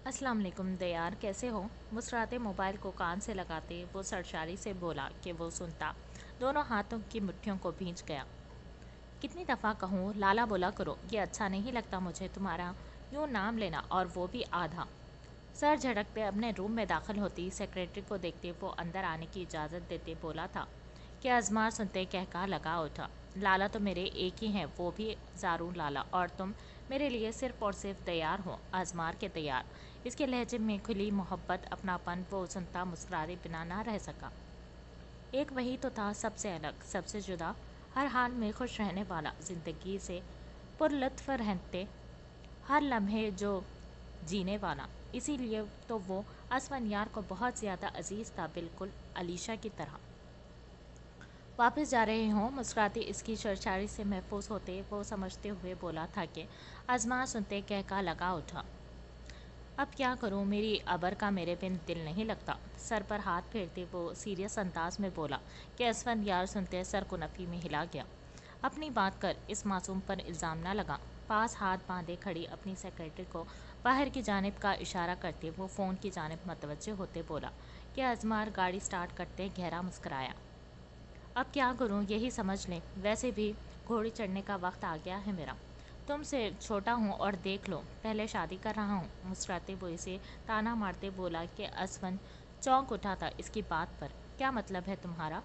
अस्सलाम वालेकुम दयार, कैसे हो? मुस्कुराते मोबाइल को कान से लगाते वो सरशारी से बोला कि वो सुनता। दोनों हाथों की मुट्ठियों को भींच गया। कितनी दफ़ा कहूँ लाला बोला करो, ये अच्छा नहीं लगता मुझे तुम्हारा यूँ नाम लेना, और वो भी आधा। सर झटकते अपने रूम में दाखिल होती सेक्रेटरी को देखते वो अंदर आने की इजाज़त देते बोला था कि अजमार सुनते कहका लगा उठा। लाला तो मेरे एक ही हैं, वो भी ज़ारून लाला, और तुम मेरे लिए सिर्फ और सिर्फ तैयार हो, अजमार के तैयार। इसके लहजे में खुली मोहब्बत, अपनापन, वो सुनता मुस्कुराए बिना ना रह सका। एक वही तो था, सबसे अलग, सबसे जुदा, हर हाल में खुश रहने वाला, ज़िंदगी से पुरलत्फ रहते हर लम्हे जो जीने वाला। इसीलिए तो वो असफन यार को बहुत ज़्यादा अजीज़ था, बिल्कुल अलीशा की तरह। वापस जा रहे हों, मुस्कुराती इसकी सरचारी से महफूज होते वो समझते हुए बोला था कि आजमा सुनते कहका लगा उठा। अब क्या करूं, मेरी अबर का मेरे बिन दिल नहीं लगता। सर पर हाथ फेरते वो सीरियस अंदाज में बोला कि असफन यार सुनते सर को नफ़ी में हिला गया। अपनी बात कर, इस मासूम पर इल्ज़ाम ना लगा। पास हाथ बांधे खड़ी अपनी सेक्रेटरी को बाहर की जानिब का इशारा करते वो फ़ोन की जानिब मतवज्जे होते बोला कि अजमार गाड़ी स्टार्ट करते गहरा मुस्कराया। अब क्या करूं, यही समझ लें, वैसे भी घोड़ी चढ़ने का वक्त आ गया है मेरा। तुमसे छोटा हूं और देख लो, पहले शादी कर रहा हूं। मुस्कुराते वो इसे ताना मारते बोला कि असवन चौंक उठा था इसकी बात पर। क्या मतलब है तुम्हारा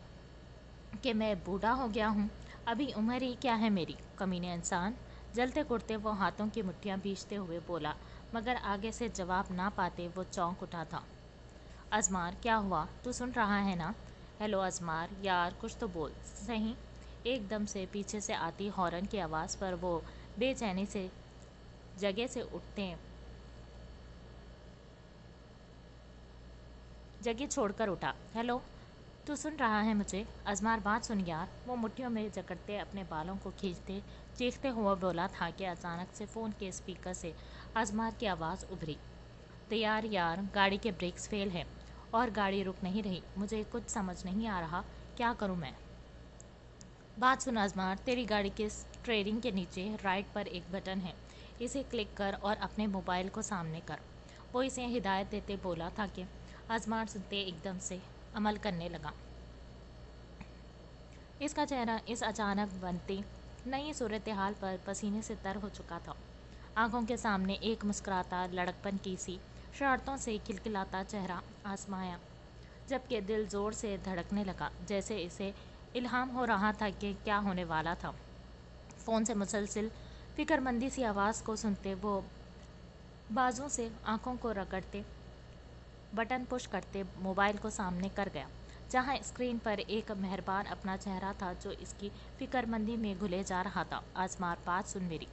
कि मैं बूढ़ा हो गया हूँ? अभी उम्र ही क्या है मेरी, कमीने इंसान। जलते कुड़ते वो हाथों की मुट्ठियाँ भींचते हुए बोला, मगर आगे से जवाब ना पाते वो चौंक उठा था। अजमार, क्या हुआ, तू सुन रहा है ना? हेलो अजमार, यार कुछ तो बोल सही। एकदम से पीछे से आती हॉर्न की आवाज़ पर वो बेचैनी से जगह से उठते जगह छोड़कर उठा। हेलो, तू सुन रहा है मुझे? अजमार, बात सुन यार। वो मुट्ठियों में जकड़ते अपने बालों को खींचते चीखते हुआ बोला था कि अचानक से फ़ोन के स्पीकर से अजमार की आवाज़ उभरी। तैयार यार, गाड़ी के ब्रेक्स फेल है और गाड़ी रुक नहीं रही। मुझे कुछ समझ नहीं आ रहा, क्या करूं मैं? बात सुन अजमार, तेरी गाड़ी के स्टीयरिंग के नीचे राइट पर एक बटन है, इसे क्लिक कर और अपने मोबाइल को सामने कर। वो इसे हिदायत देते बोला था कि अजमार सुनते एकदम से अमल करने लगा। इसका चेहरा इस अचानक बनती नई सूरत हाल पर पसीने से तर हो चुका था। आंखों के सामने एक मुस्कुराता लड़कपन की सी शरारतों से खिलखिलाता चेहरा आसमाया, जबकि दिल ज़ोर से धड़कने लगा, जैसे इसे इल्हाम हो रहा था कि क्या होने वाला था। फ़ोन से मुसलसिल फिक्रमंदी सी आवाज़ को सुनते वो बाजू से आंखों को रगड़ते बटन पुश करते मोबाइल को सामने कर गया, जहां स्क्रीन पर एक मेहरबान अपना चेहरा था जो इसकी फिक्रमंदी में घुले जा रहा था। आजमार, बात सुन मेरी,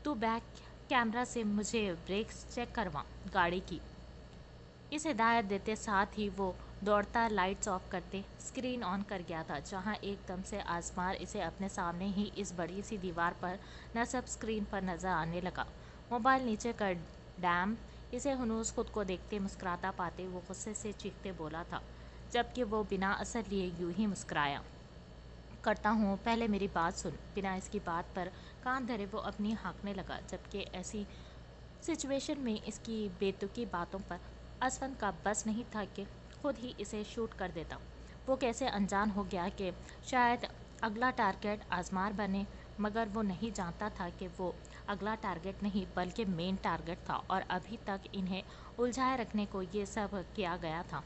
तू बैक कैमरा से मुझे ब्रेक्स चेक करवा गाड़ी की। इस हिदायत देते साथ ही वो दौड़ता लाइट्स ऑफ करते स्क्रीन ऑन कर गया था, जहां एकदम से आसमार इसे अपने सामने ही इस बड़ी सी दीवार पर नस्ब स्क्रीन पर नजर आने लगा। मोबाइल नीचे कर डैम। इसे हुनूस खुद को देखते मुस्कुराता पाते वो गुस्से से चीखते बोला था, जबकि वो बिना असर लिए यूं ही मुस्कुराया करता हूँ, पहले मेरी बात सुन। बिना इसकी बात पर कान धरे वो अपनी हाँकने लगा, जबकि ऐसी सिचुएशन में इसकी बेतुकी बातों पर असफन का बस नहीं था कि खुद ही इसे शूट कर देता। वो कैसे अनजान हो गया कि शायद अगला टारगेट आजमार बने, मगर वो नहीं जानता था कि वो अगला टारगेट नहीं बल्कि मेन टारगेट था, और अभी तक इन्हें उलझाए रखने को ये सब किया गया था।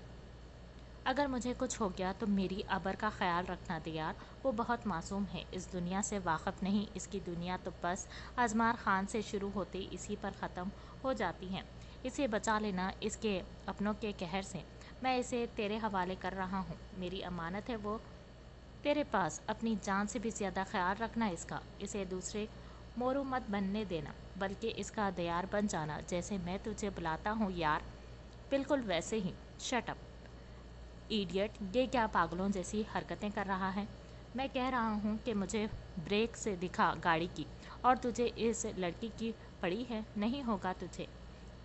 अगर मुझे कुछ हो गया तो मेरी अबर का ख्याल रखना दियार, वो बहुत मासूम है, इस दुनिया से वाक़िफ़ नहीं। इसकी दुनिया तो बस अजमार खान से शुरू होते इसी पर ख़त्म हो जाती है। इसे बचा लेना इसके अपनों के कहर से। मैं इसे तेरे हवाले कर रहा हूँ, मेरी अमानत है वो तेरे पास। अपनी जान से भी ज़्यादा ख्याल रखना इसका। इसे दूसरे मोरू मत बनने देना, बल्कि इसका दयार बन जाना, जैसे मैं तुझे बुलाता हूँ यार, बिल्कुल वैसे ही। शट अप इडियट, ये क्या पागलों जैसी हरकतें कर रहा है? मैं कह रहा हूँ कि मुझे ब्रेक से दिखा गाड़ी की, और तुझे इस लड़की की पड़ी है, नहीं होगा तुझे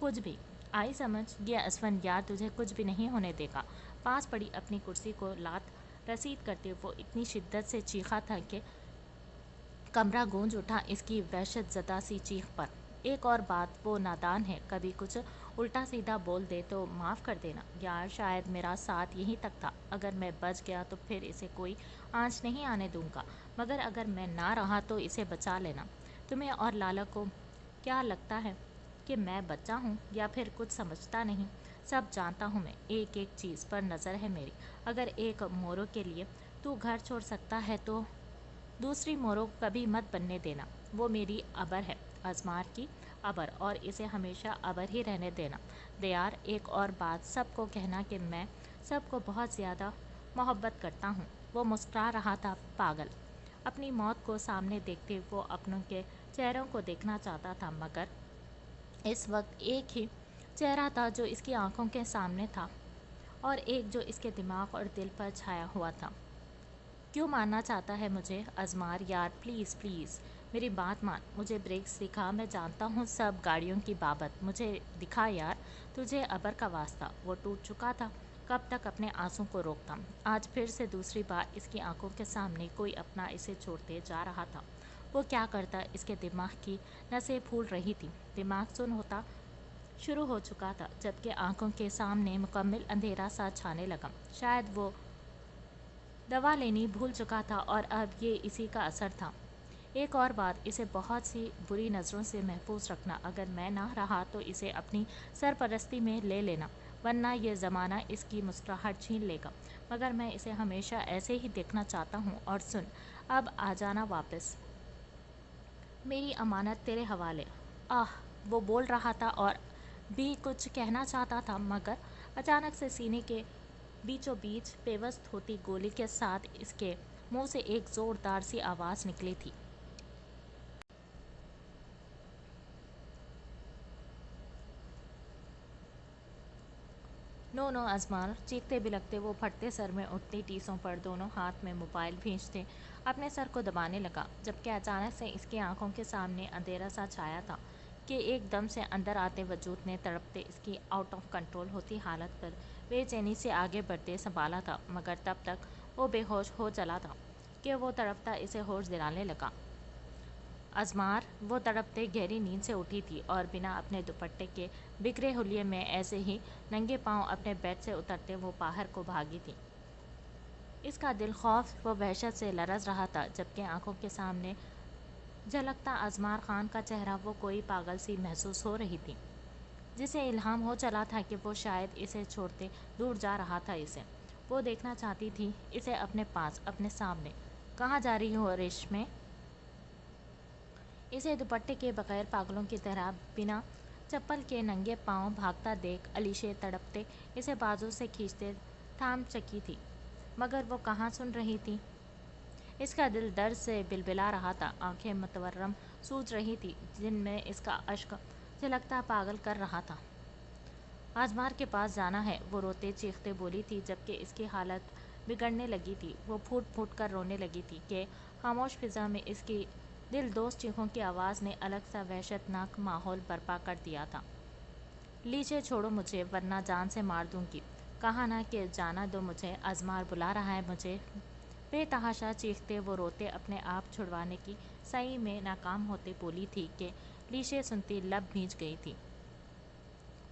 कुछ भी। आई समझ, ये असफन यार तुझे कुछ भी नहीं होने देगा। पास पड़ी अपनी कुर्सी को लात रसीद करते वो इतनी शिद्दत से चीखा था कि कमरा गूंज उठा इसकी वहशत ज़दा सी चीख पर। ایک اور بات، وہ نادان ہے، کبھی کچھ الٹا سیدھا بول دے تو معاف کر دینا یار، شاید میرا ساتھ یہیں تک تھا، اگر میں بچ گیا تو پھر اسے کوئی آنچ نہیں آنے دوں گا، مگر اگر میں نہ رہا تو اسے بچا لینا۔ تمہیں اور لالا کو کیا لگتا ہے کہ میں بچہ ہوں یا پھر کچھ سمجھتا نہیں؟ سب جانتا ہوں میں، ایک ایک چیز پر نظر ہے میری، اگر ایک مورو کے لیے تو گھر چھوڑ سکتا ہے تو دوسری مورو کبھی مت بننے دینا، وہ میری ابر ہے، ازمار کی ابر، اور اسے ہمیشہ ابر ہی رہنے دینا۔ دیار، ایک اور بات، سب کو کہنا کہ میں سب کو بہت زیادہ محبت کرتا ہوں۔ وہ مسکرا رہا تھا، پاگل، اپنی موت کو سامنے دیکھتے وہ اپنوں کے چہروں کو دیکھنا چاہتا تھا، مگر اس وقت ایک ہی چہرہ تھا جو اس کی آنکھوں کے سامنے تھا، اور ایک جو اس کے دماغ اور دل پر چھایا ہوا تھا۔ کیوں مارنا چاہتا ہے مجھے ازمار یار، پلیز پلیز میری بات مان، مجھے بریکس دکھا، میں جانتا ہوں سب گاڑیوں کی بابت، مجھے دکھا یار، تجھے ابر کا واسطہ۔ وہ ٹوٹ چکا تھا، کب تک اپنے آنسوں کو روکتا؟ آج پھر سے دوسری بار اس کی آنکھوں کے سامنے کوئی اپنا اسے چھوڑتے جا رہا تھا۔ وہ کیا کرتا؟ اس کے دماغ کی نسیں پھول رہی تھی، دماغ سن ہوتا شروع ہو چکا تھا، جبکہ آنکھوں کے سامنے مکمل اندھیرا سا چھانے لگا۔ شاید وہ دوا لینی بھول چکا تھا اور اب یہ اسی کا اثر تھا۔ ایک اور بات، اسے بہت سی بری نظروں سے محفوظ رکھنا، اگر میں نہ رہا تو اسے اپنی سرپرستی میں لے لینا، ورنہ یہ زمانہ اس کی مسکراہٹ چھین لے گا، مگر میں اسے ہمیشہ ایسے ہی دیکھنا چاہتا ہوں۔ اور سن، اب آ جانا واپس، میری امانت تیرے حوالے۔ وہ بول رہا تھا اور بھی کچھ کہنا چاہتا تھا، مگر اچانک سے سینے کے بیچوں بیچ پیوست ہوتی گولی کے ساتھ اس کے منہ سے ایک زوردار سی آواز نکلی تھی۔ نو نو ازمار! چیختے بلکتے وہ پھٹتے سر میں اٹھتی ٹیسوں پر دونوں ہاتھ میں موبائل بھیجتے اپنے سر کو دبانے لگا، جبکہ اچانک سے اس کی آنکھوں کے سامنے اندھیرا سا چھایا تھا کہ ایک دم سے اندر آتے وجود نے تڑپتے اس کی آؤٹ آف کنٹرول ہوتی حالت پر بے چینی سے آگے بڑھتے سنبھالا تھا، مگر تب تک وہ بے ہوش ہو چلا تھا کہ وہ تڑپتا اسے ہوش دلانے لگا۔ ازمار! وہ تڑپتے گہری نیند سے اٹھی تھی اور بنا اپنے دوپٹے کے بکھرے حلیے میں ایسے ہی ننگے پاؤں اپنے بیڈ سے اترتے وہ باہر کو بھاگی تھی۔ اس کا دل خوف و وحشت سے لرز رہا تھا، جبکہ آنکھوں کے سامنے جھلکتا ازمار خان کا چہرہ وہ کوئی پاگل سی محسوس ہو رہی تھی، جسے الہام ہو چلا تھا کہ وہ شاید اسے چھوڑتے دور جا رہا تھا۔ وہ دیکھنا چاہتی تھی اسے اپنے پاس، اپنے سامنے۔ کہاں جا رہی ہو ریشمے؟ اسے دوپٹے کے بغیر پاگلوں کی طرح بنا چپل کے ننگے پاؤں بھاگتا دیکھ علیشے تڑپتے اسے بازو سے کھینچتے تھام چکی تھی، مگر وہ کہاں سن رہی تھی؟ اس کا دل درد سے بلبلا رہا تھا، آنکھیں متورم سوج رہی تھی، جن میں اس کا اشک چھلکتا پاگل کر رہا تھا۔ ازمار کے پاس جانا ہے، وہ روتے چیختے بولی تھی، جبکہ اس کی حالت بگڑنے لگی تھی۔ وہ پھوٹ پھوٹ کر رونے لگی تھی کہ خاموش فضا میں اس کی دل دوز چیخوں کی آواز نے الگ سا وحشت ناک ماحول برپا کر دیا تھا۔ لیجے چھوڑو مجھے، ورنہ جان سے مار دوں گی، کہا نہ کہ جانا دو مجھے، ازمار بلا رہا ہے مجھے۔ بے تحاشا چیختے وہ روتے اپنے آپ چھڑوانے کی سعی میں ناکام ہوتے بولی تھی کہ لیشے سنتی لب بھیج گئی تھی۔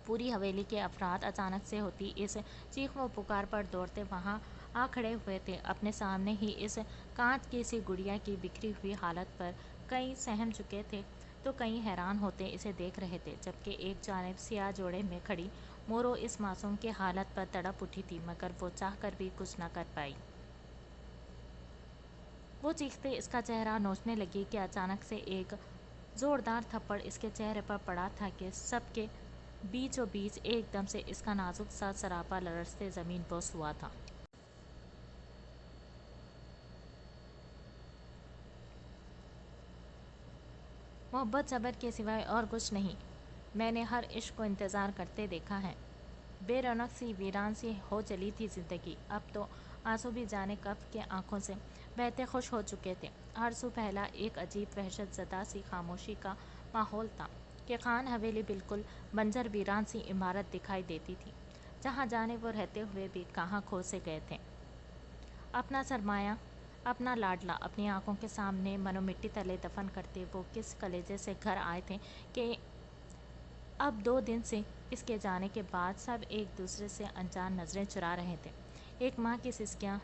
پوری حویلی کے افراد اچانک سے ہوتی اس چیخ و پکار پر دوڑتے وہاں آ کھڑے ہوئے تھے، اپنے سامنے ہی اس کانچ کی سی گڑیا کی بکھری ہوئی حالت پر کئی سہم چکے تھے تو کئی حیران ہوتے اسے دیکھ رہے تھے، جبکہ ایک جانب سیاہ جوڑے میں کھڑی مورو اس معصوم کی حالت پر تڑپ اٹھی تھی، مگر وہ چاہ کر بھی کچھ نہ کر پائی۔ وہ چیختے اس کا چہرہ نوچنے لگی کہ اچانک سے ایک زوردار تھپڑ اس کے چہرے پر پڑا تھا کہ سب کے بیچوں بیچ ایک دم سے اس کا نازک سا سراپا لرزتے زمین بوس ہوا تھا۔ محبت صبر کے سوائے اور کچھ نہیں، میں نے ہر عشق کو انتظار کرتے دیکھا ہے۔ بے رونق سی ویران سی ہو چلی تھی زندگی، اب تو آنسو بھی جانے کب کے آنکھوں سے بہتے خوش ہو چکے تھے۔ ہر سو پھیلا ایک عجیب وحشت زدہ سی خاموشی کا ماحول تھا کہ خان حویلی بالکل بنجر ویران سی عمارت دکھائی دیتی تھی، جہاں جانے وہ رہتے ہوئے بھی کہاں کھو سے گئے تھے۔ اپنا سرمایہ अपना लाडला अपनी आंखों के सामने मनो मिट्टी तले दफन करते वो किस कलेजे से घर आए थे कि अब 2 दिन से इसके जाने के बाद सब एक दूसरे से अनजान नज़रें चुरा रहे थे। एक माँ की सिसकियाँ,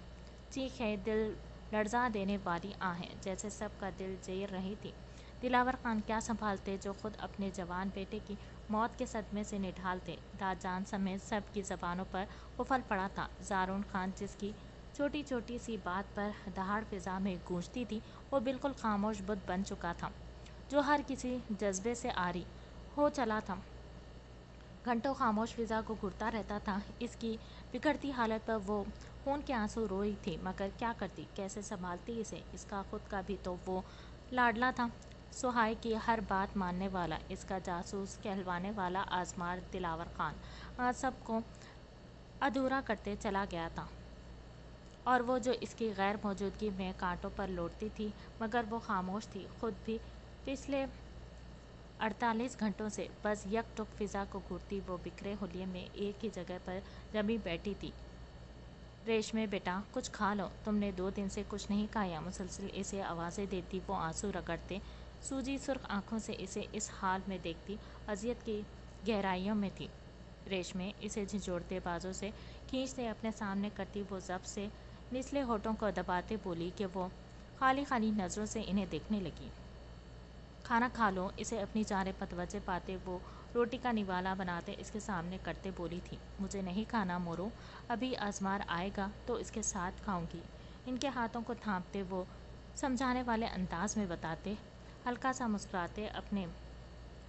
चीखें, दिल लड़जा देने वाली आहें जैसे सबका दिल चीर रही थी। दिलावर खान क्या संभालते जो खुद अपने जवान बेटे की मौत के सदमे से निढालते। दादजान समेत सब की ज़बानों पर उफल पड़ा था। ज़ारून खान जिसकी छोटी छोटी सी बात पर दहाड़ फिजा में गूंजती थी, वो बिल्कुल खामोश बुत बन चुका था जो हर किसी जज्बे से आरी हो चला था। घंटों खामोश फिजा को घुरता रहता था। इसकी बिगड़ती हालत पर वो खून के आंसू रो रही थी, मगर क्या करती, कैसे संभालती इसे। इसका खुद का भी तो वो लाडला था, सुहाई की हर बात मानने वाला, इसका जासूस कहलवाने वाला आजमार दिलावर खान आज सबको अधूरा करते चला गया था। और वो जो इसकी गैर मौजूदगी में कांटों पर लौटती थी, मगर वो खामोश थी। खुद भी पिछले 48 घंटों से बस यकटुक फिजा को घूरती वो बिखरे हुलिये में एक ही जगह पर जमी बैठी थी। रेशमे बेटा, कुछ खा लो, तुमने 2 दिन से कुछ नहीं खाया। मुसलसल इसे आवाज़ें देती वो आंसू रगड़ते। सूजी सुर्ख आंखों से इसे इस हाल में देखती अजियत की गहराइयों में थी। रेशमे इसे झिझोड़ते बाजों से खींचते अपने सामने करती वो जब से निचले होठों को दबाते बोली कि वो खाली खाली नज़रों से इन्हें देखने लगी। खाना खा लो, इसे अपनी जाने मतवजे पाते वो रोटी का निवाला बनाते इसके सामने करते बोली थी। मुझे नहीं खाना मोरो, अभी आजमार आएगा तो इसके साथ खाऊंगी। इनके हाथों को थामते वो समझाने वाले अंदाज में बताते, हल्का सा मुस्कुराते अपने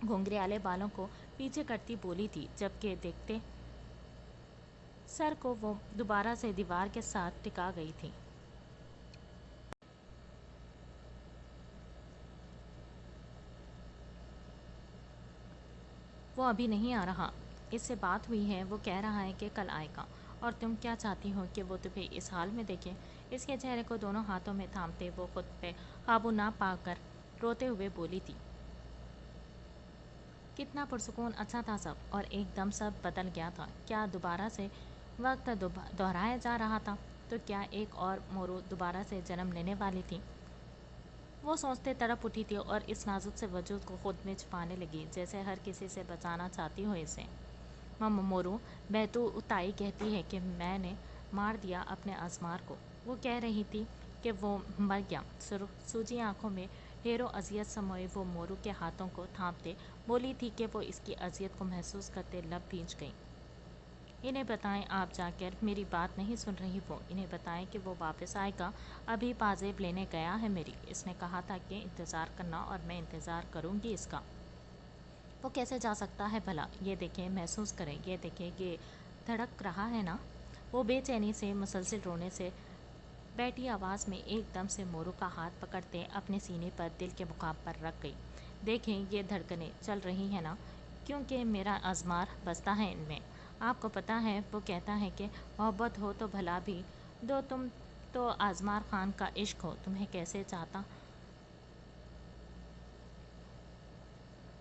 घुंघराले बालों को पीछे करती बोली थी, जबकि देखते सर को वो दोबारा से दीवार के साथ टिका गई थी। वो अभी नहीं आ रहा, इससे बात हुई है, वो कह रहा है कि कल आएगा। और तुम क्या चाहती हो कि वो तुम्हें इस हाल में देखे। इसके चेहरे को दोनों हाथों में थामते वो खुद पे काबू ना पाकर रोते हुए बोली थी। कितना पुरसुकून अच्छा था सब, और एकदम सब बदल गया था। क्या दोबारा से वक्त दोहराया जा रहा था? तो क्या एक और मोरू दोबारा से जन्म लेने वाली थी? वो सोचते तड़प उठी थी और इस नाजुक से वजूद को खुद में छुपाने लगी, जैसे हर किसी से बचाना चाहती हो इसे। मोरू, बैतू उताई कहती है कि मैंने मार दिया अपने आजमार को। वो कह रही थी कि वो मर गया। सूजी आंखों में ढेरों अजियत समोए वो मोरू के हाथों को थामते बोली थी कि वो इसकी अजियत को महसूस करते लब भींच गई। इन्हें बताएं आप जाकर, मेरी बात नहीं सुन रही वो। इन्हें बताएं कि वो वापस आएगा, अभी पाजेब लेने गया है मेरी। इसने कहा था कि इंतज़ार करना और मैं इंतज़ार करूँगी इसका। वो कैसे जा सकता है भला? ये देखें, महसूस करें, ये देखें, ये धड़क रहा है ना। वो बेचैनी से मुसलसल रोने से बैठी आवाज़ में एकदम से मोरू का हाथ पकड़ते अपने सीने पर दिल के मुकाम पर रख गई। देखें, ये धड़कनें चल रही हैं ना, क्योंकि मेरा आजमार बसता है इनमें। आपको पता है, वो कहता है कि मोहब्बत हो तो भला भी दो, तुम तो आजमार खान का इश्क हो, तुम्हें कैसे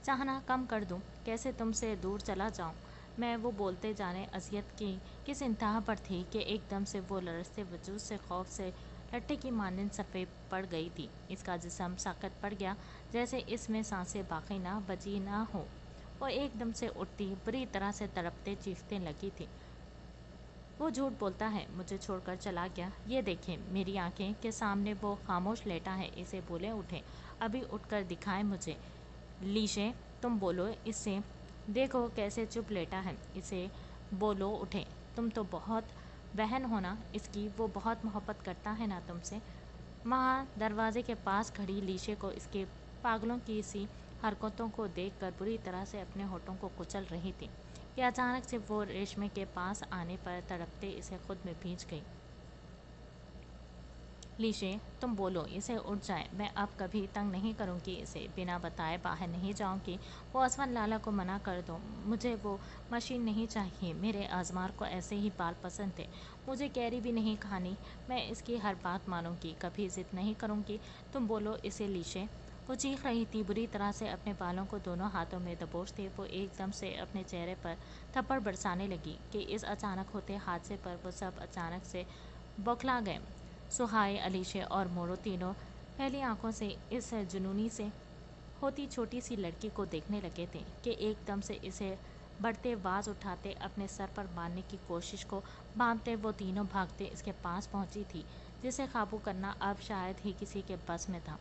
चाहना कम कर दूं, कैसे तुमसे दूर चला जाऊं मैं। वो बोलते जाने अजियत की किस इंतहा पर थी कि एकदम से वो लरसते वजूद से खौफ से लट्टे की मानंद सफ़ेद पड़ गई थी। इसका जिस्म साकत पड़ गया, जैसे इसमें सांसें बाकी ना बची ना हो। वो एकदम से उठती बुरी तरह से तड़पते चीखते लगी थी। वो झूठ बोलता है, मुझे छोड़कर चला गया। ये देखें मेरी आंखें के सामने वो खामोश लेटा है। इसे बोले उठे, अभी उठकर दिखाए मुझे। लीशे, तुम बोलो इससे, देखो कैसे चुप लेटा है। इसे बोलो उठे, तुम तो बहुत बहन हो ना इसकी, वो बहुत मोहब्बत करता है ना तुमसे। वहाँ दरवाजे के पास खड़ी लीशे को इसके पागलों की सी हरकतों को देखकर बुरी तरह से अपने होठों को कुचल रही थी कि अचानक से वो रेशमे के पास आने पर तड़पते इसे खुद में भींच गई। लीशे, तुम बोलो इसे उठ जाए, मैं अब कभी तंग नहीं करूँगी इसे, बिना बताए बाहर नहीं जाऊँगी। वो असवन लाला को मना कर दो, मुझे वो मशीन नहीं चाहिए। मेरे आजमार को ऐसे ही बाल पसंद थे। मुझे कैरी भी नहीं खानी, मैं इसकी हर बात मानूंगी, कभी ज़िद नहीं करूँगी। तुम बोलो इसे लीशे। वो चीख रही थी बुरी तरह से अपने बालों को दोनों हाथों में दबोचते। वो एकदम से अपने चेहरे पर थप्पड़ बरसाने लगी कि इस अचानक होते हादसे पर वो सब अचानक से बौखला गए। सुहाय, अलीशे और मोरो तीनों पहली आंखों से इस जुनूनी से होती छोटी सी लड़की को देखने लगे थे कि एकदम से इसे बढ़ते बाज उठाते अपने सर पर बांधने की कोशिश को बांधते वो तीनों भागते इसके पास पहुंची थी, जिसे काबू करना अब शायद ही किसी के बस में था।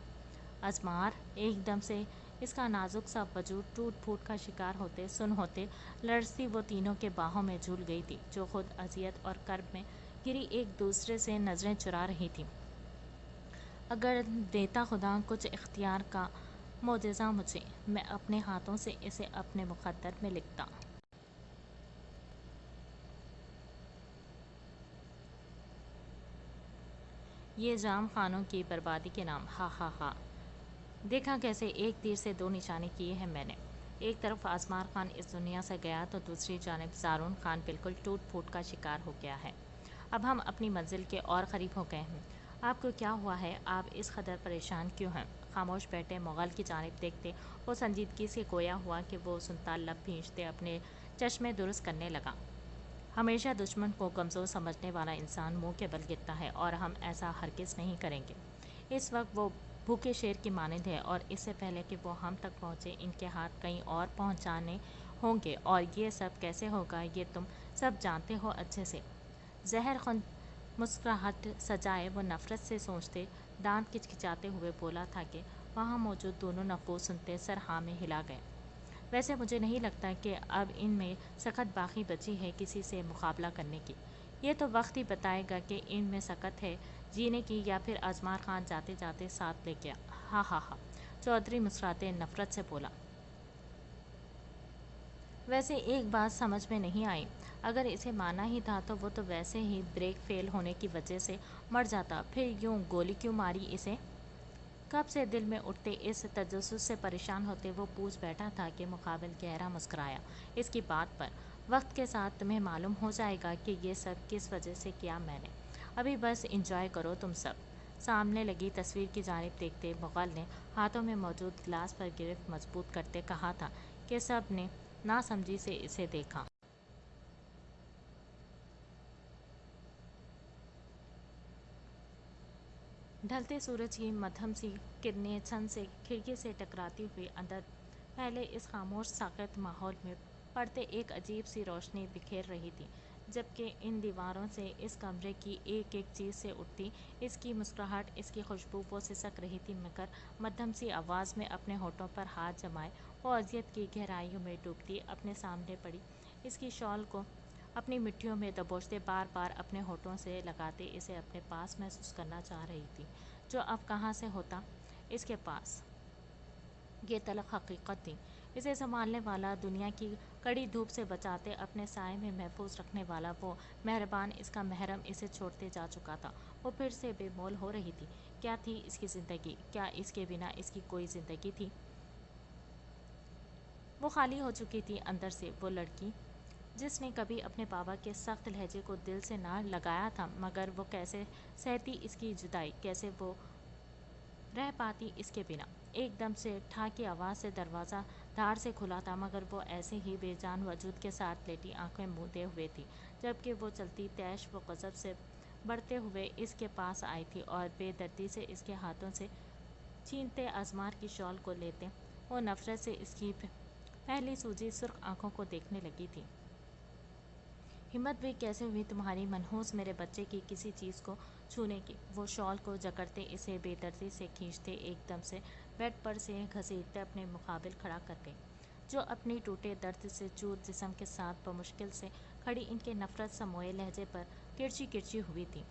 अजमार एकदम से इसका नाजुक सा वजूद टूट फूट का शिकार होते सुन होते लड़ती वो तीनों के बाहों में झूल गई थी, जो खुद अजियत और कर्ब में गिरी एक दूसरे से नजरें चुरा रही थी। अगर देता खुदा कुछ इख्तियार का मोजज़ा मुझे, मैं अपने हाथों से इसे अपने मुक़द्दर में लिखता। ये जाम खानों की बर्बादी के नाम, हा हा हा। देखा कैसे एक तीर से दो निशाने किए हैं मैंने। एक तरफ आजमार खान इस दुनिया से गया तो दूसरी जानब ज़ारून खान बिल्कुल टूट फूट का शिकार हो गया है। अब हम अपनी मंजिल के और करीब हो गए हैं। आपको क्या हुआ है? आप इस कदर परेशान क्यों हैं? खामोश बैठे मुग़ल की जानिब देखते वो संजीदगी से गोया हुआ कि वो सुनता लब भींचते अपने चश्मे दुरुस्त करने लगा। हमेशा दुश्मन को कमज़ोर समझने वाला इंसान मुंह के बल गिरता है और हम ऐसा हरगिज़ नहीं करेंगे। इस वक्त वो भूखे शेर की मानद है और इससे पहले कि वो हम तक पहुँचे इनके हाथ कहीं और पहुँचाने होंगे, और ये सब कैसे होगा ये तुम सब जानते हो अच्छे से। जहर खुद मुस्कुराहट सजाए वो नफ़रत से सोचते दांत किचकिचाते हुए बोला था कि वहाँ मौजूद दोनों नफूस सुनते सर हाँ में हिला गए। वैसे मुझे नहीं लगता कि अब इनमें सख्त बाकी बची है किसी से मुकाबला करने की। ये तो वक्त ही बताएगा कि इनमें सकत है जीने की या फिर अजमार खान जाते जाते साथ ले गया। हा हा हा, चौधरी मुस्कुराते नफरत से बोला। वैसे एक बात समझ में नहीं आई, अगर इसे माना ही था तो वो तो वैसे ही ब्रेक फेल होने की वजह से मर जाता, फिर यूं गोली क्यों मारी इसे? कब से दिल में उठते इस तजस्सुस से परेशान होते वो पूछ बैठा था कि मुकाबिल गहरा मुस्कुराया इसकी बात पर। वक्त के साथ तुम्हें मालूम हो जाएगा कि ये सब किस वजह से किया मैंने। अभी बस इंजॉय करो तुम सब। सामने लगी तस्वीर की जानिब देखते मुग़ल ने हाथों में मौजूद गिलास पर गिरफ्त मजबूत करते कहा था कि सब ने नासमझी से इसे देखा। ढलते सूरज की मध्यम सी किरणें छन से खिड़की से टकराती हुई अंदर पहले इस खामोश साकत माहौल में पड़ते एक अजीब सी रोशनी बिखेर रही थी, जबकि इन दीवारों से इस कमरे की एक एक चीज़ से उठती इसकी मुस्कुराहट, इसकी खुशबू वो सिसक रही थी, मगर मध्यम सी आवाज़ में अपने होठों पर हाथ जमाए वो अजियत की गहराइयों में डूबती अपने सामने पड़ी इसकी शॉल को अपनी मिट्टियों में दबोचते बार बार अपने होठों से लगाते इसे अपने पास महसूस करना चाह रही थी, जो अब कहाँ से होता इसके पास। ये तलख हकीकत थी। इसे संभालने वाला, दुनिया की कड़ी धूप से बचाते अपने साए में महफूज रखने वाला वो मेहरबान इसका महरम इसे छोड़ते जा चुका था। वो फिर से बेमोल हो रही थी। क्या थी इसकी ज़िंदगी? क्या इसके बिना इसकी कोई ज़िंदगी थी? वो खाली हो चुकी थी अंदर से। वो लड़की जिसने कभी अपने बाबा के सख्त लहजे को दिल से ना लगाया था, मगर वो कैसे सहती इसकी जुदाई, कैसे वो रह पाती इसके बिना। एकदम से ठा की आवाज़ से दरवाज़ा धार से खुला था, मगर वो ऐसे ही बेजान वजूद के साथ लेटी आंखें मूंदे हुए थी, जबकि वो चलती तैश व गज़ब से बढ़ते हुए इसके पास आई थी और बेदर्दी से इसके हाथों से छीनते अजमार की शॉल को लेते वो नफ़रत से इसकी पहली सूजी सुर्ख आंखों को देखने लगी थी। हिम्मत भी कैसे हुई तुम्हारी मनहूस मेरे बच्चे की किसी चीज़ को छूने की? वो शॉल को जकड़ते इसे बेदर्दी से खींचते एकदम से बेड पर से घसीटते अपने मुकाबिल खड़ा कर गई, जो अपनी टूटे दर्द से चूर जिस्म के साथ बमुश्किल से खड़ी इनके नफरत समोए लहजे पर किरची किरची हुई थी,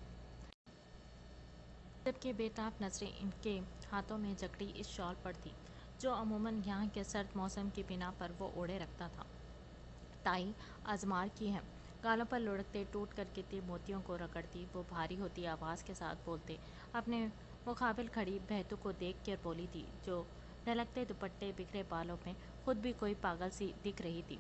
जबकि बेताब नजरें इनके हाथों में जकड़ी इस शॉल पर थी, जो अमूमन यहाँ के सर्द मौसम की बिना पर वो ओढ़े रखता था। ताई आजमार की है। गालों पर लुढ़कते टूट कर गिरती मोतियों को रगड़ती वो भारी होती आवाज़ के साथ बोलते अपने मुकाबिल खड़ी बहतू को देख कर बोली थी, जो ढलकते दुपट्टे बिखरे बालों में खुद भी कोई पागल सी दिख रही थी।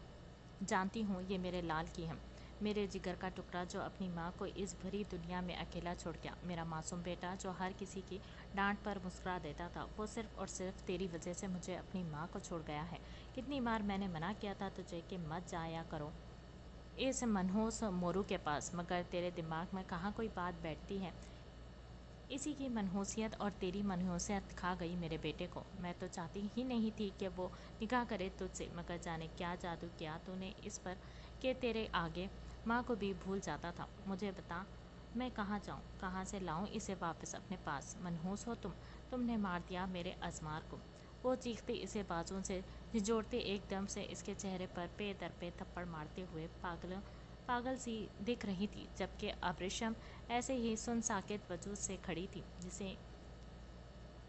जानती हूँ ये मेरे लाल की है, मेरे जिगर का टुकड़ा जो अपनी माँ को इस भरी दुनिया में अकेला छोड़ गया, मेरा मासूम बेटा जो हर किसी की डांट पर मुस्कुरा देता था, वो सिर्फ और सिर्फ तेरी वजह से मुझे अपनी माँ को छोड़ गया है। कितनी बार मैंने मना किया था तुझे कि मत जाया करो इस मनहूस मोरू के पास, मगर तेरे दिमाग में कहाँ कोई बात बैठती है। इसी की मनहूसियत और तेरी मनहूसियत खा गई मेरे बेटे को। मैं तो चाहती ही नहीं थी कि वो निकाह करे तुझसे, मगर जाने क्या जादू किया तूने इस पर कि तेरे आगे माँ को भी भूल जाता था। मुझे बता, मैं कहाँ जाऊँ, कहाँ से लाऊं इसे वापस अपने पास? मनहूस हो तुमने मार दिया मेरे अजमार को। वो चीखते इसे बाजुओं से झिझोड़ते एकदम से इसके चेहरे पर पे दर पे थप्पड़ मारते हुए पागल सी दिख रही थी, जबकि अबरिशम ऐसे ही सुन साकेत वजूद से खड़ी थी, जिसे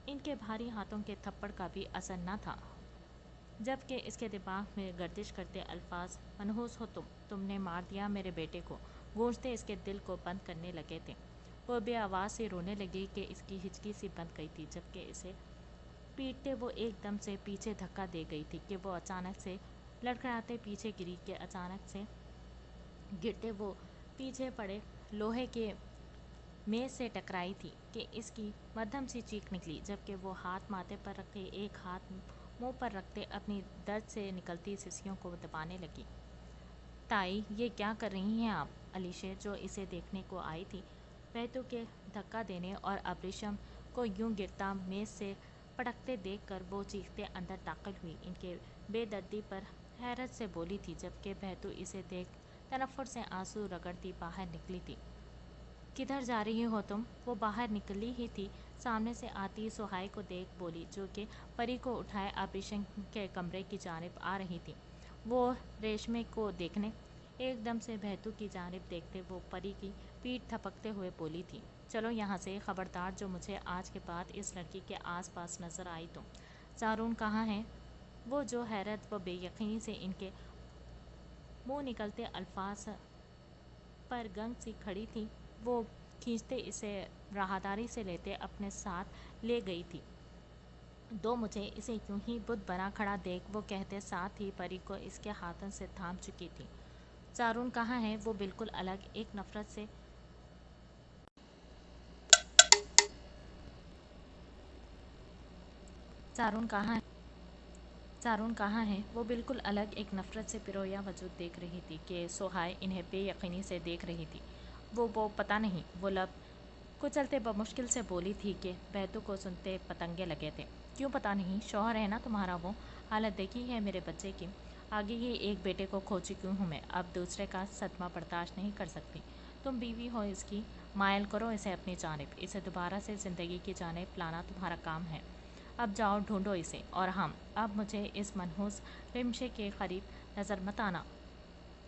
इनके भारी हाथों के थप्पड़ का भी असर न था, जबकि इसके दिमाग में गर्दिश करते अल्फाज मनहूस हो तुमने मार दिया मेरे बेटे को गूंजते इसके दिल को बंद करने लगे थे। वो बे आवाज़ से रोने लगी कि इसकी हिचकी सी बंद गई थी, जबकि इसे पीटते वो एकदम से पीछे धक्का दे गई थी कि वो अचानक से लड़खड़ाते पीछे गिरी के अचानक से गिरते वो पीछे पड़े लोहे के मेज से टकराई थी कि इसकी मध्यम सी चीख निकली, जबकि वो हाथ माथे पर रखे एक हाथ मुंह पर रखते अपनी दर्द से निकलती सिसियों को दबाने लगी। ताई, ये क्या कर रही हैं आप? अलीशे, जो इसे देखने को आई थी, बैतू के धक्का देने और अबरिशम को यूं गिरता मेज से पटकते देखकर वो चीखते अंदर दाखिल हुई। इनके बेदर्दी पर हैरत से बोली थी, जबकि बैतू इसे देख तनफ्फुर से आंसू रगड़ती बाहर निकली थी। किधर जा रही हो तुम? वो बाहर निकली ही थी, सामने से आती सुहाई को देख बोली, जो कि परी को उठाए आभूषण के कमरे की जानिब आ रही थी। वो रेशमे को देखने एकदम से बहतू की जानिब देखते वो परी की पीठ थपकते हुए बोली थी, चलो यहाँ से, खबरदार जो मुझे आज के बाद इस लड़की के आसपास नजर आई तो। चारून कहाँ है? वो जो हैरत व बेयकीनी से इनके मुंह निकलते अल्फाज पर गंग सी खड़ी थी, वो खींचते इसे राहदारी से लेते अपने साथ ले गई थी। दो मुझे इसे यूं ही बुत बना खड़ा देख वो कहते साथ ही परी को इसके हाथों से थाम चुकी थी। चारून कहाँ है? वो बिल्कुल अलग एक नफरत से चारून कहाँ है? चारून कहाँ है? वो बिल्कुल अलग एक नफरत से पिरोया वजूद देख रही थी कि सोहाय इन्हें बेयकीनी से देख रही थी। वो पता नहीं, वो लब कुचलते बमुश्किल से बोली थी कि बैतू को सुनते पतंगे लगे थे। क्यों पता नहीं, शौहर है ना तुम्हारा वो, हालत देखी है मेरे बच्चे की। आगे ही एक बेटे को खो चुकी हूँ मैं, अब दूसरे का सदमा बर्दाश्त नहीं कर सकती। तुम बीवी हो इसकी, मायल करो इसे अपनी जानिब, इसे दोबारा से ज़िंदगी की जानिब लाना तुम्हारा काम है। अब जाओ ढूंढो इसे, और हम अब मुझे इस मनहूस रिमशे के करीब नज़र मत आना,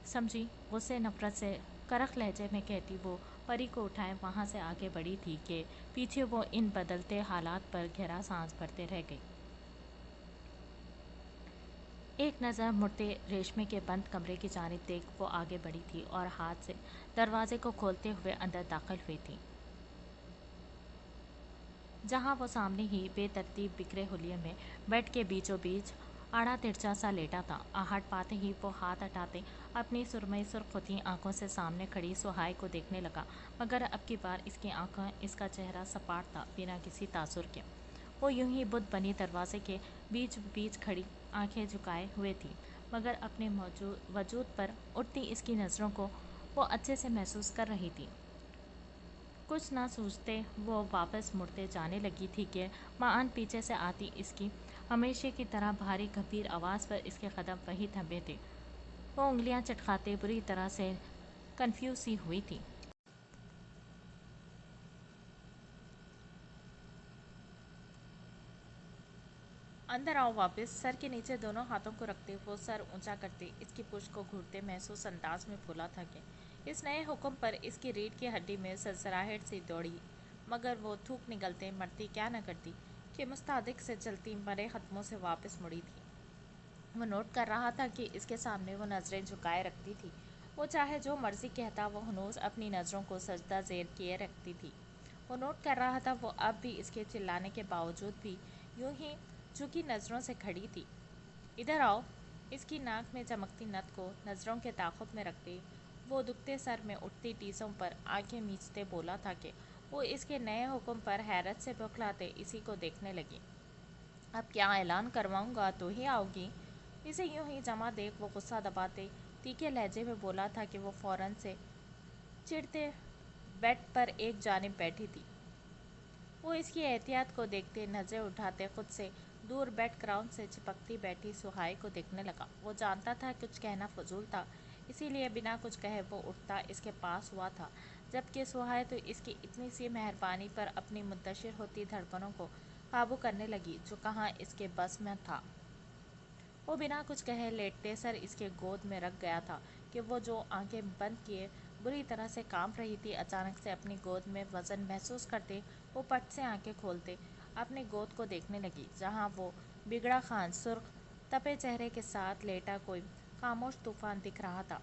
समझी? गुस्से नफरत से करख लहजे में कहती वो परी को उठाए वहाँ से आगे बढ़ी थी कि पीछे वो इन बदलते हालात पर गहरा सांस भरते रह गई। एक नज़र मुड़ते रेशमे के बंद कमरे की जानिब देख वो आगे बढ़ी थी और हाथ से दरवाजे को खोलते हुए अंदर दाखिल हुई थी, जहाँ वो सामने ही बेतरतीब बिखरे हुलिये में बेड के बीचों बीच आड़ा तिरछा सा लेटा था। आहट पाते ही वो हाथ हटाते अपनी सुरमई सुर्ख आंखों से सामने खड़ी सुहाय को देखने लगा, मगर अब की बार इसकी आंखें, इसका चेहरा सपाट था, बिना किसी तासुर के। वो यूं ही बुत बनी दरवाजे के बीच बीच खड़ी आंखें झुकाए हुए थी, मगर अपने वजूद पर उठती इसकी नज़रों को वो अच्छे से महसूस कर रही थी। कुछ ना सोचते वो वापस मुड़ते जाने लगी थी कि माआन पीछे से आती इसकी हमेशा की तरह भारी गंभीर आवाज़ पर इसके कदम वहीं थमे थे। वो उंगलियां चटखाते बुरी तरह से कंफ्यूज सी हुई थी। अंदर आओ वापस। सर के नीचे दोनों हाथों को रखते वो सर ऊंचा करते इसकी पुश्त को घूरते महसूस अंदाज में बोला था कि इस नए हुक्म पर इसकी रीढ़ की हड्डी में सरसराहट सी दौड़ी, मगर वो थूक निकलते मरती क्या न करती कि मुस्तैद से चलती मरे कदमों से वापस मुड़ी थी। वो नोट कर रहा था कि इसके सामने वो नज़रें झुकाए रखती थी, वो चाहे जो मर्जी कहता वो हनूज अपनी नज़रों को सजदा ज़ेर किए रखती थी। वो नोट कर रहा था वो अब भी इसके चिल्लाने के बावजूद भी यूं ही झुकी नज़रों से खड़ी थी। इधर आओ। इसकी नाक में चमकती नत को नज़रों के ताक़ुब में रखते वो दुखते सर में उठती टीसों पर आंखें मीचते बोला था कि वो इसके नए हुक्म पर हैरत से बौखलाते इसी को देखने लगी। अब क्या ऐलान करवाऊंगा तो ही आओगी? इसे यूं ही जमा देख वो गुस्सा दबाते तीखे लहजे में बोला था कि वो फ़ौरन से चिढ़ते बेड पर एक जानिब बैठी थी। वो इसकी एहतियात को देखते, नजरें उठाते, खुद से दूर बैकग्राउंड से चिपकती बैठी सुहाई को देखने लगा। वो जानता था कुछ कहना फजूल था, इसीलिए बिना कुछ कहे वो उठता इसके पास हुआ था, जबकि सुहाई तो इसकी इतनी सी मेहरबानी पर अपनी मुंतशिर होती धड़कनों को काबू करने लगी जो कहाँ इसके बस में था। वो बिना कुछ कहे लेटते सर इसके गोद में रख गया था कि वो जो आंखें बंद किए बुरी तरह से कांप रही थी, अचानक से अपनी गोद में वजन महसूस करते वो पट से आंखें खोलते अपनी गोद को देखने लगी, जहां वो बिगड़ा खान सुर्ख तपे चेहरे के साथ लेटा कोई खामोश तूफान दिख रहा था।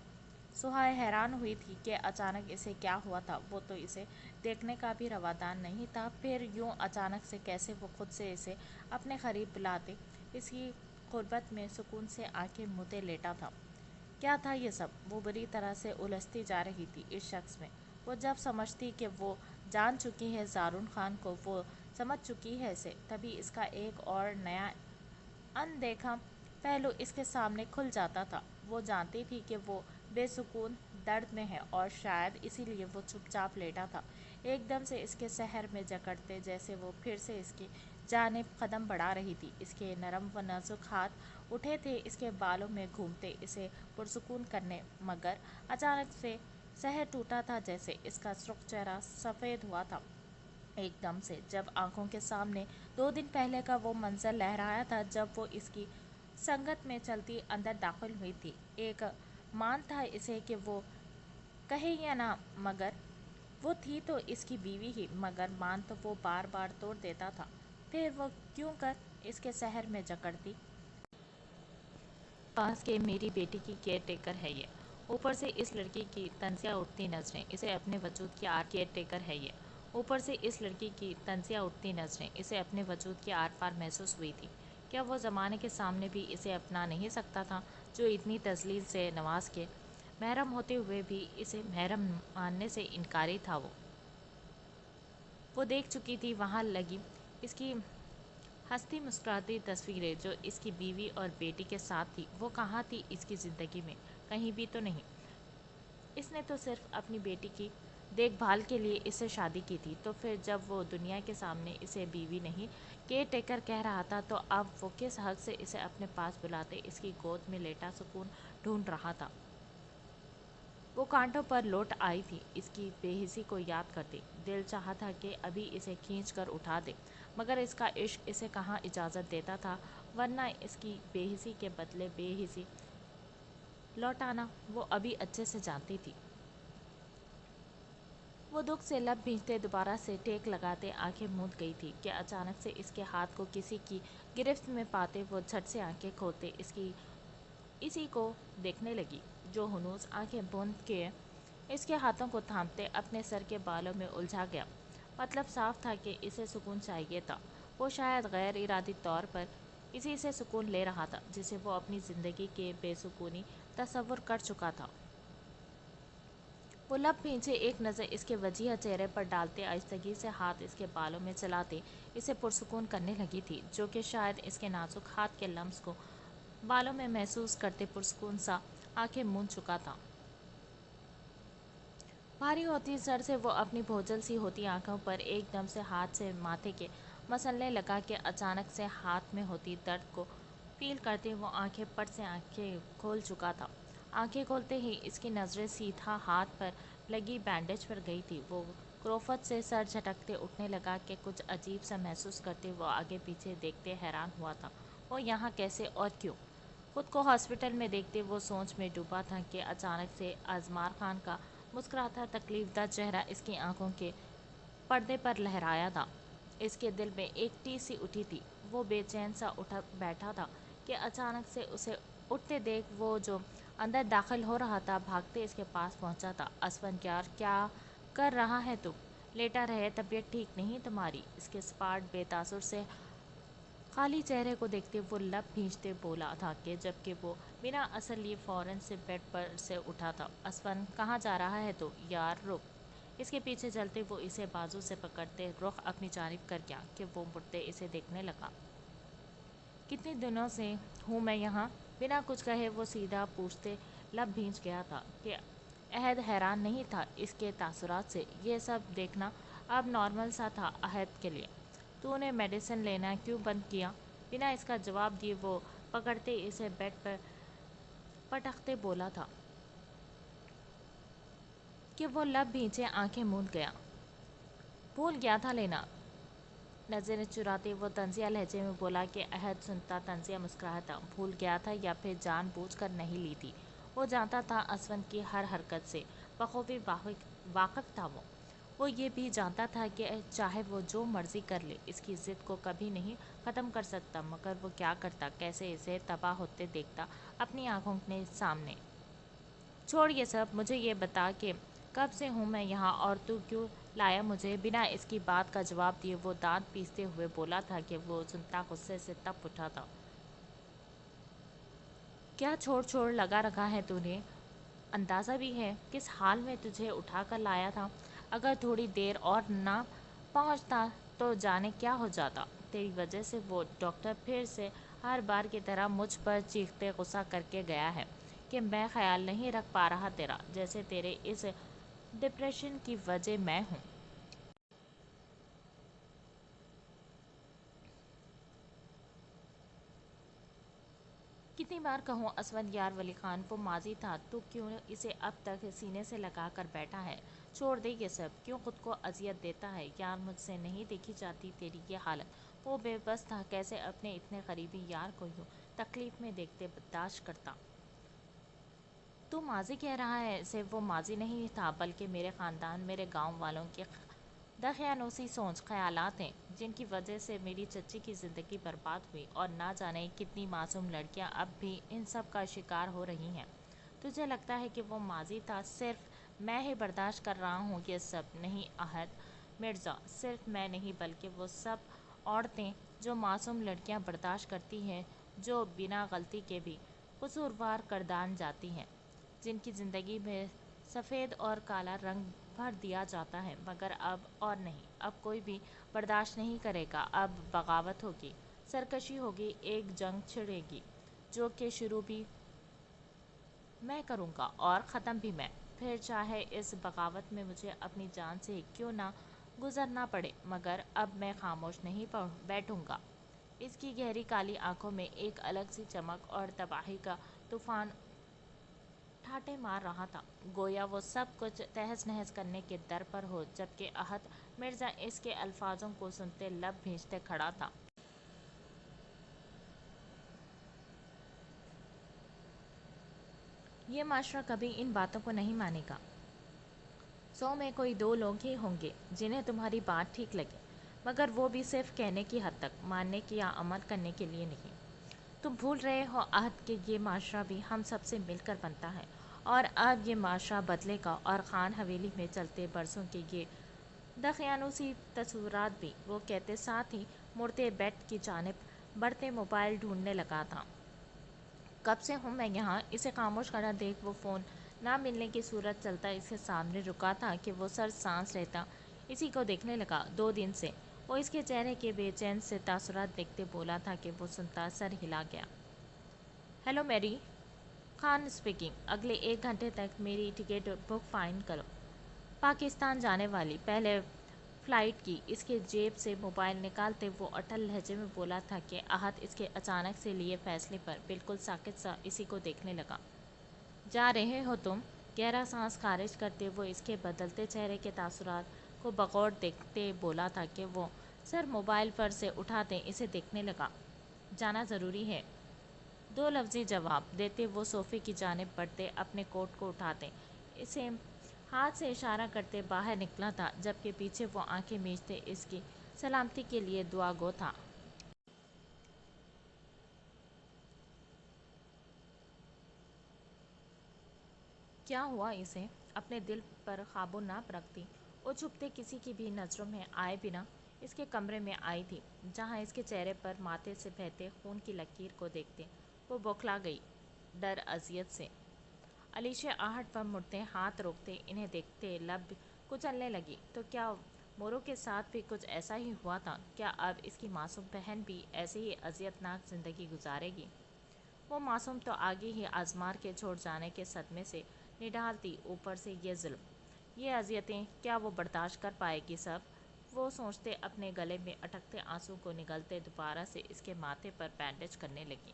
सुहाय हैरान हुई थी कि अचानक इसे क्या हुआ था। वो तो इसे देखने का भी रवादान नहीं था, फिर यूं अचानक से कैसे वो खुद से इसे अपने करीब बुलाते इसकी गुर्बत में सुकून से आंखें मूंदे लेटा था। क्या था ये सब? वो बुरी तरह से उलझती जा रही थी इस शख्स में। वो जब समझती कि वो जान चुकी है ज़ारुन खान को, वो समझ चुकी है इसे, तभी इसका एक और नया अनदेखा पहलू इसके सामने खुल जाता था। वो जानती थी कि वो बेसुकून दर्द में है और शायद इसीलिए वो चुपचाप लेटा था, एकदम से इसके सहर में जकड़ते जैसे वो फिर से इसकी जानिब कदम बढ़ा रही थी। इसके नरम व नाजुक हाथ उठे थे इसके बालों में घूमते इसे पुरसुकून करने, मगर अचानक से सहर टूटा था जैसे इसका सुर्ख चेहरा सफ़ेद हुआ था एकदम से, जब आंखों के सामने 2 दिन पहले का वो मंजर लहराया था जब वो इसकी संगत में चलती अंदर दाखिल हुई थी। एक मान था इसे कि वो कहे या ना, मगर वो थी तो इसकी बीवी ही, मगर मान तो वो बार बार तोड़ देता था। फिर वो क्यों कर इसके शहर में जकड़ती पास के मेरी बेटी की केयर टेकर है ये। ऊपर से इस लड़की की तंजिया उठती नजरें इसे अपने वजूद की आर केयर टेकर है ये। ऊपर से इस लड़की की तंजिया उठती नजरें इसे अपने वजूद की आर पार महसूस हुई थी। क्या वो ज़माने के सामने भी इसे अपना नहीं सकता था, जो इतनी तजलील से नवाज के महरम होते हुए भी इसे महरम मानने से इनकारी था। वो देख चुकी थी वहाँ लगी इसकी हंसती मुस्कुराती तस्वीरें जो इसकी बीवी और बेटी के साथ थी। वो कहाँ थी इसकी ज़िंदगी में? कहीं भी तो नहीं। इसने तो सिर्फ अपनी बेटी की देखभाल के लिए इससे शादी की थी, तो फिर जब वो दुनिया के सामने इसे बीवी नहीं केयर टेकर कह रहा था, तो अब वो किस हक से इसे अपने पास बुलाते इसकी गोद में लेटा सुकून ढूंढ रहा था। वो कांटों पर लौट आई थी इसकी बेहिसी को याद करती। दिल चाहा था कि अभी इसे खींच कर उठा दे, मगर इसका इश्क इसे कहाँ इजाज़त देता था, वरना इसकी बेहिसी के बदले बेहिसी लौटाना वो अभी अच्छे से जानती थी। वो दुख से लब भींचते दोबारा से टेक लगाते आंखें मूंद गई थी कि अचानक से इसके हाथ को किसी की गिरफ्त में पाते वो झट से आंखें खोलते इसकी इसी को देखने लगी, जो हुनूस आंखें बंद किए इसके हाथों को थामते अपने सर के बालों में उलझा गया। मतलब साफ था कि इसे सुकून चाहिए था। वो शायद गैर इरादी तौर पर इसी से सुकून ले रहा था जिसे वो अपनी ज़िंदगी के बेसुकूनी तस्वुर कर चुका था। वो लब पीछे एक नज़र इसके वजीह चेहरे पर डालते आहिस्तगी से हाथ इसके बालों में चलाते इसे पुरसुकून करने लगी थी, जो कि शायद इसके नाजुक हाथ के लम्स को बालों में महसूस करते पुरसुकून सा आंखें मूंद चुका था। भारी होती सर से वो अपनी भोजल सी होती आंखों पर एकदम से हाथ से माथे के मसलने लगा के अचानक से हाथ में होती दर्द को फील करते वो आंखें पट से आंखें खोल चुका था। आंखें खोलते ही इसकी नज़रें सीधा हाथ पर लगी बैंडेज पर गई थी। वो क्रोफत से सर झटकते उठने लगा कि कुछ अजीब सा महसूस करते वो आगे पीछे देखते हैरान हुआ था। वो यहाँ कैसे और क्यों? खुद को हॉस्पिटल में देखते वो सोच में डूबा था कि अचानक से अजमार खान का मुस्कुराता तकलीफदा चेहरा इसकी आंखों के पर्दे पर लहराया था। इसके दिल में एक टीस सी उठी थी। वो बेचैन सा उठा बैठा था कि अचानक से उसे उठते देख वो जो अंदर दाखिल हो रहा था भागते इसके पास पहुंचा था। असफन यार, क्या कर रहा है तुम? लेटा रहे, तबीयत ठीक नहीं तुम्हारी? इसके स्पाट बेतासुर से खाली चेहरे को देखते वो लब भींचते बोला था कि जबकि वो बिना असर लिए फौरन से बेड पर से उठा था। असफन, कहाँ जा रहा है तो? यार रुक। इसके पीछे चलते वो इसे बाजू से पकड़ते रुख अपनी जानिब कर गया कि वो मुड़ते इसे देखने लगा। कितने दिनों से हूँ मैं यहाँ? बिना कुछ कहे वो सीधा पूछते लब भींच गया था कि अहद हैरान नहीं था इसके तासुरात से। ये सब देखना अब नॉर्मल सा था अहद के लिए। तूने मेडिसिन लेना क्यों बंद किया? बिना इसका जवाब दिए वो पकड़ते इसे बेड पर पटकते बोला था कि वो लब भींचे आंखें मूंद गया। भूल गया था लेना। नज़रें चुराते वो तंजिया लहजे में बोला कि अहद सुनता तंजिया मुस्कुराता। भूल गया था या फिर जानबूझकर नहीं ली थी। वो जानता था असवन की हर हरकत से बखूबी वाकिफ था। वो ये भी जानता था कि चाहे वो जो मर्जी कर ले इसकी ज़िद को कभी नहीं ख़त्म कर सकता। मगर वो क्या करता, कैसे इसे तबाह होते देखता अपनी आंखों के सामने। छोड़ ये सब, मुझे ये बता कि कब से हूँ मैं यहाँ और तू क्यों लाया मुझे? बिना इसकी बात का जवाब दिए वो दांत पीसते हुए बोला था कि वो सुनता गुस्से से तप उठा था। क्या छोड़ छोड़ लगा रखा है तूने? अंदाज़ा भी है किस हाल में तुझे उठा कर लाया था? अगर थोड़ी देर और ना पहुँचता तो जाने क्या हो जाता। तेरी वजह से वो डॉक्टर फिर से हर बार की तरह मुझ पर चीखते गुस्सा करके गया है कि मैं ख्याल नहीं रख पा रहा तेरा, जैसे तेरे इस डिप्रेशन की वजह मैं हूँ। कितनी बार कहूँ असवद यार वली खान वो माजी था, तो क्यों इसे अब तक सीने से लगा कर बैठा है? छोड़ दे ये सब, क्यों खुद को अजियत देता है? यार मुझसे नहीं देखी जाती तेरी ये हालत। वो बेबस था, कैसे अपने इतने करीबी यार को यूँ तकलीफ में देखते बर्दाश्त करता। तू माजी कह रहा है, सिर्फ वो माजी नहीं था बल्कि मेरे ख़ानदान, मेरे गांव वालों की दकियानूसी सोच ख्यालात हैं जिनकी वजह से मेरी चच्ची की ज़िंदगी बर्बाद हुई और ना जाने कितनी मासूम लड़कियां अब भी इन सब का शिकार हो रही हैं। तुझे लगता है कि वो माजी था, सिर्फ मैं ही बर्दाश्त कर रहा हूँ ये सब? नहीं अहद मिर्ज़ा, सिर्फ मैं नहीं बल्कि वो सब औरतें जो मासूम लड़कियां बर्दाश्त करती हैं, जो बिना गलती के भी कसूरवार कर दान जाती हैं, जिनकी ज़िंदगी में सफ़ेद और काला रंग भर दिया जाता है। मगर अब और नहीं, अब कोई भी बर्दाश्त नहीं करेगा। अब बगावत होगी, सरकशी होगी, एक जंग छिड़ेगी जो कि शुरू भी मैं करूँगा और ख़त्म भी मैं। फिर चाहे इस बगावत में मुझे अपनी जान से क्यों ना गुजरना पड़े, मगर अब मैं खामोश नहीं बैठूँगा। इसकी गहरी काली आंखों में एक अलग सी चमक और तबाही का तूफान ठाटे मार रहा था, गोया वो सब कुछ तहस नहस करने के दर पर हो। जबकि अहद मिर्ज़ा इसके अल्फाजों को सुनते लब भींचते खड़ा था। ये माशरा कभी इन बातों को नहीं मानेगा। 100 में कोई 2 लोग ही होंगे जिन्हें तुम्हारी बात ठीक लगे, मगर वो भी सिर्फ कहने की हद तक, मानने की या अमल करने के लिए नहीं। तुम भूल रहे हो अहद के ये माशरा भी हम सबसे मिलकर बनता है, और अब ये माशरा बदलेगा और खान हवेली में चलते बरसों के ये दकियानूसी तस्वुरात भी। वो कहते साथ ही मुड़ते बेड की जानिब बढ़ते मोबाइल ढूंढने लगा था। कब से हूँ मैं यहाँ? इसे खामोश खड़ा देख वो फ़ोन ना मिलने की सूरत चलता इसके सामने रुका था कि वो सर सांस लेता इसी को देखने लगा। 2 दिन से वो इसके चेहरे के बेचैन से तासुरात देखते बोला था कि वो सुनता सर हिला गया। Hello Mary, Khan speaking. अगले 1 घंटे तक मेरी टिकट बुक फाइन करो, पाकिस्तान जाने वाली पहले फ़्लाइट की। इसके जेब से मोबाइल निकालते वो अटल लहजे में बोला था कि अहद इसके अचानक से लिए फैसले पर बिल्कुल साकित सा इसी को देखने लगा। जा रहे हो तुम? गहरा सांस खारिज करते वो इसके बदलते चेहरे के तासुरात को बगौर देखते बोला था कि वो सर मोबाइल पर से उठाते इसे देखने लगा। जाना ज़रूरी है, 2 लफ्ज़ी जवाब देते वो सोफ़े की जानिब बढ़ते अपने कोट को उठाते इसे हाथ से इशारा करते बाहर निकला था, जबकि पीछे वो आंखें मीचते इसकी सलामती के लिए दुआ गो था। क्या हुआ इसे? अपने दिल पर काबू ना रखती वो छुपते किसी की भी नज़रों में आए बिना इसके कमरे में आई थी, जहाँ इसके चेहरे पर माथे से बहते खून की लकीर को देखते वो बौखला गई डर अजियत से। अलीशा आहट पर मुड़ते हाथ रोकते इन्हें देखते लब कुचलने लगी। तो क्या मोरो के साथ भी कुछ ऐसा ही हुआ था? क्या अब इसकी मासूम बहन भी ऐसे ही अजियतनाक ज़िंदगी गुजारेगी? वो मासूम तो आगे ही आजमार के छोड़ जाने के सदमे से निढाल थी, ऊपर से ये जुल्म, ये अजियतें, क्या वो बर्दाश्त कर पाएगी सब? وہ سوچتے اپنے گلے میں اٹکتے آنسو کو نگلتے دوبارہ سے اس کے ماتھے پر بینڈیج کرنے لگی،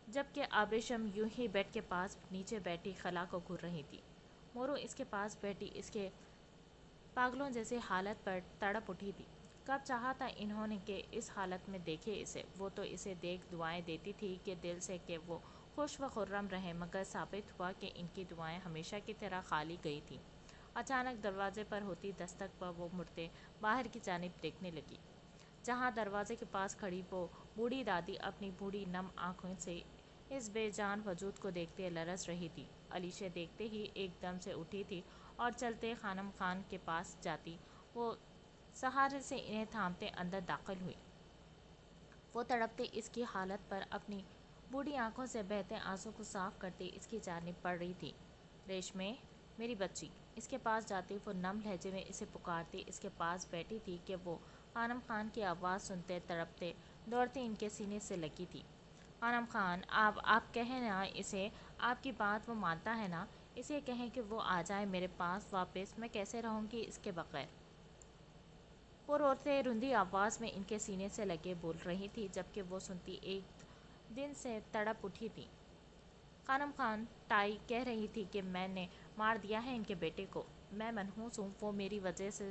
جبکہ آبریشم یوں ہی بیڈ کے پاس نیچے بیٹھی خلا کو گھور رہی تھی۔ مورو اس کے پاس بیٹھی اس کے پاگلوں جیسی حالت پر تڑپ اٹھی تھی۔ کب چاہا تھا انہوں نے کہ اس حالت میں دیکھے اسے، وہ تو اسے دیکھ دعائیں دیتی تھی کہ دل سے کہ وہ خوش و خرم رہے، مگر ثابت ہوا کہ ان کی دعائیں ہمیشہ کی طرح خالی گئی تھیں۔ اچانک دروازے پر ہوتی دستک پر وہ مڑتے باہر کی جانب دیکھنے لگی، جہاں دروازے کے پاس کھڑی وہ بوڑھی دادی اپنی بوڑھی نم آنکھوں سے اس بے جان وجود کو دیکھتے لرز رہی تھی۔ علیشہ دیکھتے ہی ایک دم سے اٹھی تھی اور چلتے خانم خان کے پاس جاتی وہ سہارے سے انہیں تھامتے اندر داخل ہوئی۔ وہ تڑپتے اس کی حالت پر اپنی بوڑھی آنکھوں سے بہتے آنسوں کو صاف کرتے اس کی جانب پڑ رہی تھی۔ ریشمے، میری بچی۔ اس کے پاس جاتی وہ نم لہجے میں اسے پکارتی اس کے پاس بیٹھی تھی کہ وہ خانم خان کی آواز سنتے تڑپتے دوڑتے ان کے سینے سے لگی تھی۔ خانم خان، آپ کہیں نا اسے، آپ کی بات وہ مانتا ہے نا، اسے کہیں کہ وہ آ جائے میرے پاس واپس، میں کیسے رہوں گی اس کے بغیر؟ وہ روتے رندی آواز میں ان کے سینے سے لگے بول رہی تھی، جبکہ وہ سنتی ایک دن سے تڑپ اٹھی تھی۔ خانم خان، تائی کہہ رہی تھی کہ میں نے مار دیا ہے ان کے بیٹے کو، میں منحوس ہوں، وہ میری وجہ سے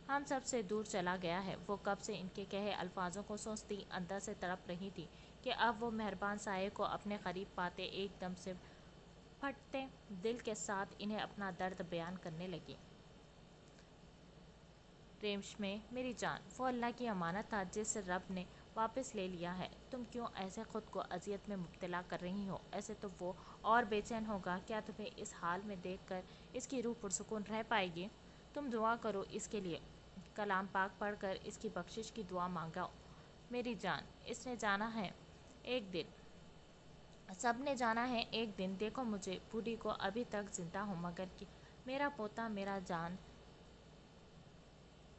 ہم سب سے دور چلا گیا ہے۔ وہ کب سے ان کے کہے الفاظوں کو سوچتی اندر سے تڑپ رہی تھی کہ اب وہ مہربان سائے کو اپنے قریب پاتے ایک دم سے پھٹتے دل کے ساتھ انہیں اپنا درد بیان کرنے لگی۔ ریشمے، میری جان، وہ اللہ کی امانت تھا جس رب نے واپس لے لیا ہے، تم کیوں ایسے خود کو اذیت میں مبتلا کر رہی ہو؟ ایسے تو وہ اور بے چین ہوگا، کیا تمہیں اس حال میں دیکھ کر اس کی روح پرسکون رہ پائے گی؟ تم دعا کرو اس کے لیے، کلام پاک پڑھ کر اس کی بخشش کی دعا مانگو میری جان۔ اس نے جانا ہے ایک دن، سب نے جانا ہے ایک دن، دیکھو مجھے بوڑھی کو ابھی تک زندہ ہوں، مگر کہ میرا پوتا میرا جان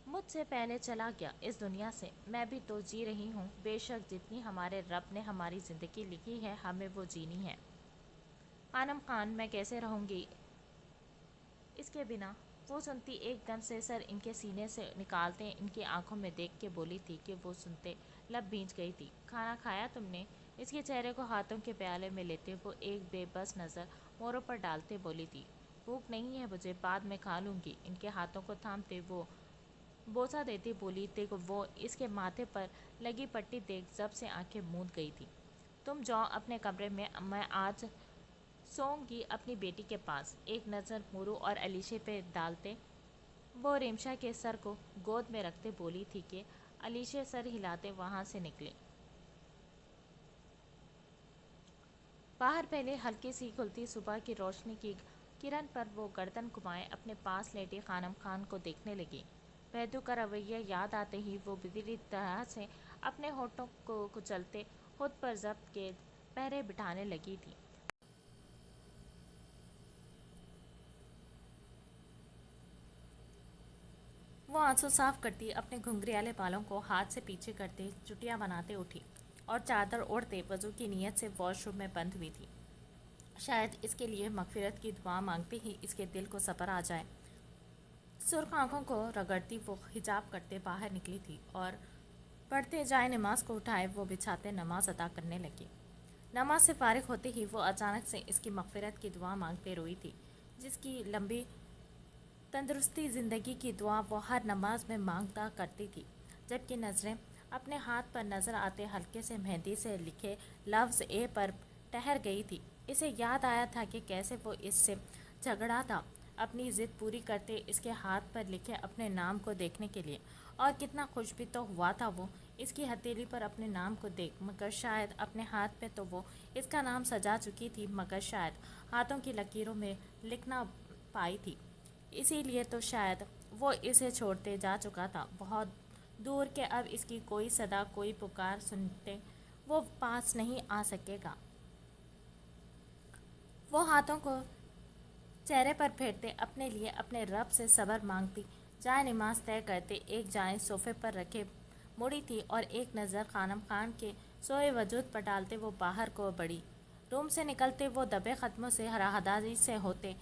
مجھ سے پہلے چلا گیا اس دنیا سے، میں بھی تو جی رہی ہوں، بے شک جتنی ہمارے رب نے ہماری زندگی لکھی ہے ہمیں وہ جینی ہے۔ خانم خان، میں کیسے رہوں گی اس کے بنا؟ وہ سنتی ایک دم سے سر ان کے سینے سے نکالتے ان کی آنکھوں میں دیکھ کے بولی تھی کہ وہ سنتے لب بھیج گئی تھی۔ کھانا کھایا تم نے؟ اس کے چہرے کو ہاتھوں کے پیالے میں لیتے وہ ایک بے بس نظر موروں پر ڈالتے بولی تھی، بھوک نہیں ہے مجھے، بعد میں کھا لوں گی۔ ان کے ہاتھوں کو تھامتے وہ بوسہ دیتی بولی تھی کہ وہ اس کے ماتھے پر لگی پٹی دیکھ زب سے آنکھیں موند گئی تھی۔ تم جاؤ اپنے کمرے میں آج سوؤں گی اپنی بیٹی کے پاس۔ ایک نظر مورو اور علیشہ پہ ڈالتے وہ ریمشا کے سر کو گود میں رکھتے بولی تھی کہ علیشہ سر ہلاتے وہاں سے نکلے۔ باہر پہلے ہلکی سی کھلتی صبح کی روشنی کی کرن پر وہ گردن گھمائے اپنے پاس لیٹی خانم خان کو دیکھنے لگی۔ بھیدو کا رویہ یاد آتے ہی وہ بدلی طرح سے اپنے ہونٹوں کو کچلتے خود پر ضبط کے پہرے بٹھانے لگی تھی۔ وہ آنسو صاف کرتی اپنے گھنگریالے بالوں کو ہاتھ سے پیچھے کرتے چٹیاں بناتے اٹھی اور چادر اوڑھتے وضو کی نیت سے واش روم میں بند ہوئی تھی۔ شاید اس کے لیے مغفرت کی دعا مانگتے ہی اس کے دل کو صبر آ جائے۔ سرخ آنکھوں کو رگڑتی وہ حجاب کرتے باہر نکلی تھی اور پڑھتے جائے نماز کو اٹھائے وہ بچھاتے نماز ادا کرنے لگی۔ نماز سے فارغ ہوتے ہی وہ اچانک سے اس کی مغفرت کی دعا مانگتے روئی تھی، جس کی لمبی تندرستی زندگی کی دعا وہ ہر نماز میں مانگتا کرتی تھی۔ جبکہ نظریں اپنے ہاتھ پر نظر آتے ہلکے سے مہندی سے لکھے لفظ اے پر ٹھہر گئی تھی۔ اسے یاد آیا تھا کہ کیسے وہ اس سے جھگڑا تھا اپنی ضد پوری کرتے اس کے ہاتھ پر لکھے اپنے نام کو دیکھنے کے لیے، اور کتنا خوش بھی تو ہوا تھا وہ اس کی ہتھیلی پر اپنے نام کو دیکھ، مگر شاید اپنے ہاتھ پہ تو وہ اس کا نام سجا چکی تھی، مگر شاید ہاتھوں کی لکیروں میں لکھ نہ پائی تھی، اسی لیے تو شاید وہ اسے چھوڑتے جا چکا تھا بہت دور کہ اب اس کی کوئی صدا کوئی پکار سنتے وہ پاس نہیں آ سکے گا۔ وہ ہاتھوں کو چہرے پر پھیرتے اپنے لیے اپنے رب سے صبر مانگتی جائے نماز طے کرتے ایک جائیں صوفے پر رکھے مڑی تھی اور ایک نظر خانم خان کے سوئے وجود پر ڈالتے وہ باہر کو بڑھی۔ روم سے نکلتے وہ دبے قدموں سے راہداری سے ہوتے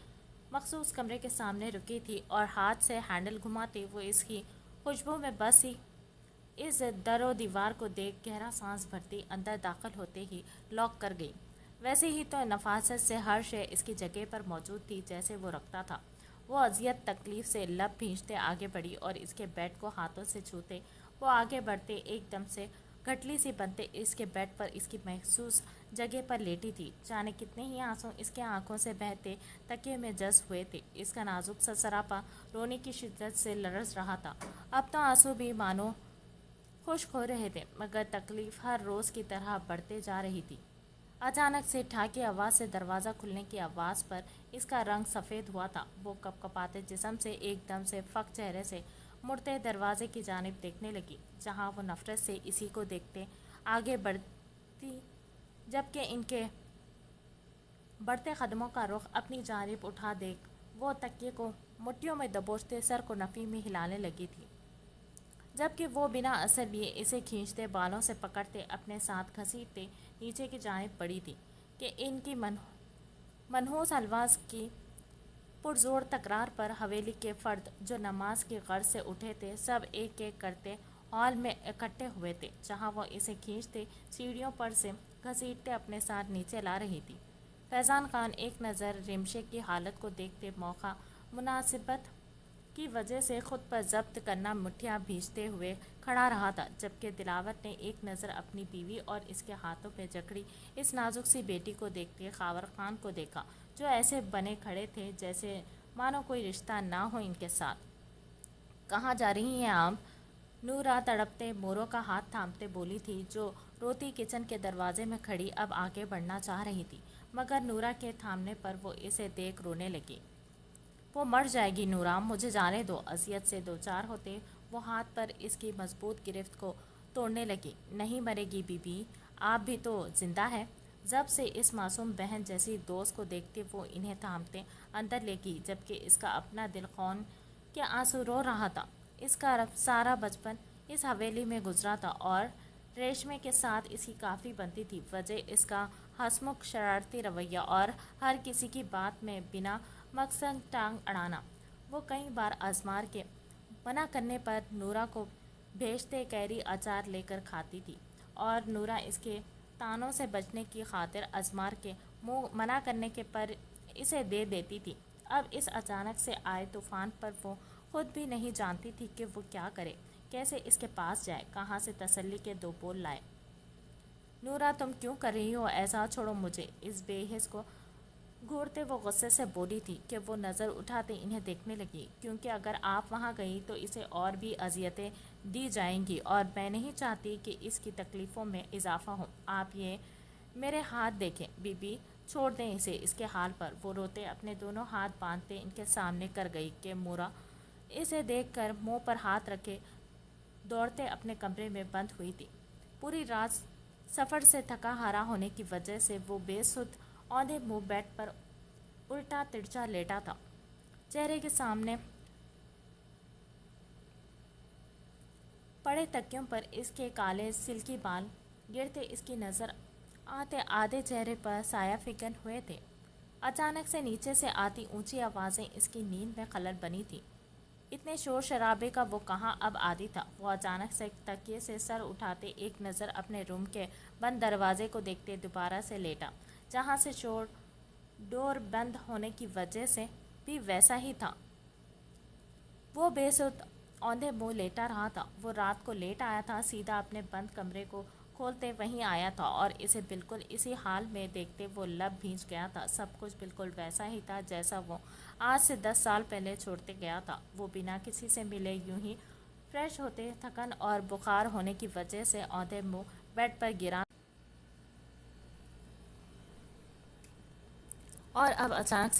مخصوص کمرے کے سامنے رکی تھی اور ہاتھ سے ہینڈل گھماتے وہ اس کی खुशबू में बस ही इस दरो दीवार को देख गहरा सांस भरती अंदर दाखिल होते ही लॉक कर गई। वैसे ही तो नफासत से हर शय इसकी जगह पर मौजूद थी जैसे वो रखता था। वो अजियत तकलीफ से लब भींचते आगे बढ़ी और इसके बेड को हाथों से छूते वो आगे बढ़ते एकदम से गठली सी बनते इसके बेड पर इसकी महसूस जगह पर लेटी थी। जाने कितने ही आंसू इसके आंखों से बहते तकिए में जज्ब हुए थे। इसका नाजुक सा सरापा रोने की शिद्दत से लरस रहा था। अब तो आंसू भी मानो खुश्क हो रहे थे, मगर तकलीफ हर रोज की तरह बढ़ते जा रही थी। अचानक से ठाकी आवाज़ से दरवाज़ा खुलने की आवाज़ पर इसका रंग सफ़ेद हुआ था। वो कपकपाते जिस्म से एकदम से फक चेहरे से मुड़ते दरवाजे की जानिब देखने लगी, जहाँ वो नफरत से इसी को देखते आगे बढ़ती, जबकि इनके बढ़ते कदमों का रुख अपनी जानिब उठा देख वो तकिए को मुट्ठियों में दबोचते सर को नफ़ी में हिलाने लगी थी, जबकि वो बिना असर लिए इसे खींचते बालों से पकड़ते अपने साथ घसीटते नीचे की जानिब पड़ी थी कि इनकी मनहूस अलवाज की पुरजोर तकरार पर हवेली के फर्द जो नमाज की गर्ज से उठे थे सब एक एक करते हॉल में इकट्ठे हुए थे, जहां वो इसे खींचते सीढ़ियों पर से घसीटते अपने साथ नीचे ला रही थी। फैज़ान खान एक नज़र रिमशे की हालत को देखते मौका मुनासिबत की वजह से खुद पर जब्त करना मुठ्ठियाँ भींचते हुए खड़ा रहा था, जबकि दिलावर ने एक नज़र अपनी बीवी और इसके हाथों पे जकड़ी इस नाजुक सी बेटी को देखते खावर खान को देखा, जो ऐसे बने खड़े थे जैसे मानो कोई रिश्ता ना हो इनके साथ। कहाँ जा रही हैं आप? नूरा तड़पते मोरों का हाथ थामते बोली थी, जो रोती किचन के दरवाजे में खड़ी अब आगे बढ़ना चाह रही थी, मगर नूरा के थामने पर वो इसे देख रोने लगी। वो मर जाएगी नूरा, मुझे जाने दो। अजियत से दो चार होते वो हाथ पर इसकी मजबूत गिरफ्त को तोड़ने लगी। नहीं मरेगी बीबी, आप भी तो जिंदा है। जब से इस मासूम बहन जैसी दोस्त को देखते वो इन्हें थामते अंदर लेगी, जबकि इसका अपना दिल कौन के आंसू रो रहा था। इसका सारा बचपन इस हवेली में गुजरा था और रेशमे के साथ इसकी काफ़ी बनती थी। वजह इसका हंसमुख शरारती रवैया और हर किसी की बात में बिना मकसद टांग अड़ाना। वो कई बार आजमार के मना करने पर नूरा को भेजते कैरी अचार लेकर खाती थी, और नूरा इसके तानों से बचने की खातिर अजमार के मुँह मना करने के पर इसे दे देती थी। अब इस अचानक से आए तूफान पर वो खुद भी नहीं जानती थी कि वो क्या करे, कैसे इसके पास जाए, कहाँ से तसल्ली के दो बोल लाए। नूरा, तुम क्यों कर रही हो ऐसा? छोड़ो मुझे। इस बेहिस को घूरते वो गुस्से से बोली थी कि वो नज़र उठाते इन्हें देखने लगी, क्योंकि अगर आप वहाँ गई तो इसे और भी अजियतें दी जाएंगी और मैं नहीं चाहती कि इसकी तकलीफ़ों में इजाफा हो। आप ये मेरे हाथ देखें बीबी, छोड़ दें इसे इसके हाल पर। वो रोते अपने दोनों हाथ बांधते इनके सामने कर गई कि मूरा इसे देखकर मुंह पर हाथ रखे दौड़ते अपने कमरे में बंद हुई थी। पूरी रात सफ़र से थका हारा होने की वजह से वो बेसुध औंधे मुंह बेड पर उल्टा तिरछा लेटा था। चेहरे के सामने पड़े तकियों पर इसके काले सिल्की बाल गिरते इसकी नज़र आते आधे चेहरे पर साया फिकन हुए थे। अचानक से नीचे से आती ऊंची आवाज़ें इसकी नींद में खलल बनी थी। इतने शोर शराबे का वो कहाँ अब आदी था। वो अचानक से तकिए से सर उठाते एक नज़र अपने रूम के बंद दरवाजे को देखते दोबारा से लेटा, जहाँ से डोर बंद होने की वजह से भी वैसा ही था। वो बेसुध औंधे मुँह लेटा रहा था। वो रात को लेट आया था, सीधा अपने बंद कमरे को खोलते वहीं आया था और इसे बिल्कुल इसी हाल में देखते वो लब भींच गया था। सब कुछ बिल्कुल वैसा ही था जैसा वो आज से 10 साल पहले छोड़ते गया था। वो बिना किसी से मिले यूं ही फ्रेश होते थकन और बुखार होने की वजह से औंधे मुँह बेड पर गिरा, और अब अचानक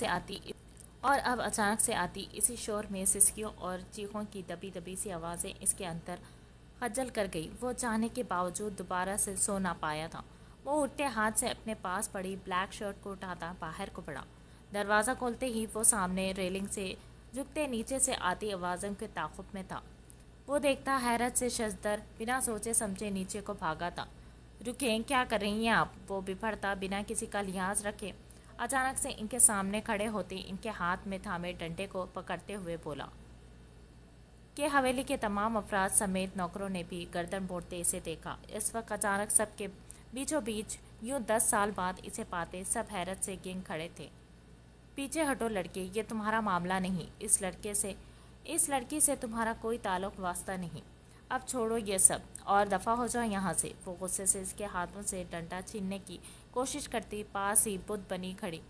से आती इसी शोर में सिसकियों और चीखों की दबी दबी सी आवाज़ें इसके अंदर खज्जल कर गई। वो चाहने के बावजूद दोबारा से सो ना पाया था। वो उठते हाथ से अपने पास पड़ी ब्लैक शर्ट को उठाता बाहर को बढ़ा। दरवाज़ा खोलते ही वो सामने रेलिंग से झुकते नीचे से आती आवाज़ों के ताक़ुब में था। वो देखता हैरत से शजदर बिना सोचे समझे नीचे को भागा था। रुकें, क्या कर रही हैं आप? वो बिफरता बिना किसी का लिहाज रखे अचानक से इनके सामने खड़े होते इनके हाथ में थामे डंडे को पकड़ते हुए बोला। کہ حویلی کے تمام افراد سمیت نوکروں نے بھی گردن موڑتے اسے دیکھا۔ اس وقت اچانک سب کے بیچوں بیچ یوں 10 سال بعد اسے پاتے سب حیرت سے گنگ کھڑے تھے۔ پیچھے ہٹو لڑکے، یہ تمہارا معاملہ نہیں، اس لڑکی سے تمہارا کوئی تعلق واسطہ نہیں، اب چھوڑو یہ سب اور دفع ہو جاؤ یہاں سے۔ وہ غصے سے اس کے ہاتھوں سے ڈنڈا چھیننے کی کوشش کرتی پاس ہی بت بنی کھڑی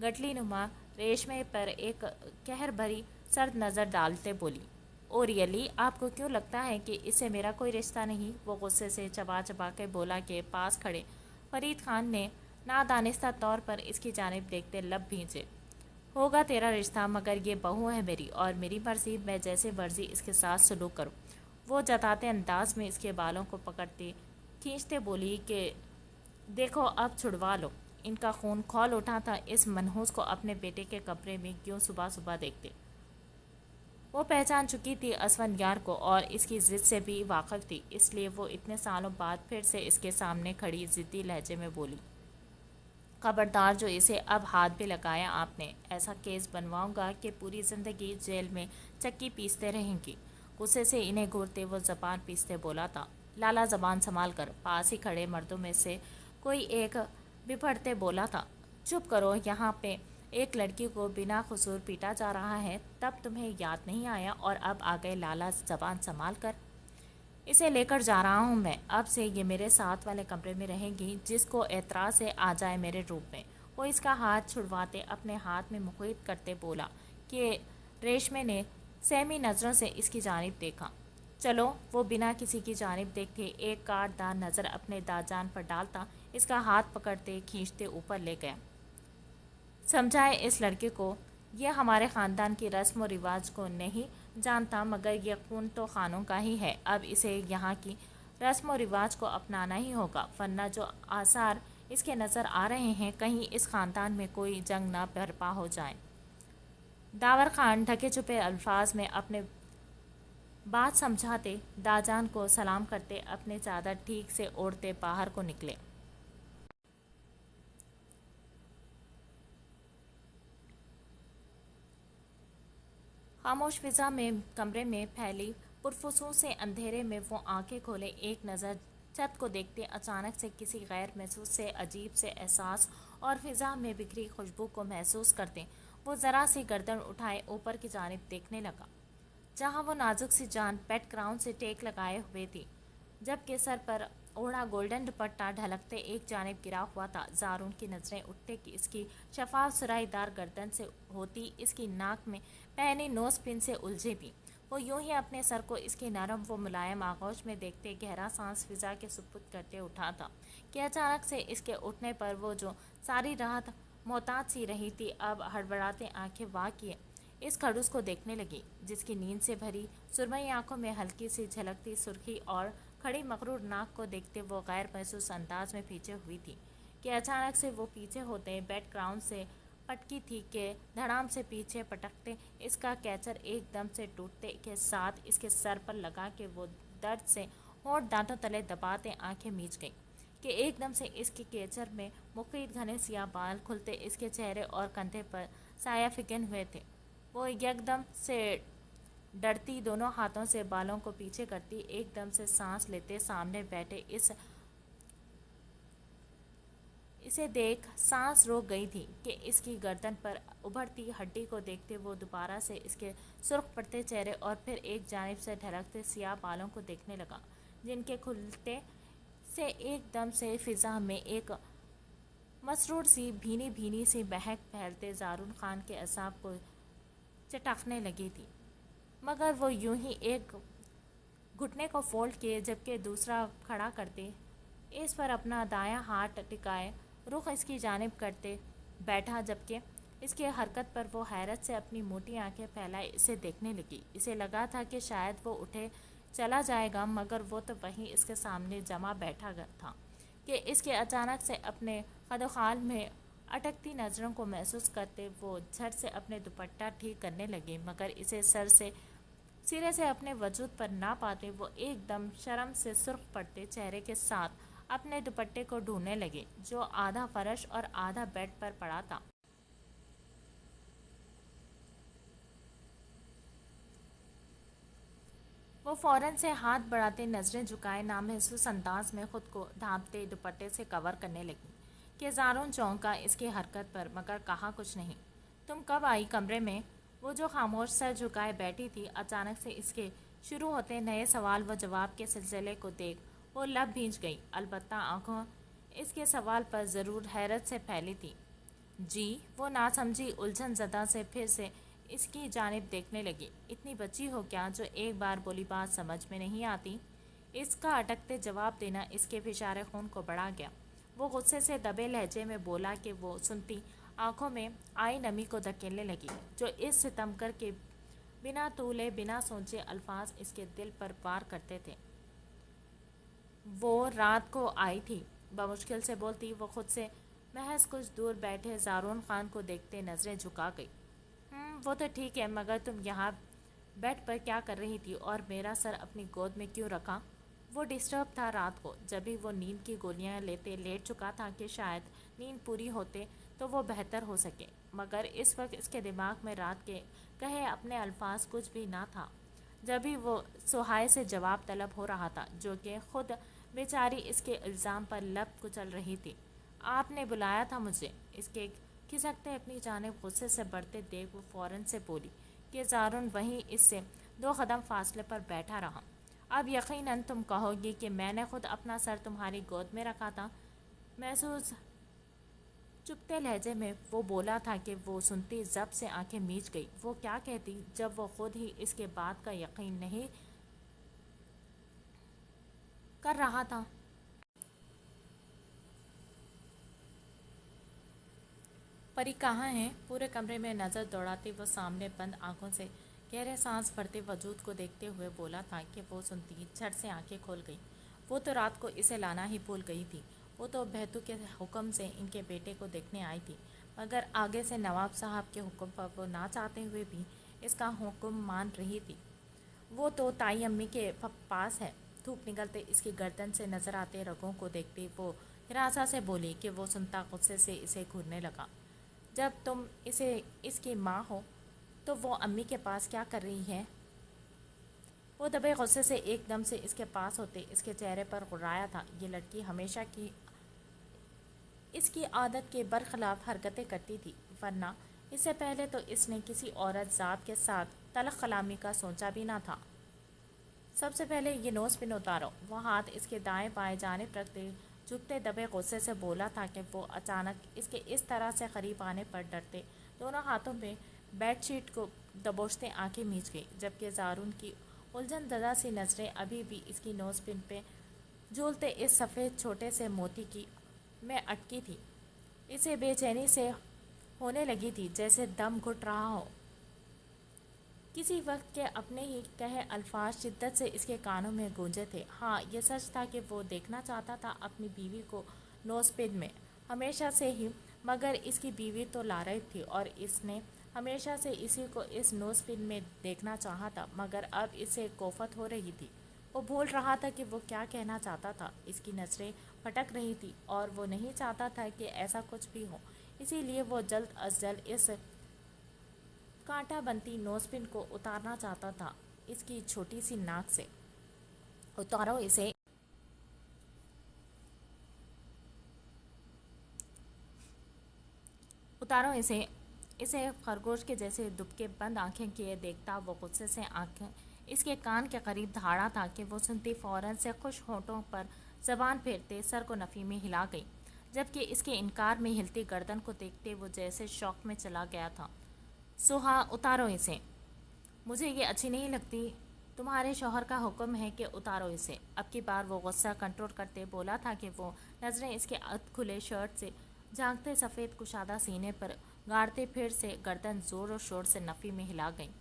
گٹلی نما ریشمے پر ایک قہر بھری سرد نظر ڈالتے بولی، او ریئلی، آپ کو کیوں لگتا ہے کہ اس سے میرا کوئی رشتہ نہیں؟ وہ غصے سے چبا چبا کے بولا کہ پاس کھڑے فرید خان نے نادانستہ طور پر اس کی جانب دیکھتے لب بھینچے۔ ہوگا تیرا رشتہ، مگر یہ بہو ہے میری اور میری مرضی، میں جیسے مرضی اس کے ساتھ سلوک کروں۔ وہ جتاتے انداز میں اس کے بالوں کو پکڑتے کھینچتے بولی کہ دیکھو اب چھڑوا لو، ان کا خون کھول اٹھا تھا اس منحوس کو اپنے بیٹے کے کمرے میں کیوں صبح صبح دیکھتے۔ وہ پہچان چکی تھی اسفندیار کو اور اس کی ضد سے بھی واقف تھی، اس لیے وہ اتنے سالوں بعد پھر سے اس کے سامنے کھڑی ضدی لہجے میں بولی، خبردار جو اسے اب ہاتھ بھی لگایا آپ نے، ایسا کیس بنواؤں گا کہ پوری زندگی جیل میں چکی پیستے رہیں گی۔ غصے سے انہیں گھورتے وہ زبان پیستے بولا تھا، لالا زبان سنبھال کر۔ پاس ہی کھڑے مردوں میں سے کوئی ایک بپھڑتے بولا تھا، چپ کرو، یہاں پہ ایک لڑکی کو بنا قصور پیٹا جا رہا ہے، تب تمہیں یاد نہیں آیا اور اب آ گئے لالا زبان سنبھال کر؟ اسے لے کر جا رہا ہوں میں، اب سے یہ میرے ساتھ والے کمرے میں رہے گی، جس کو اعتراض سے آ جائے میرے روم میں۔ وہ اس کا ہاتھ چھڑواتے اپنے ہاتھ میں محیط کرتے بولا کہ ریشمے نے سہمی نظروں سے اس کی جانب دیکھا۔ چلو، وہ بنا کسی کی جانب دیکھتے ایک کاٹ دار نظر اپنے داجان پر ڈالتا اس کا ہاتھ پکڑتے کھینچتے اوپر لے گیا۔ سمجھائے اس لڑکے کو، یہ ہمارے خاندان کی رسم و رواج کو نہیں جانتا، مگر یہ خون تو خانوں کا ہی ہے، اب اسے یہاں کی رسم و رواج کو اپنانا ہی ہوگا، ورنہ جو آثار اس کے نظر آ رہے ہیں کہیں اس خاندان میں کوئی جنگ نہ برپا ہو جائے۔ داور خان ڈھکے چھپے الفاظ میں اپنے بات سمجھاتے داجان کو سلام کرتے اپنے چادر ٹھیک سے اوڑھتے باہر کو نکلے۔ خاموش فضا میں کمرے میں پھیلی پرفسوں سے اندھیرے میں وہ آنکھیں کھولے ایک نظر چھت کو دیکھتے اچانک سے کسی غیر محسوس سے عجیب سے احساس اور فضا میں بکھری خوشبو کو محسوس کرتے وہ ذرا سی گردن اٹھائے اوپر کی جانب دیکھنے لگا، جہاں وہ نازک سی جان بیڈ گراؤنڈ سے ٹیک لگائے ہوئے تھی، جبکہ سر پر اوڑھا گولڈن دوپٹہ ڈھلکتے ایک جانب گرا ہوا تھا۔ زارون کی نظریں اٹھتے کہ اس کی شفاف سرائی دار گردن سے ہوتی اس کی ناک میں پہنی نوز پن سے الجھے بھی، وہ یوں ہی اپنے سر کو اس کی نرم و ملائم آغوش میں دیکھتے گہرا سانس فضا کے سپرد کرتے اٹھا تھا کہ اچانک سے اس کے اٹھنے پر وہ جو ساری رات محتاط سی رہی تھی اب ہڑبڑاتے آنکھیں وا کیے اس کھڑوس کو دیکھنے لگی، جس کی نیند سے بھری سرمئی آنکھوں میں ہلکی سی جھلکتی سرخی اور کھڑی مغرور ناک کو دیکھتے وہ غیر محسوس انداز میں پیچھے ہوئی تھی کہ اچانک سے وہ پیچھے ہوتے بیڈ گراؤنڈ سے پٹکی تھی کہ دھڑام سے پیچھے پٹکتے اس کا کیچر ایک دم سے ٹوٹتے کے ساتھ اس کے سر پر لگا کہ وہ درد سے ہونٹ دانتوں تلے دباتے آنکھیں میچ گئی کہ ایک دم سے اس کے کیچر میں مقید گھنے سیاہ بال کھلتے اس کے چہرے اور کندھے پر سایہ فکن ہوئے تھے۔ وہ یک دم سے ڈرتی دونوں ہاتھوں سے بالوں کو پیچھے کرتی ایک دم سے سانس لیتے سامنے بیٹھے اسے دیکھ سانس روک گئی تھی کہ اس کی گردن پر ابھرتی ہڈی کو دیکھتے وہ دوبارہ سے اس کے سرخ پڑتے چہرے اور پھر ایک جانب سے ڈھلکتے سیاہ بالوں کو دیکھنے لگا، جن کے کھلتے سے ایک دم سے فضا میں ایک مسرور سی بھینی بھینی سی مہک پھیلتے زارون خان کے اعصاب کو چٹکنے لگی تھی، مگر وہ یوں ہی ایک گھٹنے کو فولڈ کیے جبکہ دوسرا کھڑا کرتے اس پر اپنا دایاں ہاتھ ٹکائے رخ اس کی جانب کرتے بیٹھا، جبکہ اس کی حرکت پر وہ حیرت سے اپنی موٹی آنکھیں پھیلائے اسے دیکھنے لگی۔ اسے لگا تھا کہ شاید وہ اٹھے چلا جائے گا، مگر وہ تو وہیں اس کے سامنے جمع بیٹھا تھا کہ اس کے اچانک سے اپنے خد و خال میں اٹکتی نظروں کو محسوس کرتے وہ جھٹ سے اپنے دوپٹہ ٹھیک کرنے لگے، مگر اسے سرے سے اپنے وجود پر نہ پاتے وہ ایک دم شرم سے سرخ پڑتے چہرے کے ساتھ اپنے دوپٹے کو ڈھونڈنے لگے جو آدھا فرش اور آدھا بیڈ پر پڑا تھا۔ وہ فوراً سے ہاتھ بڑھاتے نظریں جھکائے نامحسوس انداز میں خود کو ڈھانپتے دوپٹے سے کور کرنے لگی کہ زارون چونکا اس کی حرکت پر مگر کہا کچھ نہیں۔ تم کب آئی کمرے میں؟ وہ جو خاموش سر جھکائے بیٹھی تھی اچانک سے اس کے شروع ہوتے نئے سوال و جواب کے سلسلے کو دیکھ وہ لب بھیج گئی، البتہ آنکھوں اس کے سوال پر ضرور حیرت سے پھیلی تھی۔ جی؟ وہ ناسمجھی الجھن زدہ سے پھر سے اس کی جانب دیکھنے لگی۔ اتنی بچی ہو کیا جو ایک بار بولی بات سمجھ میں نہیں آتی؟ اس کا اٹکتے جواب دینا اس کے فشار خون کو بڑھا گیا۔ وہ غصے سے دبے لہجے میں بولا کہ وہ سنتی آنکھوں میں آئی نمی کو دھکیلنے لگی جو اس ستم کر کے بنا طولے بنا سوچے الفاظ اس کے دل پر وار کرتے تھے۔ وہ رات کو آئی تھی، بمشکل سے بولتی وہ خود سے محض کچھ دور بیٹھے زارون خان کو دیکھتے نظریں جھکا گئی۔ وہ تو ٹھیک ہے، مگر تم یہاں بیڈ پر کیا کر رہی تھی اور میرا سر اپنی گود میں کیوں رکھا؟ وہ ڈسٹرب تھا رات کو، جبھی وہ نیند کی گولیاں لیتے لیٹ چکا تھا کہ شاید نیند پوری ہوتے تو وہ بہتر ہو سکے، مگر اس وقت اس کے دماغ میں رات کے کہے اپنے الفاظ کچھ بھی نہ تھا۔ جبھی وہ سہائے سے جواب طلب ہو رہا تھا جو کہ خود بیچاری اس کے الزام پر لب کچل رہی تھی۔ آپ نے بلایا تھا مجھے؟ اس کے کھسکتے اپنی جانب غصے سے بڑھتے دیکھ وہ فوراً سے بولی کہ زارون وہیں اس سے 2 قدم فاصلے پر بیٹھا رہا۔ اب یقیناً تم کہو گی کہ میں نے خود اپنا سر تمہاری گود میں رکھا تھا۔ محسوس چپتے لہجے میں وہ بولا تھا کہ وہ سنتی ضبط سے آنکھیں میچ گئی۔ وہ کیا کہتی جب وہ خود ہی اس کے بات کا یقین نہیں کر رہا تھا؟ پری کہاں ہیں؟ پورے کمرے میں نظر دوڑاتی وہ سامنے بند آنکھوں سے گہرے سانس بھرتے وجود کو دیکھتے ہوئے بولا تھا کہ وہ سنتی جھٹ سے آنکھیں کھول گئی۔ وہ تو رات کو اسے لانا ہی بھول گئی تھی۔ وہ تو بہتو کے حکم سے ان کے بیٹے کو دیکھنے آئی تھی، مگر آگے سے نواب صاحب کے حکم پر وہ نہ چاہتے ہوئے بھی اس کا حکم مان رہی تھی۔ وہ تو تائی امی کے پاس ہے۔ دھوپ نکلتے اس کی گردن سے نظر آتے رگوں کو دیکھتے وہ ہراساں سے بولی کہ وہ سنتا غصے سے اسے گھورنے لگا۔ جب تم اس کی ماں ہو تو وہ امی کے پاس کیا کر رہی ہے؟ وہ دبے غصے سے ایک دم سے اس کے پاس ہوتے اس کے چہرے پر غرایا تھا۔ یہ لڑکی ہمیشہ کی اس کی عادت کے برخلاف حرکتیں کرتی تھی، ورنہ اس سے پہلے تو اس نے کسی عورت ذات کے ساتھ تلخ کلامی کا سوچا بھی نہ تھا۔ سب سے پہلے یہ نوز پن اتارو۔ وہ ہاتھ اس کے دائیں بائیں جانب رکھتے جھکتے دبے غصے سے بولا تھا کہ وہ اچانک اس کے اس طرح سے قریب آنے پر ڈرتے دونوں ہاتھوں میں بیڈ شیٹ کو دبوچتے آنکھیں میچ گئی، جبکہ زارون کی الجھن زدہ سی نظریں ابھی بھی اس کی نوز پن پہ جھولتے اس سفید چھوٹے سے موتی کی میں اٹکی تھی۔ اسے بے چینی سے ہونے لگی تھی جیسے دم گھٹ رہا ہو۔ کسی وقت کے اپنے ہی کہے الفاظ شدت سے اس کے کانوں میں گونجے تھے۔ ہاں، یہ سچ تھا کہ وہ دیکھنا چاہتا تھا اپنی بیوی کو نوز پن میں ہمیشہ سے ہی، مگر اس کی بیوی تو لارب تھی اور اس نے ہمیشہ سے اسی کو اس نوز پن میں دیکھنا چاہا تھا، مگر اب اسے کوفت ہو رہی تھی۔ وہ بھول رہا تھا کہ وہ کیا کہنا چاہتا تھا۔ اس کی نظریں پھٹک رہی تھی اور وہ نہیں چاہتا تھا کہ ایسا کچھ بھی ہو، اسی لیے وہ جلد از جلد اس کانٹا بنتی نوز پن کو اتارنا چاہتا تھا اس کی چھوٹی سی ناک سے۔ اتارو اسے۔ اتارو اسے۔ اسے خرگوش کے جیسے دبکے بند آنکھیں کیے دیکھتا وہ غصے سے آنکھیں اس کے کان کے قریب دھاڑا تھا کہ وہ سنتی فوراً سے خوش ہونٹوں پر زبان پھیرتے سر کو نفی میں ہلا گئی، جبکہ اس کے انکار میں ہلتی گردن کو دیکھتے وہ جیسے شوق میں چلا گیا تھا۔ سوہا، اتارو اسے۔ مجھے یہ اچھی نہیں لگتی۔ تمہارے شوہر کا حکم ہے کہ اتارو اسے۔ اب کی بار وہ غصہ کنٹرول کرتے بولا تھا کہ وہ نظریں اس کے ادھ کھلے شرٹ سے جھانکتے سفید کشادہ سینے پر گاڑتے پھر سے گردن زور و شور سے نفی میں ہلا گئیں،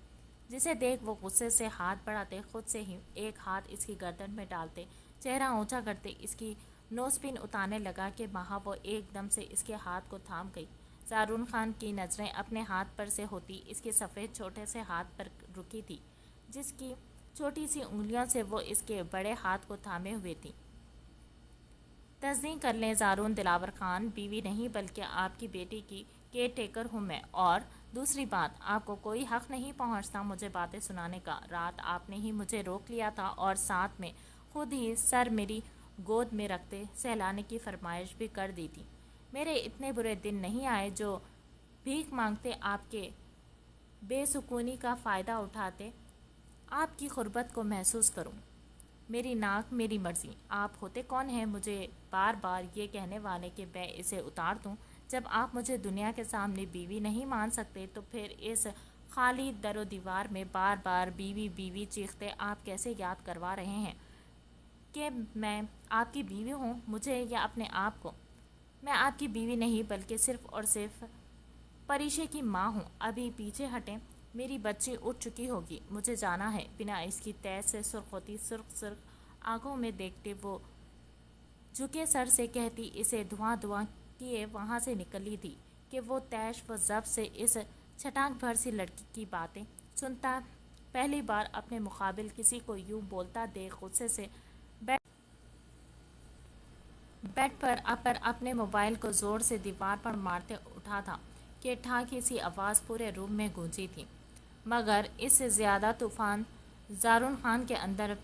جسے دیکھ وہ غصے سے ہاتھ بڑھاتے خود سے ہی ایک ہاتھ اس کی گردن میں ڈالتے چہرہ اونچا کرتے اس کی نوز پن اتارنے لگا کہ وہاں وہ ایک دم سے اس کے ہاتھ کو تھام گئی۔ زارون خان کی نظریں اپنے ہاتھ پر سے ہوتی اس کے سفید چھوٹے سے ہاتھ پر رکی تھی، جس کی چھوٹی سی انگلیوں سے وہ اس کے بڑے ہاتھ کو تھامے ہوئے تھی۔ تصدیق کر لیں زارون دلاور خان، بیوی نہیں بلکہ آپ کی بیٹی کی کیئر ٹیکر ہوں میں، اور दूसरी बात, आपको कोई हक नहीं पहुंचता मुझे बातें सुनाने का। रात आपने ही मुझे रोक लिया था और साथ में खुद ही सर मेरी गोद में रखते सहलाने की फरमाइश भी कर दी थी। मेरे इतने बुरे दिन नहीं आए जो भीख मांगते आपके बेसुकूनी का फ़ायदा उठाते आपकी गुर्बत को महसूस करूं। मेरी नाक मेरी मर्जी। आप होते कौन हैं मुझे बार बार ये कहने वाले कि मैं इसे उतार दूं? जब आप मुझे दुनिया के सामने बीवी नहीं मान सकते तो फिर इस खाली दरो दीवार में बार बार बीवी बीवी चीखते आप कैसे याद करवा रहे हैं कि मैं आपकी बीवी हूँ, मुझे या अपने आप को? मैं आपकी बीवी नहीं बल्कि सिर्फ और सिर्फ परिशे की माँ हूँ। अभी पीछे हटें, मेरी बच्ची उठ चुकी होगी, मुझे जाना है। बिना इसकी तय से सुर्ख होती सुर्ख सुर्ख आंखों में देखते वो झुके सर से कहती इसे धुआं धुआं किए वहाँ से निकली थी कि वो तैश व जब से इस छटाक भर सी लड़की की बातें सुनता। पहली बार अपने मुकाबिल किसी को यूं बोलता देख गुस्से से बेड पर अपने मोबाइल को ज़ोर से दीवार पर मारते उठा था कि ठाकी सी आवाज़ पूरे रूम में गूंजी थी। मगर इससे ज़्यादा तूफान जारून खान के अंदर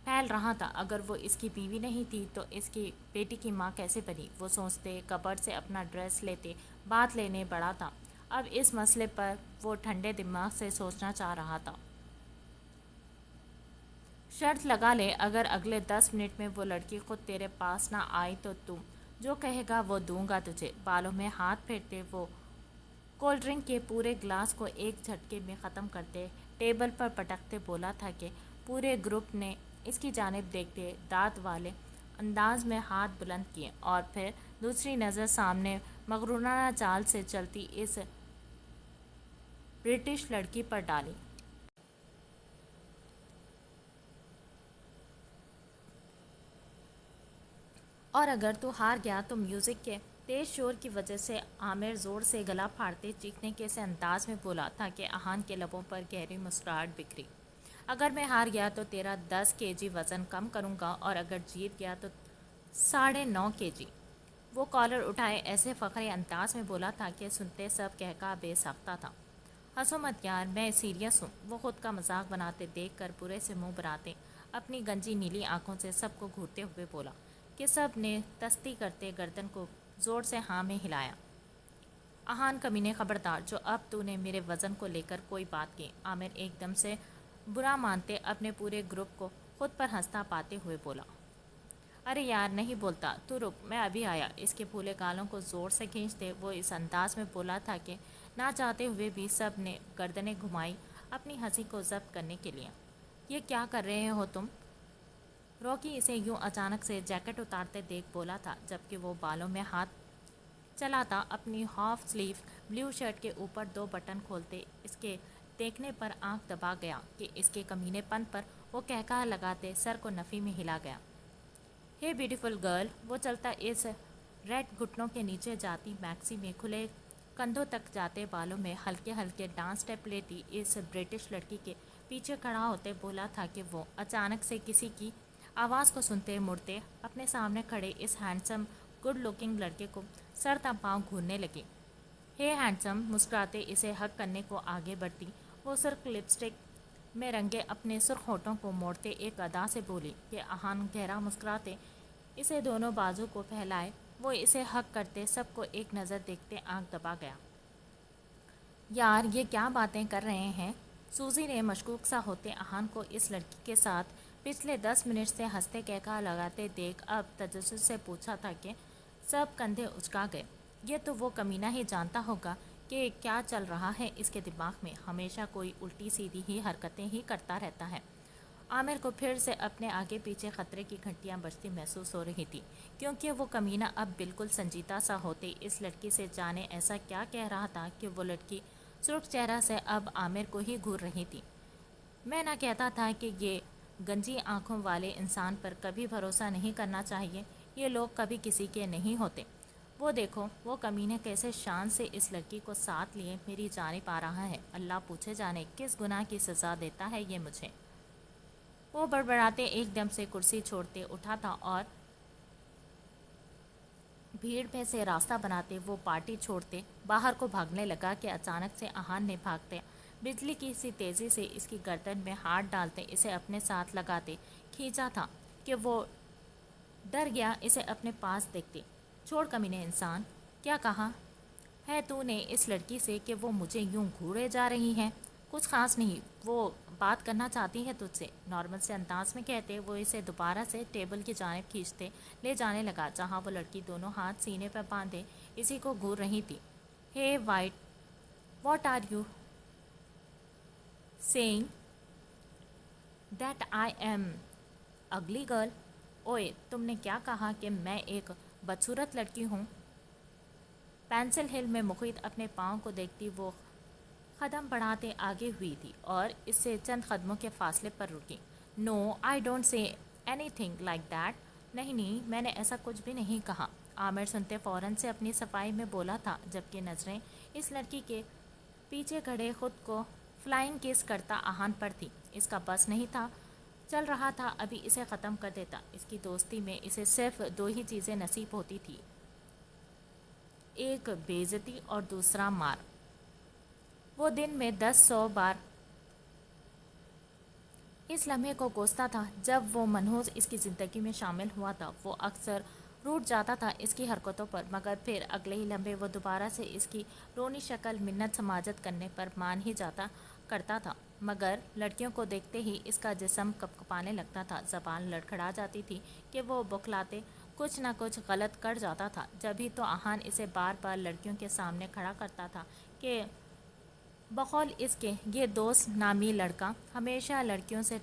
फैल रहा था। अगर वो इसकी बीवी नहीं थी तो इसकी बेटी की माँ कैसे बनी? वो सोचते कबर्ड से अपना ड्रेस लेते बात लेने बढ़ा था। अब इस मसले पर वो ठंडे दिमाग से सोचना चाह रहा था। शर्त लगा ले, अगर अगले 10 मिनट में वो लड़की खुद तेरे पास ना आई तो तू जो कहेगा वो दूंगा तुझे। बालों में हाथ फेरते वो कोल्ड ड्रिंक के पूरे ग्लास को एक झटके में ख़त्म करते टेबल पर पटकते बोला था कि पूरे ग्रुप ने इसकी जानिब देखते दांत वाले अंदाज में हाथ बुलंद किए और फिर दूसरी नज़र सामने मगरूराना चाल से चलती इस ब्रिटिश लड़की पर डाली। और अगर तू हार गया तो म्यूज़िक के तेज शोर की वजह से आमिर ज़ोर से गला फाड़ते चीखने के से अंदाज में बोला था कि आहान के लबों पर गहरी मुस्कुराहट बिखरी। अगर मैं हार गया तो तेरा 10 केजी वज़न कम करूँगा और अगर जीत गया तो 9.5 केजी। वो कॉलर उठाए ऐसे फ़खरे अंदाज में बोला था कि सुनते सब कहका बेसाख्ता था। हंसो मत यार, मैं सीरियस हूँ। वो खुद का मजाक बनाते देख कर बुरे से मुंह बनाते अपनी गंजी नीली आंखों से सबको घूरते हुए बोला कि सब ने तस्ती करते गर्दन को ज़ोर से हाँ में हिलाया। आहान कमीने खबरदार, जो अब तूने मेरे वज़न को लेकर कोई बात की। आमिर एकदम से बुरा मानते अपने पूरे ग्रुप को खुद पर हंसता पाते हुए बोला। अरे यार नहीं बोलता, तू रुक, मैं अभी आया। इसके फूले गालों को ज़ोर से खींचते वो इस अंदाज में बोला था कि ना चाहते हुए भी सब ने गर्दनें घुमाई अपनी हंसी को जब्त करने के लिए। ये क्या कर रहे हो तुम? रॉकी इसे यूं अचानक से जैकेट उतारते देख बोला था जबकि वो बालों में हाथ चलाता अपनी हाफ स्लीव ब्लू शर्ट के ऊपर 2 बटन खोलते इसके देखने पर आंख दबा गया कि इसके कमीनेपन पर वो कहका लगाते सर को नफ़ी में हिला गया। Hey beautiful girl. वो चलता इस रेड घुटनों के नीचे जाती मैक्सी में खुले कंधों तक जाते बालों में हल्के हल्के डांस स्टेप लेती इस ब्रिटिश लड़की के पीछे खड़ा होते बोला था कि वो अचानक से किसी की आवाज़ को सुनते मुड़ते अपने सामने खड़े इस हैंडसम गुड लुकिंग लड़के को सर तक पाँव घूरने लगी। हे हैंडसम, मुस्कुराते इसे हक करने को आगे बढ़ती वो सुर्ख लिपस्टिक में रंगे अपने सुर्ख होठों को मोड़ते एक अदा से बोली कि आहान गहरा मुस्कुराते इसे दोनों बाजू को फैलाए वो इसे हक करते सबको एक नज़र देखते आंख दबा गया। यार ये क्या बातें कर रहे हैं? सूजी ने मशकूक सा होते आहान को इस लड़की के साथ पिछले 10 मिनट से हंसते कहका लगाते देख अब तजस्सुस से पूछा था कि सब कंधे उचका गए। ये तो वो कमीना ही जानता होगा कि क्या चल रहा है इसके दिमाग में। हमेशा कोई उल्टी सीधी ही हरकतें ही करता रहता है। आमिर को फिर से अपने आगे पीछे खतरे की घंटियां बजती महसूस हो रही थी क्योंकि वो कमीना अब बिल्कुल संजीदा सा होते इस लड़की से जाने ऐसा क्या कह रहा था कि वो लड़की सुर्ख चेहरा से अब आमिर को ही घूर रही थी। मैं ना कहता था कि ये गंजी आंखों वाले इंसान पर कभी भरोसा नहीं करना चाहिए। ये लोग कभी किसी के नहीं होते। वो देखो वो कमीने कैसे शान से इस लड़की को साथ लिए मेरी जानिब आ रहा है। अल्लाह पूछे जाने किस गुनाह की सज़ा देता है ये मुझे। वो बड़बड़ाते एकदम से कुर्सी छोड़ते उठा था और भीड़ में से रास्ता बनाते वो पार्टी छोड़ते बाहर को भागने लगा कि अचानक से आहान ने भागते बिजली की सी तेज़ी से इसकी गर्दन में हाथ डालते इसे अपने साथ लगाते खींचा था कि वो डर गया इसे अपने पास देखते। छोड़ कमीने इंसान, क्या कहा है तूने इस लड़की से कि वो मुझे यूं घूरे जा रही है? कुछ खास नहीं, वो बात करना चाहती है तुझसे, नॉर्मल से अंदाज में कहते वो इसे दोबारा से टेबल की जानिब खींचते ले जाने लगा जहां वो लड़की दोनों हाथ सीने पर बांधे इसी को घूर रही थी। Hey wait, what are you saying that I am ugly girl? ओए, तुमने क्या कहा कि मैं एक बदसूरत लड़की हूँ? पेंसिल हिल में मुखित अपने पाँव को देखती वो कदम बढ़ाते आगे हुई थी और इससे चंद कदमों के फासले पर रुकी। No, I don't say anything like that. नहीं नहीं, मैंने ऐसा कुछ भी नहीं कहा। आमिर सुनते फौरन से अपनी सफाई में बोला था जबकि नज़रें इस लड़की के पीछे खड़े खुद को फ्लाइंग किस करता आहान पर थी। इसका बस नहीं था, चल रहा था अभी इसे ख़त्म कर देता। इसकी दोस्ती में इसे सिर्फ दो ही चीज़ें नसीब होती थी, एक बेइज्जती और दूसरा मार। वो दिन में 10-100 बार इस लम्हे को कोसता था जब वो मनहूस इसकी ज़िंदगी में शामिल हुआ था। वो अक्सर रूठ जाता था इसकी हरकतों पर, मगर फिर अगले ही लम्हे वो दोबारा से इसकी रोनी शक्ल मिन्नत समाजत करने पर मान ही जाता करता था। मगर लड़कियों को देखते ही इसका जिस्म कपकपाने लगता था, ज़बान लड़खड़ा जाती थी कि वो बौखलाते कुछ ना कुछ गलत कर जाता था। जब ही तो आहान इसे बार बार लड़कियों के सामने खड़ा करता था कि बकौल इसके ये दोस्त नामी लड़का हमेशा लड़कियों से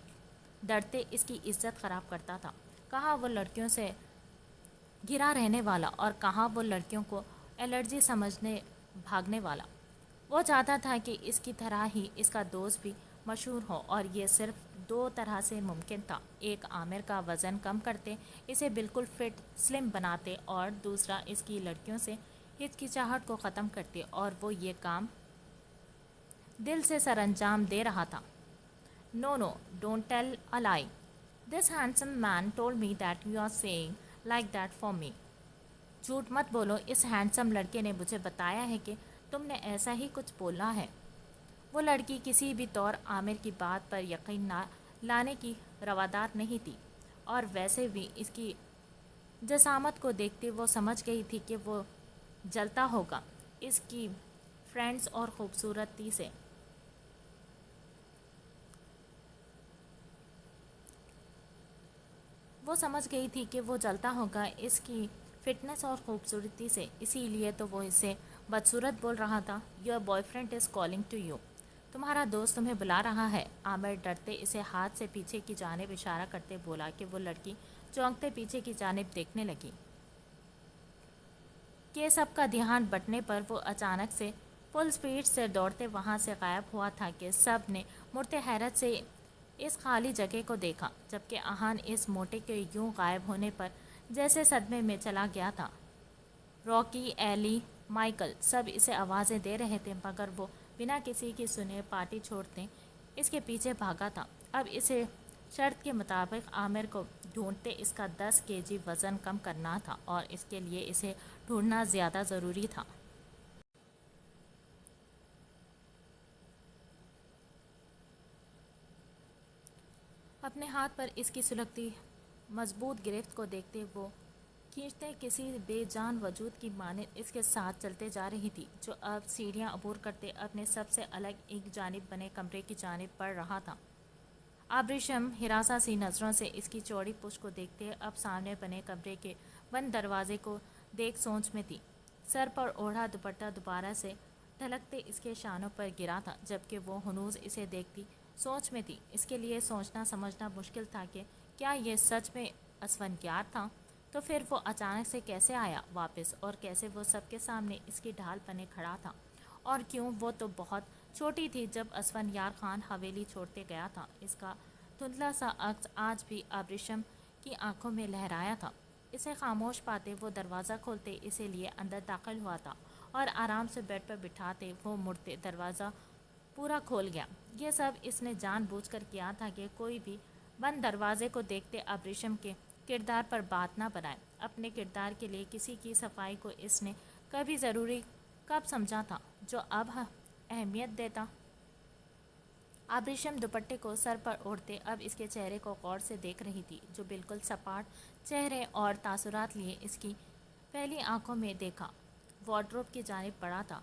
डरते इसकी इज्जत ख़राब करता था। कहाँ वो लड़कियों से घिरा रहने वाला और कहाँ वो लड़कियों को एलर्जी समझने भागने वाला। वो चाहता था कि इसकी तरह ही इसका दोस्त भी मशहूर हो और ये सिर्फ दो तरह से मुमकिन था। एक, आमिर का वज़न कम करते इसे बिल्कुल फिट स्लिम बनाते और दूसरा इसकी लड़कियों से हिचकिचाहट को ख़त्म करते और वो ये काम दिल से सरअंजाम दे रहा था। No no, don't tell a lie. This handsome man told me that you are saying like that for me. झूठ मत बोलो, इस हैंडसम लड़के ने मुझे बताया है कि तुमने ऐसा ही कुछ बोला है। वो लड़की किसी भी तौर आमिर की बात पर यकीन ना लाने की रवादार नहीं थी और वैसे भी इसकी जसामत को देखते वो समझ गई थी कि वो जलता होगा इसकी फ्रेंड्स और खूबसूरती से। वो समझ गई थी कि वो जलता होगा इसकी फिटनेस और खूबसूरती से, इसीलिए तो वो इसे बदसूरत बोल रहा था। Your boyfriend is calling to you. तुम्हारा दोस्त तुम्हें बुला रहा है। आमिर डरते इसे हाथ से पीछे की जानिब इशारा करते बोला कि वो लड़की चौंकते पीछे की जानिब देखने लगी। कि सबका ध्यान बटने पर वो अचानक से फुल स्पीड से दौड़ते वहाँ से गायब हुआ था कि सब ने मुड़ते हैरत से इस खाली जगह को देखा, जबकि आहान इस मोटे के यूं गायब होने पर जैसे सदमे में चला गया था। रॉकी, एली, माइकल सब इसे आवाज़ें दे रहे थे मगर वो बिना किसी की सुने पार्टी छोड़ते इसके पीछे भागा था। अब इसे शर्त के मुताबिक आमिर को ढूंढते इसका 10 केजी वज़न कम करना था और इसके लिए इसे ढूंढना ज़्यादा ज़रूरी था। अपने हाथ पर इसकी सुलगती मजबूत गिरफ्त को देखते वो खींचते किसी बेजान वजूद की मानिंद इसके साथ चलते जा रही थी, जो अब सीढ़ियां अबूर करते अपने सबसे अलग एक जानिब बने कमरे की जानिब बढ़ रहा था। आबरिशम हिरासा सी नज़रों से इसकी चौड़ी पुश को देखते अब सामने बने कमरे के बंद दरवाजे को देख सोच में थी। सर पर ओढ़ा दुपट्टा दोबारा से ढलकते इसके शानों पर गिरा था, जबकि वो हनूज इसे देखती सोच में थी। इसके लिए सोचना समझना मुश्किल था कि क्या ये सच में असफनग्यार था, तो फिर वो अचानक से कैसे आया वापस और कैसे वो सबके सामने इसकी ढाल बने खड़ा था, और क्यों वो तो बहुत छोटी थी जब असफनयार खान हवेली छोड़ते गया था। इसका धुंधला सा अक्स आज भी आबरिशम की आंखों में लहराया था। इसे खामोश पाते वो दरवाज़ा खोलते इसे लिए अंदर दाखिल हुआ था और आराम से बेड पर बिठाते वो मुड़ते दरवाज़ा पूरा खोल गया। ये सब इसने जानबूझकर किया था कि कोई भी बंद दरवाजे को देखते आबरिशम के کردار پر بات نہ بنائے۔ اپنے کردار کے لیے کسی کی صفائی کو اس نے کبھی ضروری کب سمجھا تھا جو اب اہمیت دیتا؟ آبریشم دوپٹے کو سر پر اوڑھتے اب اس کے چہرے کو غور سے دیکھ رہی تھی، جو بالکل سپاٹ چہرے اور تاثرات لیے اس کی پہلی آنکھوں میں دیکھا وارڈروب کی جانب بڑھا تھا۔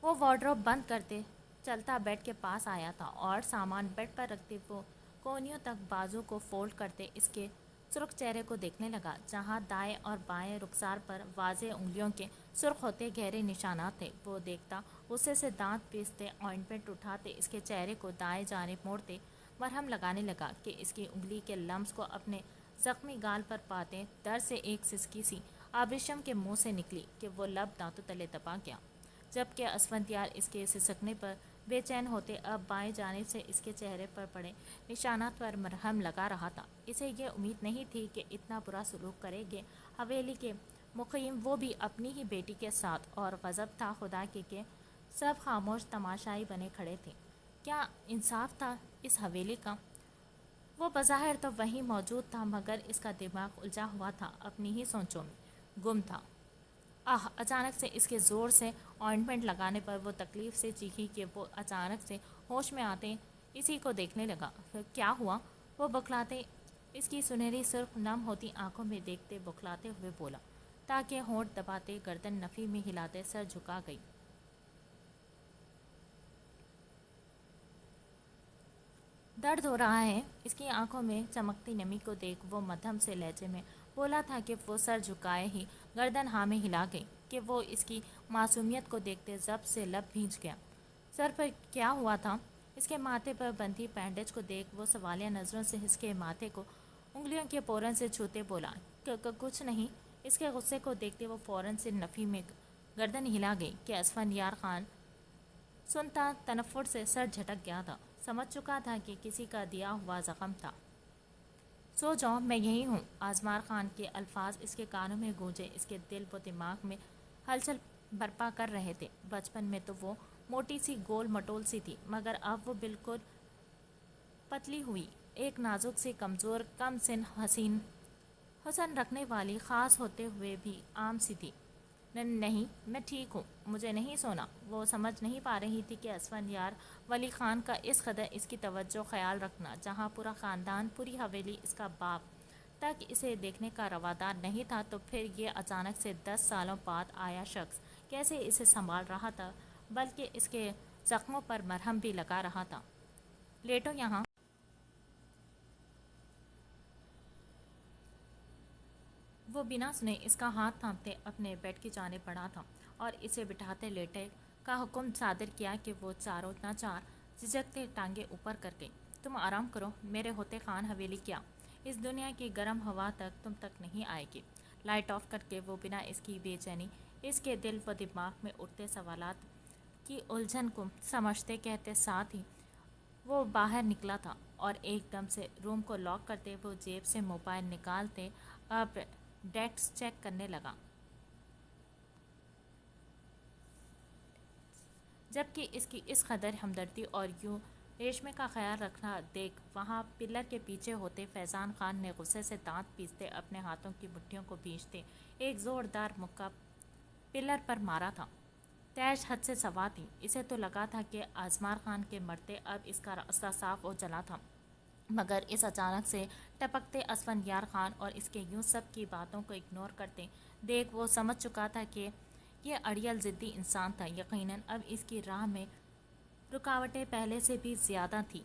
وہ وارڈروب بند کرتے چلتا بیڈ کے پاس آیا تھا اور سامان بیڈ پر رکھتے وہ کونیوں تک بازو کو فولڈ کرتے اس کے سرخ چہرے کو دیکھنے لگا، جہاں دائیں اور بائیں رخسار پر واضح انگلیوں کے سرخ ہوتے گہرے نشانات تھے۔ وہ دیکھتا غصے سے دانت پیستے آئنٹمنٹ اٹھاتے اس کے چہرے کو دائیں جانب موڑتے مرہم لگانے لگا کہ اس کی انگلی کے لمس کو اپنے زخمی گال پر پاتے در سے ایک سسکی سی آبریشم کے منہ سے نکلی کہ وہ لب دانتوں تلے دبا گیا، جبکہ اسفندیار اس کے سسکنے پر بے چین ہوتے اب بائیں جانب سے اس کے چہرے پر پڑے نشانات پر مرہم لگا رہا تھا۔ اسے یہ امید نہیں تھی کہ اتنا برا سلوک کریں گے حویلی کے مقیم، وہ بھی اپنی ہی بیٹی کے ساتھ، اور غضب تھا خدا کے کہ سب خاموش تماشائی بنے کھڑے تھے۔ کیا انصاف تھا اس حویلی کا؟ وہ بظاہر تو وہیں موجود تھا، مگر اس کا دماغ الجھا ہوا تھا، اپنی ہی سوچوں میں گم تھا۔ اچانک سے اس کے زور سے آئنٹمنٹ لگانے پر وہ تکلیف سے چیخی کہ وہ اچانک سے ہوش میں آتے اسی کو دیکھنے لگا۔ کیا ہوا؟ وہ بکھلاتے اس کی سنہری سرخ نم ہوتی آنکھوں میں دیکھتے بکھلاتے ہوئے بولا، تاکہ ہونٹ دباتے گردن نفی میں ہلاتے سر جھکا گئی۔ درد ہو رہا ہے؟ اس کی آنکھوں میں چمکتی نمی کو دیکھ وہ مدھم سے لہجے میں بولا تھا کہ وہ سر جھکائے ہی گردن ہاں میں ہلا گئی کہ وہ اس کی معصومیت کو دیکھتے ضبط سے لب بھیج گیا۔ سر پر کیا ہوا تھا؟ اس کے ماتھے پر بندھی بینڈیج کو دیکھ وہ سوالیہ نظروں سے اس کے ماتھے کو انگلیوں کے پورن سے چھوتے بولا، کچھ نہیں۔ اس کے غصے کو دیکھتے وہ فوراً سے نفی میں گردن ہلا گئی کہ اسفندیار خان سنتا تنفر سے سر جھٹک گیا تھا، سمجھ چکا تھا کہ کسی کا دیا ہوا زخم تھا۔ سو جاؤ، میں یہی ہوں۔ آزمار خان کے الفاظ اس کے کانوں میں گونجے، اس کے دل و دماغ میں ہلچل برپا کر رہے تھے۔ بچپن میں تو وہ موٹی سی گول مٹول سی تھی، مگر اب وہ بالکل پتلی ہوئی ایک نازک سی کمزور کم سن حسن رکھنے والی، خاص ہوتے ہوئے بھی عام سی تھی۔ نہیں، میں ٹھیک ہوں، مجھے نہیں سونا۔ وہ سمجھ نہیں پا رہی تھی کہ اسفندیار ولی خان کا اس قدر اس کی توجہ خیال رکھنا، جہاں پورا خاندان، پوری حویلی، اس کا باپ تک اسے دیکھنے کا روادار نہیں تھا، تو پھر یہ اچانک سے 10 سالوں بعد آیا شخص کیسے اسے سنبھال رہا تھا، بلکہ اس کے زخموں پر مرہم بھی لگا رہا تھا۔ لیٹو یہاں۔ وہ بنا سنے اس کا ہاتھ تھامتے اپنے بیڈ کی جانب بڑھا تھا اور اسے بٹھاتے لیٹے کا حکم صادر کیا کہ وہ چاروں ناچار جھجکتے ٹانگیں اوپر کر گئی۔ تم آرام کرو، میرے ہوتے خان حویلی کیا اس دنیا کی گرم ہوا تک تم تک نہیں آئے گی۔ لائٹ آف کر کے وہ بنا اس کی بے چینی، اس کے دل و دماغ میں اٹھتے سوالات کی الجھن کو سمجھتے کہتے ساتھ ہی وہ باہر نکلا تھا، اور ایک دم سے روم کو لاک کرتے وہ جیب سے موبائل نکالتے اب ڈیٹس چیک کرنے لگا، جبکہ اس کی اس قدر ہمدردی اور یوں ریشمے کا خیال رکھنا دیکھ وہاں پلر کے پیچھے ہوتے فیضان خان نے غصے سے دانت پیستے اپنے ہاتھوں کی مٹھیوں کو بھینچتے ایک زوردار مکہ پلر پر مارا تھا۔ تیش حد سے سوا تھی، اسے تو لگا تھا کہ آزمار خان کے مرتے اب اس کا راستہ صاف ہو چلا تھا، مگر اس اچانک سے ٹپکتے اسفندیار خان اور اس کے یوں سب کی باتوں کو اگنور کرتے دیکھ وہ سمجھ چکا تھا کہ یہ اڑیل ضدی انسان تھا۔ یقیناً اب اس کی راہ میں رکاوٹیں پہلے سے بھی زیادہ تھیں۔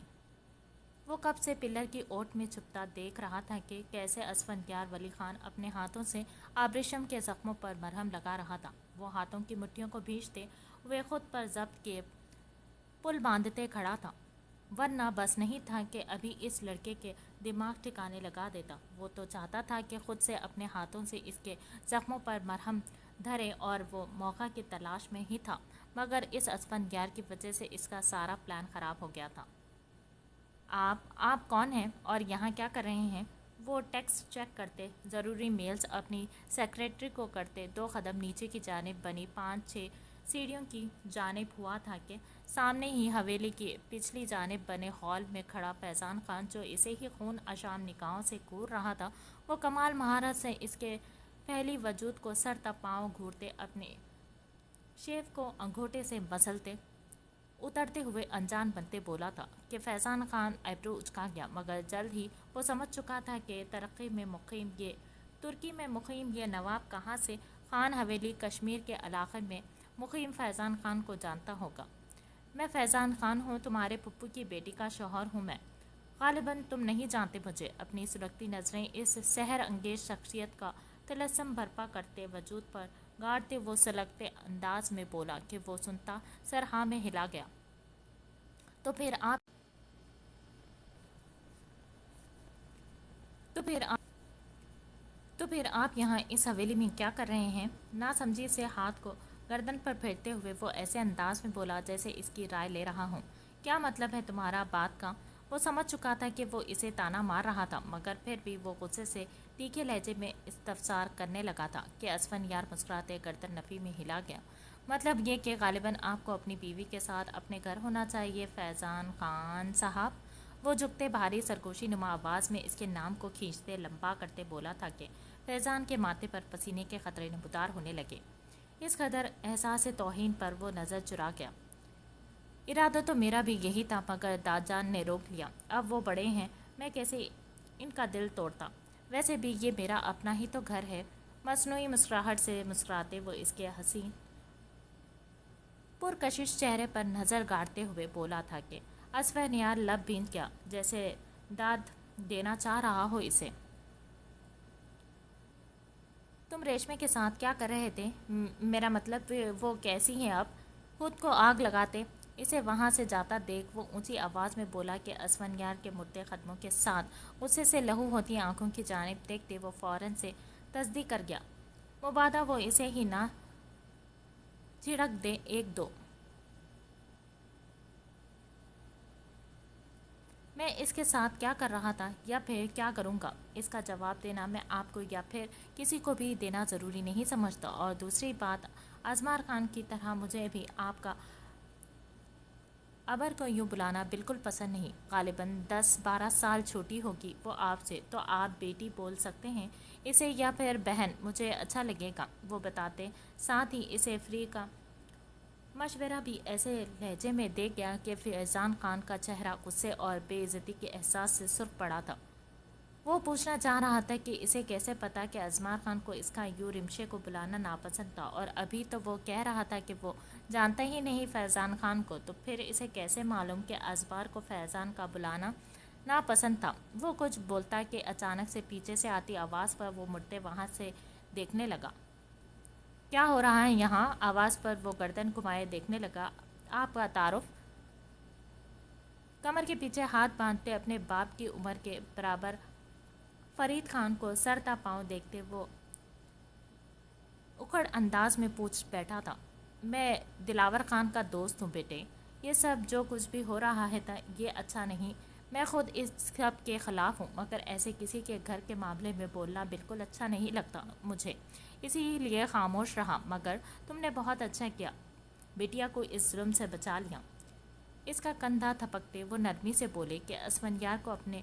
وہ کب سے پلر کی اوٹ میں چھپتا دیکھ رہا تھا کہ کیسے اسفندیار ولی خان اپنے ہاتھوں سے آبریشم کے زخموں پر مرہم لگا رہا تھا۔ وہ ہاتھوں کی مٹھیوں کو بھینچتے ہوئے خود پر ضبط کے پل باندھتے کھڑا تھا، ورنہ بس نہیں تھا کہ ابھی اس لڑکے کے دماغ ٹھکانے لگا دیتا۔ وہ تو چاہتا تھا کہ خود سے اپنے ہاتھوں سے اس کے زخموں پر مرہم دھرے، اور وہ موقع کی تلاش میں ہی تھا، مگر اس اسفندیار کی وجہ سے اس کا سارا پلان خراب ہو گیا تھا۔ آپ کون ہیں اور یہاں کیا کر رہے ہیں؟ وہ ٹیکسٹ چیک کرتے، ضروری میلز اپنی سیکریٹری کو کرتے 2 قدم نیچے کی جانب بنی 5-6 सीढ़ियों की जानिब हुआ था कि सामने ही हवेली की पिछली जानिब बने हॉल में खड़ा फैज़ान खान, जो इसे ही खून अशाम निगाहों से घूर रहा था, वो कमाल महारत से इसके पहली वजूद को सर तक पाँव घूरते, अपने शेव को अंगूठे से मसलते उतरते हुए अनजान बनते बोला था कि फैज़ान खान एब्रो उचका गया, मगर जल्द ही वो समझ चुका था कि तुर्की में मुक़ीम ये नवाब कहाँ से खान हवेली कश्मीर के इलाक़े में मुक़ीम फैज़ान खान को जानता होगा। मैं फैज़ान खान हूँ, तुम्हारे पुप्पू की बेटी का शौहर हूँ मैं। ग़ालिबन तुम नहीं जानते मुझे। अपनी सुलगती नज़रें इस सहर अंगेज शख्सियत का तिलस्म बर्पा करते वजूद पर गाड़ते वो सलगते अंदाज में बोला कि वो सुनता सर हाँ में हिला गया। तो फिर आप तो फिर आप तो फिर आप यहाँ इस हवेली में क्या कर रहे हैं? ना समझी से हाथ को गर्दन पर फेरते हुए वो ऐसे अंदाज में बोला जैसे इसकी राय ले रहा हूँ। क्या मतलब है तुम्हारा बात का? वो समझ चुका था कि वो इसे ताना मार रहा था, मगर फिर भी वो गुस्से से तीखे लहजे में इस्तफसार करने लगा था कि असफन यार मुस्कुराते गर्दन नफ़ी में हिला गया। मतलब ये कि ग़ालिबन आपको अपनी बीवी के साथ अपने घर होना चाहिए फैज़ान खान साहब। वो झुकते भारी सरगोशी नुमा आवाज़ में इसके नाम को खींचते लंबा करते बोला था कि फैज़ान के माथे पर पसीने के ख़तरे नमूदार होने लगे। इस कदर एहसास तौहीन पर वो नज़र चुरा गया। इरादा तो मेरा भी यही था, मगर दादजान ने रोक लिया। अब वो बड़े हैं, मैं कैसे इनका दिल तोड़ता। वैसे भी ये मेरा अपना ही तो घर है। मसनूई मुस्कुराहट से मुस्कुराते वो इसके हसीन पुरकशिश चेहरे पर नज़र गाड़ते हुए बोला था कि असफन यार लब भींच गया, जैसे दाद देना चाह रहा हो इसे। तुम रेशमे के साथ क्या कर रहे थे? मेरा मतलब वो कैसी हैं अब? खुद को आग लगाते इसे वहाँ से जाता देख वो ऊंची आवाज़ में बोला कि असफन यार के मुड़ते कदमों के साथ गुस्से से लहू होती आंखों की जानिब देखते वो फ़ौरन से तस्दीक कर गया। मुबादा वो इसे ही ना झिड़क दे एक दो। मैं इसके साथ क्या कर रहा था या फिर क्या करूँगा, इसका जवाब देना मैं आपको या फिर किसी को भी देना ज़रूरी नहीं समझता। और दूसरी बात, अजमार खान की तरह मुझे भी आपका अबर को यूँ बुलाना बिल्कुल पसंद नहीं। ग़ालिबन 10-12 साल छोटी होगी वो आपसे, तो आप बेटी बोल सकते हैं इसे या फिर बहन, मुझे अच्छा लगेगा। वो बताते साथ ही इसे फ्री का मशवरा भी ऐसे लहजे में दे गया कि फैज़ान खान का चेहरा गुस्से और बेइज्जती के एहसास से सुर्ख पड़ा था। वो पूछना चाह रहा था कि इसे कैसे पता कि अजमार खान को इसका यूँ रिमशे को बुलाना नापसंद था, और अभी तो वो कह रहा था कि वो जानता ही नहीं फैज़ान खान को, तो फिर इसे कैसे मालूम कि अजमार को फैज़ान का बुलाना नापसंद था। वो कुछ बोलता कि अचानक से पीछे से आती आवाज़ पर वो मुड़ते वहाँ से देखने लगा। क्या हो रहा है यहाँ? आवाज़ पर वो गर्दन घुमाए देखने लगा। आपका तारुफ? कमर के पीछे हाथ बांधते अपने बाप की उम्र के बराबर फरीद खान को सरता पाँव देखते वो उखड़ अंदाज में पूछ बैठा था। मैं दिलावर खान का दोस्त हूँ बेटे। ये सब जो कुछ भी हो रहा है था ये अच्छा नहीं। मैं खुद इस सब के ख़िलाफ़ हूँ, मगर ऐसे किसी के घर के मामले में बोलना बिल्कुल अच्छा नहीं लगता मुझे, इसीलिए खामोश रहा। मगर तुमने बहुत अच्छा किया, बिटिया को इस जुल्म से बचा लिया। इसका कंधा थपकते वो नरमी से बोले कि असफंयार को अपने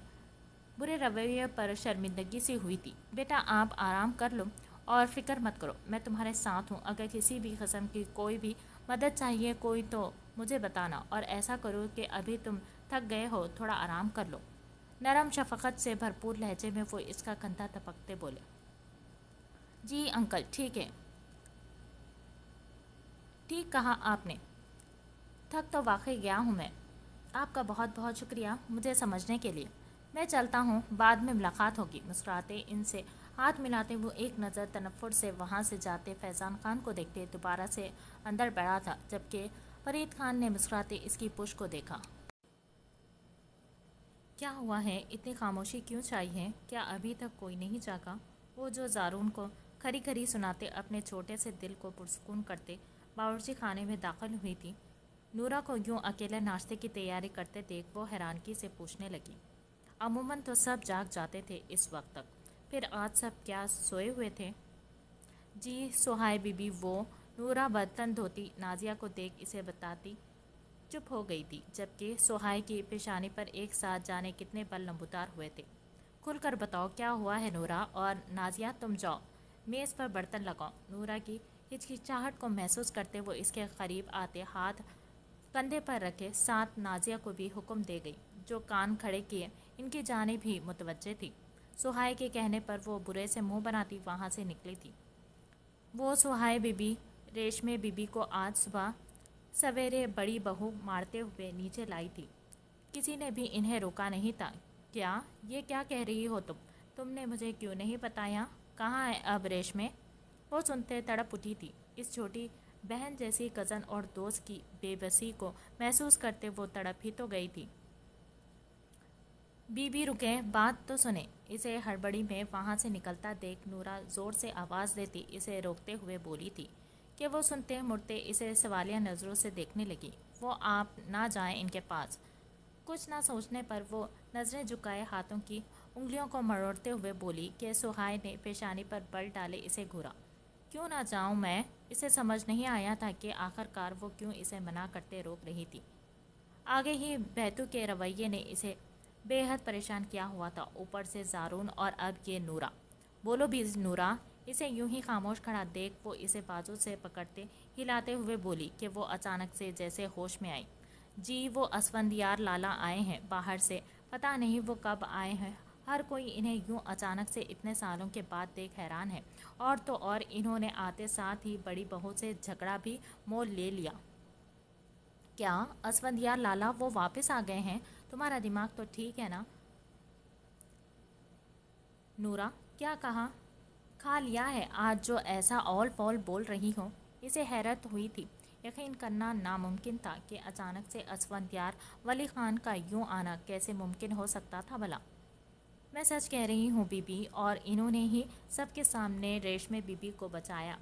बुरे रवैये पर शर्मिंदगी सी हुई थी। बेटा आप आराम कर लो और फ़िक्र मत करो, मैं तुम्हारे साथ हूँ। अगर किसी भी किस्म की कोई भी मदद चाहिए कोई तो मुझे बताना, और ऐसा करो कि अभी तुम थक गए हो, थोड़ा आराम कर लो। नरम शफ़क़त से भरपूर लहजे में वो इसका कंधा थपकते बोले। जी अंकल, ठीक है, ठीक कहा आपने। थक तो वाकई गया हूँ मैं। आपका बहुत बहुत शुक्रिया मुझे समझने के लिए। मैं चलता हूँ, बाद में मुलाकात होगी। मुस्कुराते इनसे हाथ मिलाते वो एक नज़र तनफ़ुर से वहाँ से जाते फैज़ान खान को देखते दोबारा से अंदर बढ़ा था, जबकि फरीद खान ने मुस्कुराते इसकी पुश को देखा। क्या हुआ है? इतनी खामोशी क्यों छाई है? क्या अभी तक कोई नहीं जागा? वो जो ज़ारून को खरी खरी सुनाते अपने छोटे से दिल को पुरसुकून करते बावर्ची खाने में दाखिल हुई थी। नूरा को यूँ अकेले नाश्ते की तैयारी करते देख वो हैरानगी से पूछने लगी। अमूमन तो सब जाग जाते थे इस वक्त तक, फिर आज सब क्या सोए हुए थे? जी सुहाय बीबी, वो नूरा बर्तन धोती नाजिया को देख इसे बताती चुप हो गई थी, जबकि सुहाई की पेशानी पर एक साथ जाने कितने बल नमूदार हुए थे। खुलकर बताओ क्या हुआ है नूरा, और नाजिया तुम जाओ मेज़ पर बर्तन लगाओ। नूरा की हिचकिचाहट को महसूस करते वो इसके करीब आते हाथ कंधे पर रखे साथ नाजिया को भी हुक्म दे गई, जो कान खड़े किए इनकी जानिब भी मुतवज्जे थी। सुहाई के कहने पर वो बुरे से मुंह बनाती वहाँ से निकली थी। वो सुहाई बीबी रेशमे बीबी को आज सुबह सवेरे बड़ी बहू मारते हुए नीचे लाई थी। किसी ने भी इन्हें रोका नहीं था। क्या ये क्या कह रही हो तुमने मुझे क्यों नहीं बताया? कहाँ है अब रेशमे? वो सुनते तड़प उठी थी। इस छोटी बहन जैसी कज़न और दोस्त की बेबसी को महसूस करते वो तड़प ही तो गई थी। बीबी रुके, बात तो सुने। इसे हड़बड़ी में वहाँ से निकलता देख नूरा ज़ोर से आवाज़ देती इसे रोकते हुए बोली थी कि वो सुनते मुड़ते इसे सवालिया नज़रों से देखने लगी। वो आप ना जाएं इनके पास। कुछ ना सोचने पर वो नज़रें झुकाए हाथों की उंगलियों को मरोड़ते हुए बोली कि सुहाई ने पेशानी पर बल डाले इसे घूरा। क्यों ना जाऊं मैं? इसे समझ नहीं आया था कि आखिरकार वो क्यों इसे मना करते रोक रही थी। आगे ही बहतू के रवैये ने इसे बेहद परेशान किया हुआ था, ऊपर से जारून और अब ये नूरा। बोलो भी नूरा। इसे यूं ही खामोश खड़ा देख वो इसे बाजू से पकड़ते हिलाते हुए बोली कि वो अचानक से जैसे होश में आई। जी वो असफंदियार लाला आए हैं बाहर से, पता नहीं वो कब आए हैं। हर कोई इन्हें यूं अचानक से इतने सालों के बाद देख हैरान है। और तो और इन्होंने आते साथ ही बड़ी बहू से झगड़ा भी मोल ले लिया। क्या असफंदियार लाला वो वापस आ गए हैं? तुम्हारा दिमाग तो ठीक है ना? नूरा क्या कहा? खा लिया है आज जो ऐसा ऑल फॉल बोल रही हो? इसे हैरत हुई थी। यकीन करना नामुमकिन था कि अचानक से असफंदियार वली खान का यूं आना कैसे मुमकिन हो सकता था भला। मैं सच कह रही हूँ बीबी, और इन्होंने ही सबके सामने रेशमे बीबी को बचाया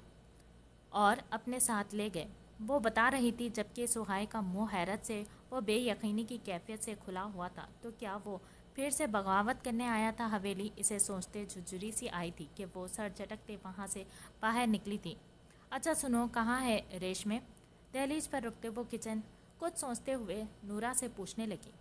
और अपने साथ ले गए। वो बता रही थी, जबकि सुहाई का मुंह हैरत से वो बेयकीनी की कैफियत से खुला हुआ था। तो क्या वो फिर से बगावत करने आया था हवेली? इसे सोचते झुरझुरी सी आई थी कि वो सर झटकते वहाँ से बाहर निकली थी। अच्छा सुनो, कहाँ है रेशमे? दहलीज पर रुकते वो किचन कुछ सोचते हुए नूरा से पूछने लगी।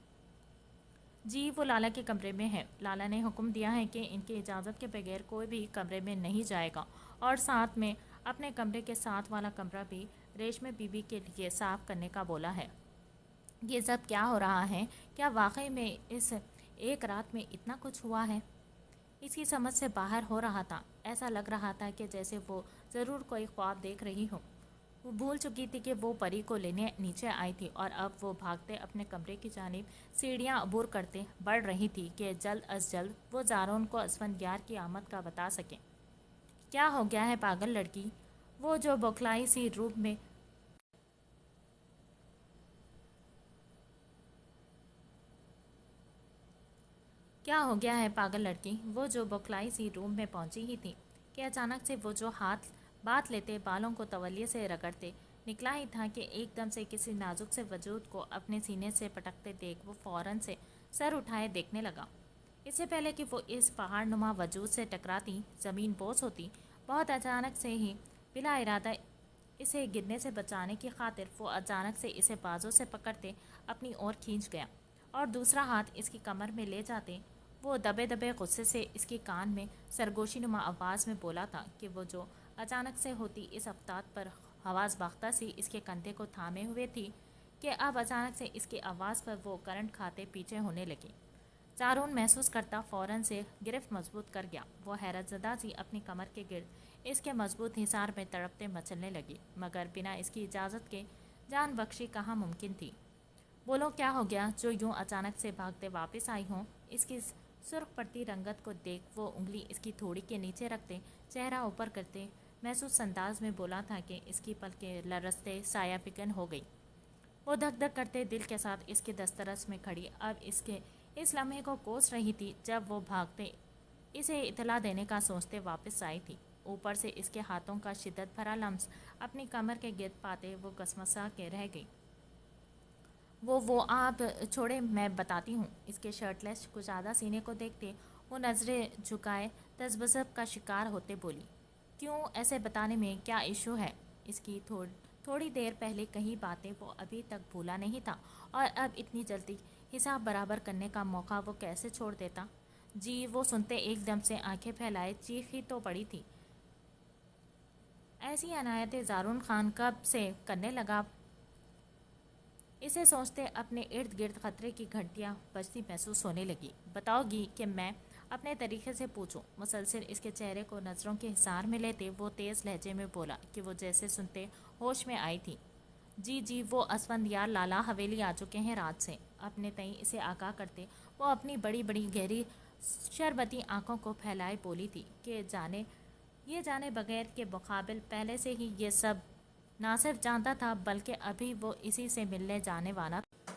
जी वो लाला के कमरे में है। लाला ने हुक्म दिया है कि इनकी इजाज़त के बगैर कोई भी कमरे में नहीं जाएगा, और साथ में अपने कमरे के साथ वाला कमरा भी रेशमे बीबी के लिए साफ़ करने का बोला है। ये सब क्या हो रहा है? क्या वाकई में इस एक रात में इतना कुछ हुआ है? इसकी समझ से बाहर हो रहा था। ऐसा लग रहा था कि जैसे वो ज़रूर कोई ख्वाब देख रही हो। वो भूल चुकी थी कि वो परी को लेने नीचे आई थी, और अब वो भागते अपने कमरे की जानिब सीढ़ियाँ अबूर करते बढ़ रही थी कि जल्द अज जल्द वो जारोन को असफंदियार की आमद का बता सके। क्या हो गया है पागल लड़की? वो जो बौखलाई सी रूप में क्या हो गया है पागल लड़की? वो जो बौखलाई सी रूम में पहुंची ही थी कि अचानक से वो जो हाथ बात लेते बालों को तवलिये से रगड़ते निकला ही था कि एकदम से किसी नाजुक से वजूद को अपने सीने से पटकते देख वो फौरन से सर उठाए देखने लगा। इससे पहले कि वो इस पहाड़ नुमा वजूद से टकराती ज़मीन बोझ होती, बहुत अचानक से ही बिला इरादा इसे गिरने से बचाने की खातिर वो अचानक से इसे बाजू से पकड़ते अपनी ओर खींच गया, और दूसरा हाथ इसकी कमर में ले जाते वो दबे दबे गुस्से से इसके कान में सरगोशी नुमा आवाज़ में बोला था कि वो जो अचानक से होती इस अफ्ताब पर हवास बाख्ता सी इसके कंधे को थामे हुए थी कि अब अचानक से इसकी आवाज़ पर वो करंट खाते पीछे होने लगी। चारून महसूस करता फौरन से गिरफ्त मजबूत कर गया। वो हैरत ज़दा सी अपनी कमर के गिर्द इसके मजबूत हिसार में तड़पते मचलने लगी, मगर बिना इसकी इजाज़त के जान बख्शी कहाँ मुमकिन थी। बोलो क्या हो गया जो यूं अचानक से भागते वापस आई हो? इसकी सुर्ख पड़ती रंगत को देख वो उंगली इसकी थोड़ी के नीचे रखते चेहरा ऊपर करते महसूस अंदाज में बोला था कि इसकी पलकें लरसते साया पिकन हो गई। वो धक धक करते दिल के साथ इसके दस्तरस में खड़ी अब इसके इस लम्हे को कोस रही थी जब वो भागते इसे इतला देने का सोचते वापस आई थी। ऊपर से इसके हाथों का शिद्दत भरा लम्स अपनी कमर के गिर्द पाते वो कसमसा के रह गई। वो आप छोड़े, मैं बताती हूँ। इसके शर्टलेस कुशादा सीने को देखते वो नज़रें झुकाए तजबज़ब का शिकार होते बोली। क्यों? ऐसे बताने में क्या इशू है? اس کی تھوڑی دیر پہلے کئی باتیں وہ ابھی تک بھولا نہیں تھا، اور اب اتنی جلدی حساب برابر کرنے کا موقع وہ کیسے چھوڑ دیتا؟ جی، وہ سنتے ایک دم سے آنکھیں پھیلائے چیخ ہی تو پڑی تھی۔ ایسی عنایتیں زارون خان کب سے کرنے لگا؟ اسے سوچتے اپنے ارد گرد خطرے کی گھنٹیاں بجتی محسوس ہونے لگی۔ بتاؤ گی کہ میں اپنے طریقے سے پوچھوں؟ مسلسل اس کے چہرے کو نظروں کے حصار میں لیتے وہ تیز لہجے میں بولا کہ وہ جیسے سنتے ہوش میں آئی تھی۔ جی وہ اسفندیار لالا حویلی آ چکے ہیں رات سے، اپنے تئیں اسے آگاہ کرتے وہ اپنی بڑی بڑی گہری شربتی آنکھوں کو پھیلائے بولی تھی کہ جانے بغیر کے مقابل پہلے سے ہی یہ سب نہ صرف جانتا تھا بلکہ ابھی وہ اسی سے ملنے جانے والا تھا۔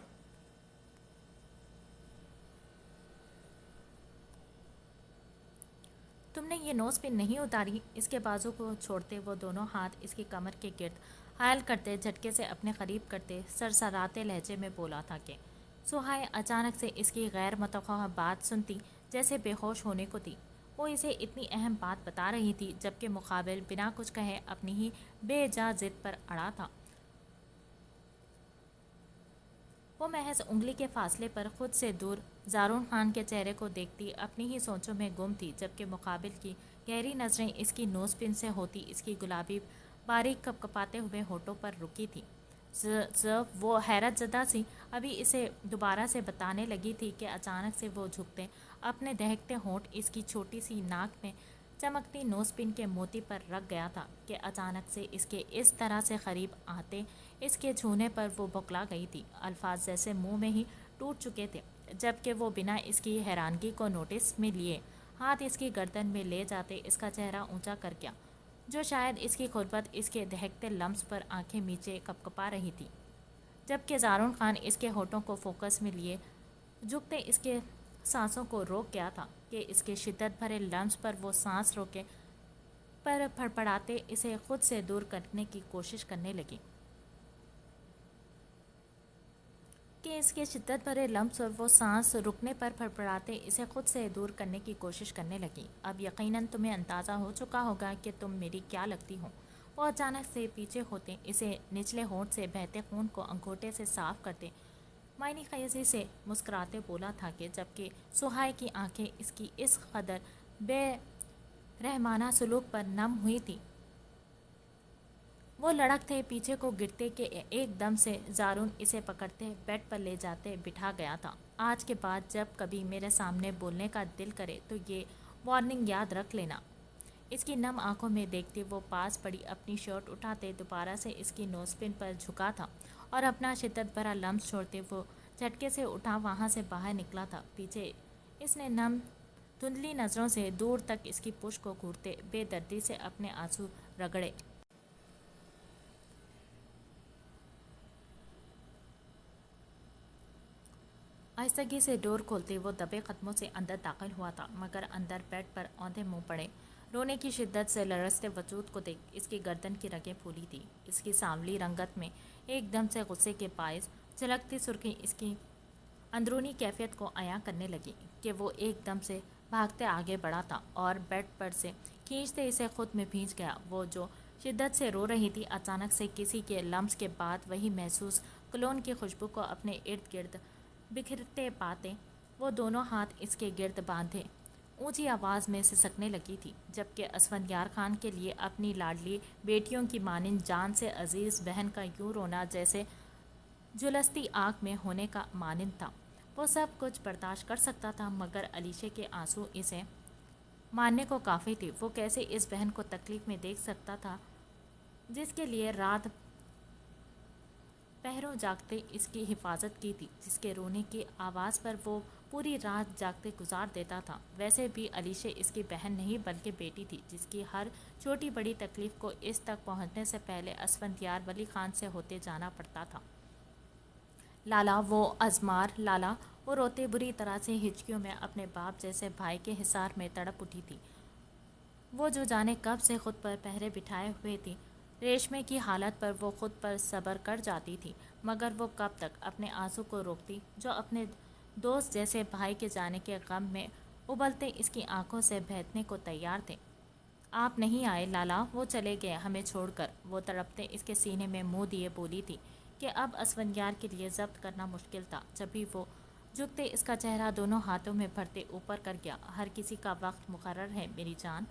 تم نے یہ نوز پن نہیں اتاری؟ اس کے بازو کو چھوڑتے وہ دونوں ہاتھ اس کی کمر کے گرد حائل کرتے جھٹکے سے اپنے قریب کرتے سرسراتے لہجے میں بولا تھا کہ سہائے اچانک سے اس کی غیر متوقع بات سنتی جیسے بے ہوش ہونے کو تھی۔ وہ اسے اتنی اہم بات بتا رہی تھی جبکہ مقابل بنا کچھ کہے اپنی ہی بے جا ضد پر اڑا تھا۔ وہ محض انگلی کے فاصلے پر خود سے دور زارون خان کے چہرے کو دیکھتی اپنی ہی سوچوں میں گم تھی، جبکہ مقابل کی گہری نظریں اس کی نوز پن سے ہوتی اس کی گلابی باریک کپ کپاتے ہوئے ہونٹوں پر رکی تھی۔ وہ حیرت زدہ سی ابھی اسے دوبارہ سے بتانے لگی تھی کہ اچانک سے وہ جھکتے اپنے دہکتے ہونٹ اس کی چھوٹی سی ناک میں چمکتی نوز پن کے موتی پر رکھ گیا تھا کہ اچانک سے اس کے اس طرح سے قریب آتے اس کے چھونے پر وہ بکلا گئی تھی۔ الفاظ جیسے منہ میں ہی ٹوٹ چکے تھے، جبکہ وہ بنا اس کی حیرانگی کو نوٹس میں لیے ہاتھ اس کی گردن میں لے جاتے اس کا چہرہ اونچا کر گیا، جو شاید اس کی غربت اس کے دہکتے لمس پر آنکھیں میچے کپکپا رہی تھی، جبکہ زارون خان اس کے ہونٹوں کو فوکس میں لیے جھکتے اس کے سانسوں کو روک گیا تھا کہ اس کے شدت بھرے لمس پر وہ سانس روکے پر پھڑپڑاتے اسے خود سے دور کرنے کی کوشش کرنے لگی کہ اس کے شدت بھرے لمس اور وہ سانس رکنے پر پھڑپڑاتے اسے خود سے دور کرنے کی کوشش کرنے لگی۔ اب یقیناً تمہیں اندازہ ہو چکا ہوگا کہ تم میری کیا لگتی ہو۔ وہ اچانک سے پیچھے ہوتے اسے نچلے ہونٹ سے بہتے خون کو انگوٹھے سے صاف کرتے معنی خیزی سے مسکراتے بولا تھا کہ جبکہ سہائے کی آنکھیں اس کی اس قدر بے رحمانہ سلوک پر نم ہوئی تھی، وہ لڑکتے پیچھے کو گرتے کہ ایک دم سے زارون اسے پکڑتے بیڈ پر لے جاتے بٹھا گیا تھا۔ آج کے بعد جب کبھی میرے سامنے بولنے کا دل کرے تو یہ وارننگ یاد رکھ لینا۔ اس کی نم آنکھوں میں دیکھتے وہ پاس پڑی اپنی شرٹ اٹھاتے دوبارہ سے اس کی نوز پن پر جھکا تھا اور اپنا شدت بھرا لمس چھوڑتے وہ جھٹکے سے اٹھا وہاں سے باہر نکلا تھا۔ پیچھے اس نے نم دھندلی نظروں سے دور تک اس کی پشت کو گھورتے بے دردی سے اپنے آنسو رگڑے۔ آہستگی سے ڈور کھولتے وہ دبے قدموں سے اندر داخل ہوا تھا، مگر اندر بیڈ پر اوندھے منہ پڑے رونے کی شدت سے لرزتے وجود کو دیکھ اس کی گردن کی رگیں پھولی تھی۔ اس کی سانولی رنگت میں ایک دم سے غصے کے باعث جھلکتی سرخی اس کی اندرونی کیفیت کو عیاں کرنے لگی کہ وہ ایک دم سے بھاگتے آگے بڑھا تھا اور بیڈ پر سے کھینچتے اسے خود میں بھینچ گیا۔ وہ جو شدت سے رو رہی تھی اچانک سے کسی کے لمس کے بعد وہی محسوس کلون کی خوشبو کو اپنے ارد گرد بکھرتے پاتے وہ دونوں ہاتھ اس کے گرد باندھے اونچی آواز میں سسکنے لگی تھی، جبکہ اسفندیار خان کے لیے اپنی لاڈلی بیٹیوں کی مانند جان سے عزیز بہن کا یوں رونا جیسے جھلستی آگ میں ہونے کا مانند تھا۔ وہ سب کچھ برداشت کر سکتا تھا مگر علیشے کے آنسو اسے مارنے کو کافی تھی۔ وہ کیسے اس بہن کو تکلیف میں دیکھ سکتا تھا جس کے لیے رات پہروں جاگتے اس کی حفاظت کی تھی، جس کے رونے کی آواز پر وہ پوری رات جاگتے گزار دیتا تھا۔ ویسے بھی علیشے اس کی بہن نہیں بلکہ بیٹی تھی، جس کی ہر چھوٹی بڑی تکلیف کو اس تک پہنچنے سے پہلے اسفندیار ولی خان سے ہوتے جانا پڑتا تھا۔ لالا وہ ازمار لالا، وہ روتے بری طرح سے ہچکیوں میں اپنے باپ جیسے بھائی کے حصار میں تڑپ اٹھی تھی۔ وہ جو جانے کب سے خود پر پہرے بٹھائے ہوئے تھی، ریشمے کی حالت پر وہ خود پر صبر کر جاتی تھی، مگر وہ کب تک اپنے آنسو کو روکتی جو اپنے دوست جیسے بھائی کے جانے کے غم میں ابلتے اس کی آنکھوں سے بہنے کو تیار تھے۔ آپ نہیں آئے لالا، وہ چلے گئے ہمیں چھوڑ کر۔ وہ تڑپتے اس کے سینے میں منہ دیے بولی تھی کہ اب اسفندیار کے لیے ضبط کرنا مشکل تھا۔ جب بھی وہ جھکتے اس کا چہرہ دونوں ہاتھوں میں بھرتے اوپر کر گیا۔ ہر کسی کا وقت مقرر ہے میری جان،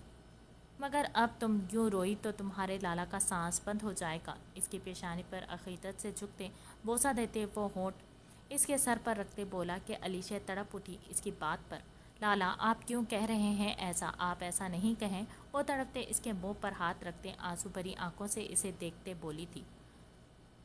مگر اب تم یوں روئی تو تمہارے لالا کا سانس بند ہو جائے گا۔ اس کی پیشانی پر عقیدت سے جھکتے بوسہ دیتے وہ ہونٹ اس کے سر پر رکھتے بولا کہ علیشہ تڑپ اٹھی اس کی بات پر۔ لالا آپ کیوں کہہ رہے ہیں ایسا؟ آپ ایسا نہیں کہیں۔ وہ تڑپتے اس کے منہ پر ہاتھ رکھتے آنسو بھری آنکھوں سے اسے دیکھتے بولی تھی،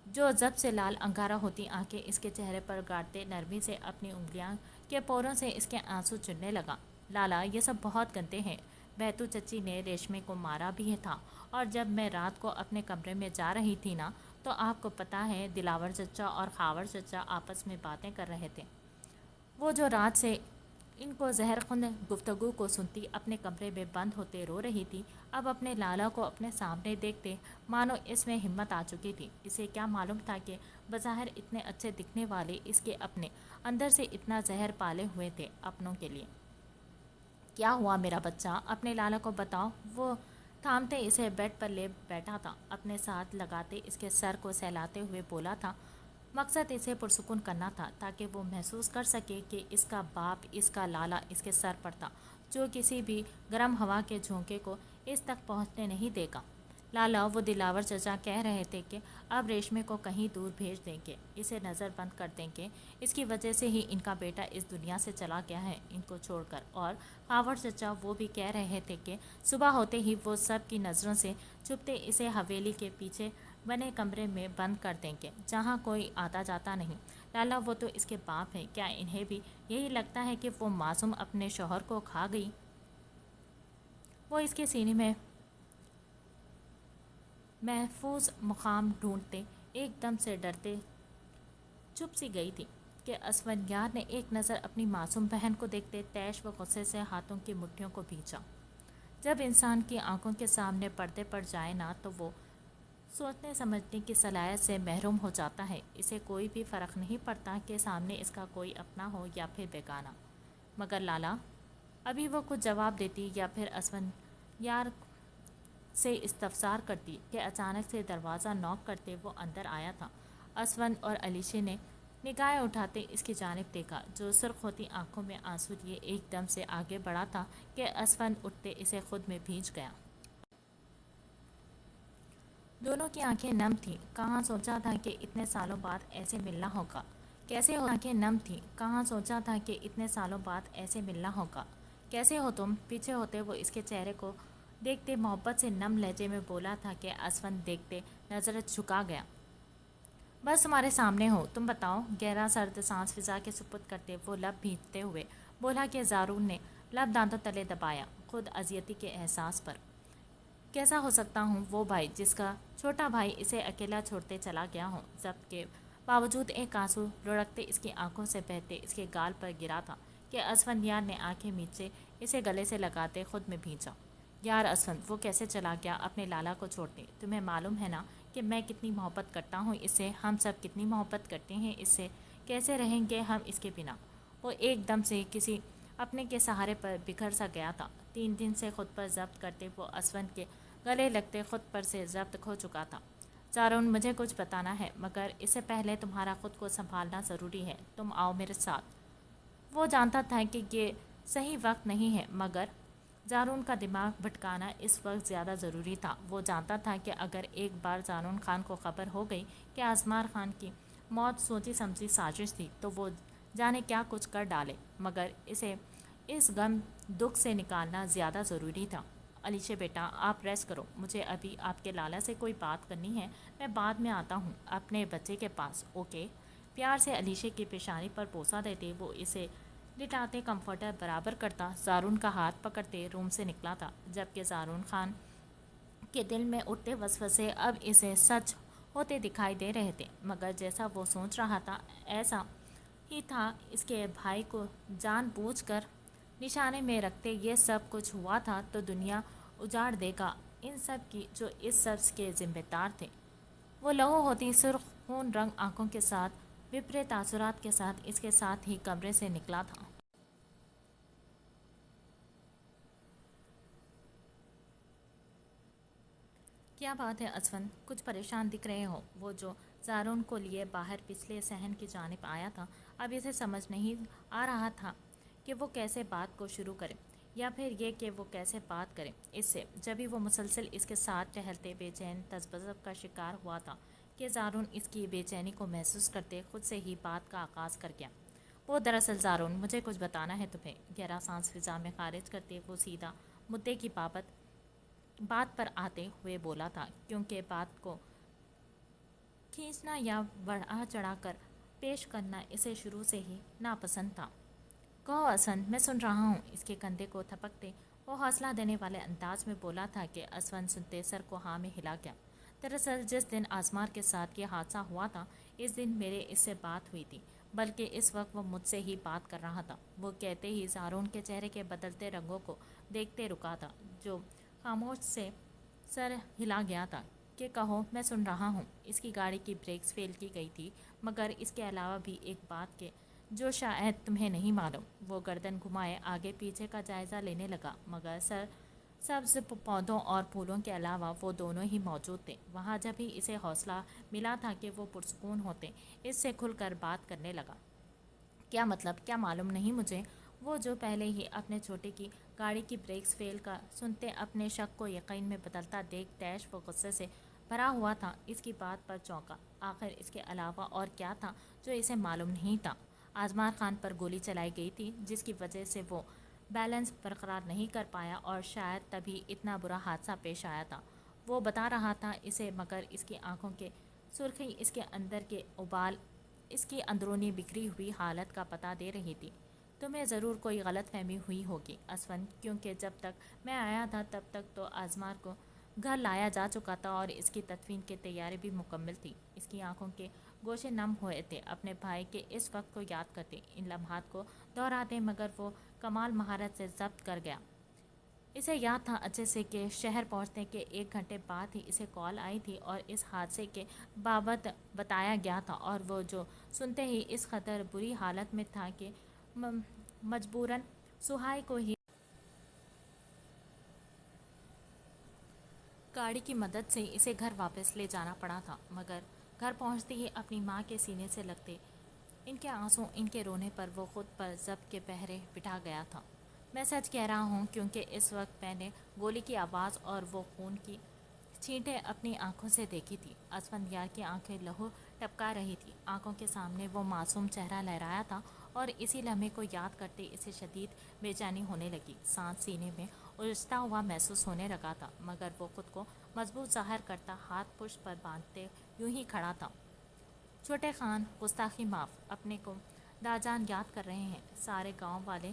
جو ضبط سے لال انگارہ ہوتی آنکھیں اس کے چہرے پر گاڑتے نرمی سے اپنی انگلیاں کے پوروں سے اس کے آنسو چننے لگا۔ لالا یہ سب بہت گندے ہیں، بیتو چچی نے ریشمے کو مارا بھی تھا، اور جب میں رات کو اپنے کمرے میں جا رہی تھی نا تو آپ کو پتہ ہے دلاور چچا اور خاور چچا آپس میں باتیں کر رہے تھے۔ وہ جو رات سے ان کو زہر خند گفتگو کو سنتی اپنے کمرے میں بند ہوتے رو رہی تھی، اب اپنے لالا کو اپنے سامنے دیکھتے مانو اس میں ہمت آ چکی تھی۔ اسے کیا معلوم تھا کہ بظاہر اتنے اچھے دکھنے والے اس کے اپنے اندر سے اتنا زہر پالے ہوئے تھے اپنوں کے لیے۔ کیا ہوا میرا بچہ؟ اپنے لالا کو بتاؤ۔ وہ تھامتے اسے بیڈ پر لے بیٹھا تھا، اپنے ساتھ لگاتے اس کے سر کو سہلاتے ہوئے بولا تھا۔ مقصد اسے پرسکون کرنا تھا تاکہ وہ محسوس کر سکے کہ اس کا باپ، اس کا لالا اس کے سر پر تھا، جو کسی بھی گرم ہوا کے جھونکے کو اس تک پہنچنے نہیں دے گا۔ لالا وہ دلاور چچا کہہ رہے تھے کہ اب ریشمے کو کہیں دور بھیج دیں گے، اسے نظر بند کر دیں گے، اس کی وجہ سے ہی ان کا بیٹا اس دنیا سے چلا گیا ہے ان کو چھوڑ کر۔ اور خاور چچا وہ بھی کہہ رہے تھے کہ صبح ہوتے ہی وہ سب کی نظروں سے چھپتے اسے حویلی کے پیچھے بنے کمرے میں بند کر دیں گے، جہاں کوئی آتا جاتا نہیں۔ لالا وہ تو اس کے باپ ہیں، کیا انہیں بھی یہی لگتا ہے کہ وہ معصوم اپنے شوہر کو کھا گئی؟ وہ اس کے سینے میں محفوظ مقام ڈھونڈتے ایک دم سے ڈرتے چپ سی گئی تھی کہ اسفندیار نے ایک نظر اپنی معصوم بہن کو دیکھتے تیش و غصے سے ہاتھوں کی مٹھیوں کو بھینچا۔ جب انسان کی آنکھوں کے سامنے پردے پڑ جائے نا تو وہ سوچنے سمجھنے کی صلاحیت سے محروم ہو جاتا ہے۔ اسے کوئی بھی فرق نہیں پڑتا کہ سامنے اس کا کوئی اپنا ہو یا پھر بیگانہ۔ مگر لالا ابھی وہ کچھ جواب دیتی یا پھر اسفندیار سے استفسار کرتی کہ اچانک سے دروازہ نوک کرتے وہ اندر آیا تھا۔ اسفند اور علیشہ نے نگاہیں اٹھاتے اس کی جانب دیکھا، جو سرخ ہوتی آنکھوں میں آنسو لیے ایک دم سے آگے بڑھا تھا کہ اسفند اٹھتے اسے خود میں بھینچ گیا۔ دونوں کی آنکھیں نم تھیں۔ کہاں سوچا تھا کہ اتنے سالوں بعد ایسے ملنا ہوگا؟ کیسے ہو؟ آنکھیں نم تھیں۔ کہاں سوچا تھا کہ اتنے سالوں بعد ایسے ملنا ہوگا؟ کیسے ہو تم؟ پیچھے ہوتے وہ اس کے چہرے کو دیکھتے محبت سے نم لہجے میں بولا تھا کہ اسفند دیکھتے نظر جھکا گیا۔ بس تمہارے سامنے ہوں، تم بتاؤ۔ گہرا سرد سانس فضا کے سپرد کرتے وہ لب بھینچتے ہوئے بولا کہ زارون نے لب دانتوں تلے دبایا، خود اذیتی کے احساس پر۔ کیسا ہو سکتا ہوں وہ بھائی جس کا چھوٹا بھائی اسے اکیلا چھوڑتے چلا گیا ہوں؟ ضبط کے باوجود ایک آنسو لڑکتے اس کی آنکھوں سے بہتے اس کے گال پر گرا تھا کہ اسفندیار نے آنکھیں میچے اسے گلے سے لگاتے خود میں بھینچا۔ یار اسفند وہ کیسے چلا گیا اپنے لالا کو چھوڑتے؟ تمہیں معلوم ہے نا کہ میں کتنی محبت کرتا ہوں اس سے، ہم سب کتنی محبت کرتے ہیں اس سے، کیسے رہیں گے ہم اس کے بنا؟ وہ ایک دم سے کسی اپنے کے سہارے پر بکھر سا گیا تھا۔ 3 دن سے خود پر ضبط کرتے وہ اسفند کے گلے لگتے خود پر سے ضبط کھو چکا تھا۔ زارون مجھے کچھ بتانا ہے، مگر اس سے پہلے تمہارا خود کو سنبھالنا ضروری ہے، تم آؤ میرے ساتھ۔ وہ جانتا تھا کہ یہ صحیح وقت نہیں ہے، مگر زارون کا دماغ بھٹکانا اس وقت زیادہ ضروری تھا۔ وہ جانتا تھا کہ اگر ایک بار زارون خان کو خبر ہو گئی کہ آزمار خان کی موت سوچی سمجھی سازش تھی تو وہ جانے کیا کچھ کر ڈالے، مگر اسے اس غم دکھ سے نکالنا زیادہ ضروری تھا۔ علیشہ بیٹا آپ ریسٹ کرو، مجھے ابھی آپ کے لالا سے کوئی بات کرنی ہے، میں بعد میں آتا ہوں اپنے بچے کے پاس، اوکے؟ پیار سے علیشہ کی پیشانی پر بوسہ دیتے وہ اسے لٹاتے کمفرٹر برابر کرتا زارون کا ہاتھ پکڑتے روم سے نکلا تھا، جبکہ زارون خان کے دل میں اٹھتے وسوسے اب اسے سچ ہوتے دکھائی دے رہے تھے، مگر جیسا وہ سوچ رہا تھا ایسا ہی تھا۔ اس کے بھائی کو جان بوجھ کر نشانے میں رکھتے یہ سب کچھ ہوا تھا تو دنیا اجاڑ دے گا ان سب کی جو اس سب کے ذمہ دار تھے۔ وہ لہو ہوتی سرخ خون رنگ آنکھوں کے ساتھ وپرے تاثرات کے ساتھ اس کے ساتھ ہی کمرے سے نکلا تھا۔ کیا بات ہے اسفن، کچھ پریشان دکھ رہے ہو؟ وہ جو زارون کو لیے باہر پچھلے صحن کی جانب آیا تھا، اب اسے سمجھ نہیں آ رہا تھا کہ وہ کیسے بات کو شروع کرے، یا پھر یہ کہ وہ کیسے بات کرے اس سے۔ جبھی وہ مسلسل اس کے ساتھ ٹہلتے بے چین تذبذب کا شکار ہوا تھا کہ زارون اس کی بے چینی کو محسوس کرتے خود سے ہی بات کا آغاز کر گیا۔ وہ دراصل زارون، مجھے کچھ بتانا ہے تمہیں، گہرا سانس فضا میں خارج کرتے وہ سیدھا مدعے کی بات پر آتے ہوئے بولا تھا، کیونکہ بات کو کھینچنا یا بڑھا چڑھا کر پیش کرنا اسے شروع سے ہی ناپسند تھا۔ کہو اسفن، میں سن رہا ہوں، اس کے کندھے کو تھپکتے وہ حوصلہ دینے والے انداز میں بولا تھا کہ اسفن سنتے سر کو ہاں میں ہلا گیا۔ دراصل جس دن آزمار کے ساتھ یہ حادثہ ہوا تھا، اس دن میرے اس سے بات ہوئی تھی، بلکہ اس وقت وہ مجھ سے ہی بات کر رہا تھا۔ وہ کہتے ہی زارون کے چہرے کے بدلتے رنگوں کو دیکھتے رکا تھا، جو خاموش سے سر ہلا گیا تھا کہ کہو میں سن رہا ہوں۔ اس کی گاڑی کی بریکس فیل کی گئی تھی، مگر اس کے علاوہ بھی ایک بات کے جو شاید تمہیں نہیں معلوم۔ وہ گردن گھمائے آگے پیچھے کا جائزہ لینے لگا، مگر سبز پودوں اور پھولوں کے علاوہ وہ دونوں ہی موجود تھے وہاں۔ جب ہی اسے حوصلہ ملا تھا کہ وہ پرسکون ہوتے، اس سے کھل کر بات کرنے لگا۔ کیا مطلب؟ کیا معلوم نہیں مجھے؟ وہ جو پہلے ہی اپنے چھوٹے کی گاڑی کی بریکس فیل کا سنتے اپنے شک کو یقین میں بدلتا دیکھ طیش و غصے سے بھرا ہوا تھا، اس کی بات پر چونکا۔ آخر اس کے علاوہ اور کیا تھا جو اسے معلوم نہیں تھا؟ آزمار خان پر گولی چلائی گئی تھی، جس کی وجہ سے وہ بیلنس برقرار نہیں کر پایا اور شاید تبھی اتنا برا حادثہ پیش آیا تھا۔ وہ بتا رہا تھا اسے، مگر اس کی آنکھوں کے سرخی، اس کے اندر کے ابال، اس کی اندرونی بکھری ہوئی حالت کا پتہ دے رہی تھی۔ تمہیں ضرور کوئی غلط فہمی ہوئی ہوگی اسفن، کیونکہ جب تک میں آیا تھا تب تک تو آزمار کو گھر لایا جا چکا تھا اور اس کی تدفین کی تیاری بھی مکمل تھی۔ اس کی آنکھوں کے گوشے نم ہوئے تھے اپنے بھائی کے اس وقت کو یاد کرتے، ان لمحات کو دہراتے، مگر وہ کمال مہارت سے ضبط کر گیا۔ اسے یاد تھا اچھے سے کہ شہر پہنچنے کے 1 گھنٹے بعد ہی اسے کال آئی تھی اور اس حادثے کے بابت بتایا گیا تھا، اور وہ جو سنتے ہی اس قدر بری حالت میں تھا کہ مجبوراً سہائی کو ہی گاڑی کی مدد سے اسے گھر واپس لے جانا پڑا تھا۔ مگر گھر پہنچتے ہی اپنی ماں کے سینے سے لگتے ان کے آنسوں، ان کے رونے پر وہ خود پر ضبط کے پہرے بٹھا گیا تھا۔ میں سچ کہہ رہا ہوں، کیونکہ اس وقت میں نے گولی کی آواز اور وہ خون کی چھینٹیں اپنی آنکھوں سے دیکھی تھی۔ اسفندیار کی آنکھیں لہو ٹپکا رہی تھی، آنکھوں کے سامنے وہ معصوم چہرہ لہرایا تھا، اور اسی لمحے کو یاد کرتے اسے شدید بے چینی ہونے لگی، سانس سینے میں الجھتا ہوا محسوس ہونے لگا تھا، مگر وہ خود کو مضبوط ظاہر کرتا ہاتھ پشت پر باندھتے یوں ہی کھڑا تھا۔ چھوٹے خان، گستاخی معاف، اپنے کو داجان یاد کر رہے ہیں۔ سارے گاؤں والے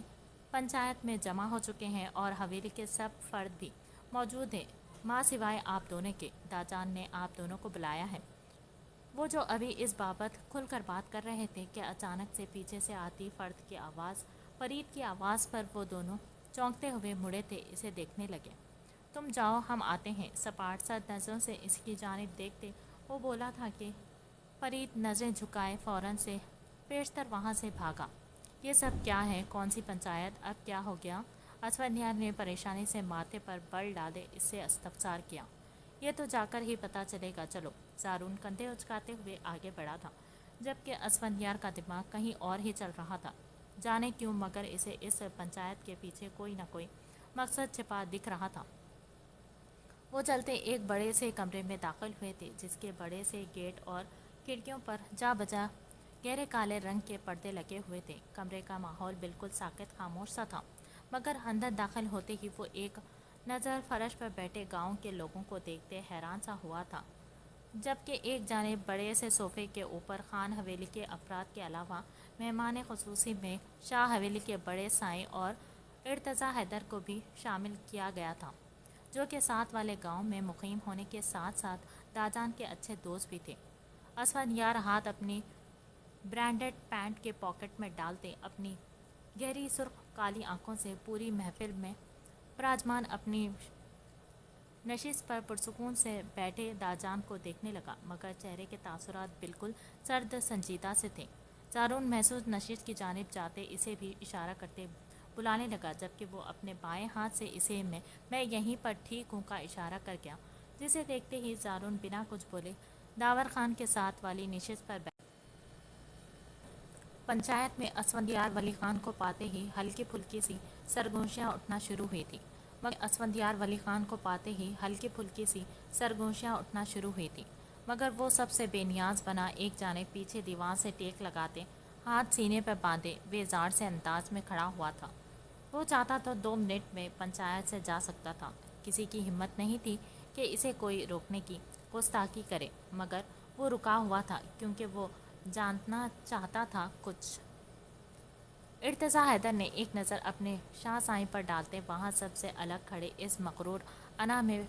پنچایت میں جمع ہو چکے ہیں اور حویلی کے سب فرد بھی موجود ہیں، ماں سوائے آپ دونوں کے۔ داجان نے آپ دونوں کو بلایا ہے۔ وہ جو ابھی اس بابت کھل کر بات کر رہے تھے کہ اچانک سے پیچھے سے آتی فرد کی آواز، فرید کی آواز پر وہ دونوں چونکتے ہوئے مڑے تھے، اسے دیکھنے لگے۔ تم جاؤ، ہم آتے ہیں۔ سپاٹ سر نظروں سے اس کی جانب دیکھتے وہ بولا تھا کہ فرید نظریں جھکائے فوراً سے پیشتر وہاں سے بھاگا۔ یہ سب کیا ہے؟ کون سی پنچایت؟ اب کیا ہو گیا؟ اسفندیار نے پریشانی سے ماتھے پر بل ڈالے اس سے استفسار کیا۔ یہ تو جا کر ہی پتہ چلے گا، چلو۔ زارون کندھے اچکاتے ہوئے آگے بڑھا تھا، جبکہ اسفندیار کا دماغ کہیں اور ہی چل رہا تھا۔ جانے کیوں، مگر اسے اس پنچایت کے پیچھے کوئی نہ کوئی مقصد چھپا دکھ رہا تھا۔ وہ چلتے ایک بڑے سے کمرے میں داخل ہوئے تھے، جس کے بڑے سے گیٹ اور کھڑکیوں پر جا بجا گہرے کالے رنگ کے پردے لگے ہوئے تھے۔ کمرے کا ماحول بالکل ساکت خاموش سا تھا، مگر اندر داخل ہوتے ہی وہ ایک نظر فرش پر بیٹھے گاؤں کے لوگوں کو دیکھتے حیران سا ہوا تھا، جبکہ ایک جانب بڑے سے صوفے کے اوپر خان حویلی کے افراد کے علاوہ مہمان خصوصی میں شاہ حویلی کے بڑے سائیں اور ارتضیٰ حیدر کو بھی شامل کیا گیا تھا، جو کہ ساتھ والے گاؤں میں مقیم ہونے کے ساتھ ساتھ داجان کے اچھے دوست بھی تھے۔ اسفندیار ہاتھ اپنی برانڈڈ پینٹ کے پاکٹ میں ڈالتے اپنی گہری سرخ کالی آنکھوں سے پوری محفل میں براجمان اپنی نشست پر پرسکون سے بیٹھے داجان کو دیکھنے لگا، مگر چہرے کے تاثرات بالکل سرد سنجیدہ سے تھے۔ زارون محسوس نشست کی جانب جاتے اسے بھی اشارہ کرتے بلانے لگا، جبکہ وہ اپنے بائیں ہاتھ سے اسے میں یہیں پر ٹھیک ہوں کا اشارہ کر گیا۔ جسے دیکھتے ہی زارون بنا کچھ بولے داور خان کے ساتھ والی نشست پر بیٹھ۔ پنچایت میں اسفندیار ولی خان کو پاتے ہی ہلکی پھلکی سی سرگوشیاں اٹھنا شروع ہوئی تھی مگر وہ سب سے بے نیاز بنا ایک جانب پیچھے دیوار سے ٹیک لگاتے ہاتھ سینے پر باندھے بیزار سے انداز میں کھڑا ہوا تھا۔ وہ چاہتا تو 2 منٹ میں پنچایت سے جا سکتا تھا، کسی کی ہمت نہیں تھی کہ اسے کوئی روکنے کی گستاخی کرے، مگر وہ رکا ہوا تھا کیونکہ وہ جاننا چاہتا تھا کچھ۔ ارتضیٰ حیدر نے ایک نظر اپنے شاہ سائیں پر ڈالتے وہاں سب سے الگ کھڑے اس مغرور انا میں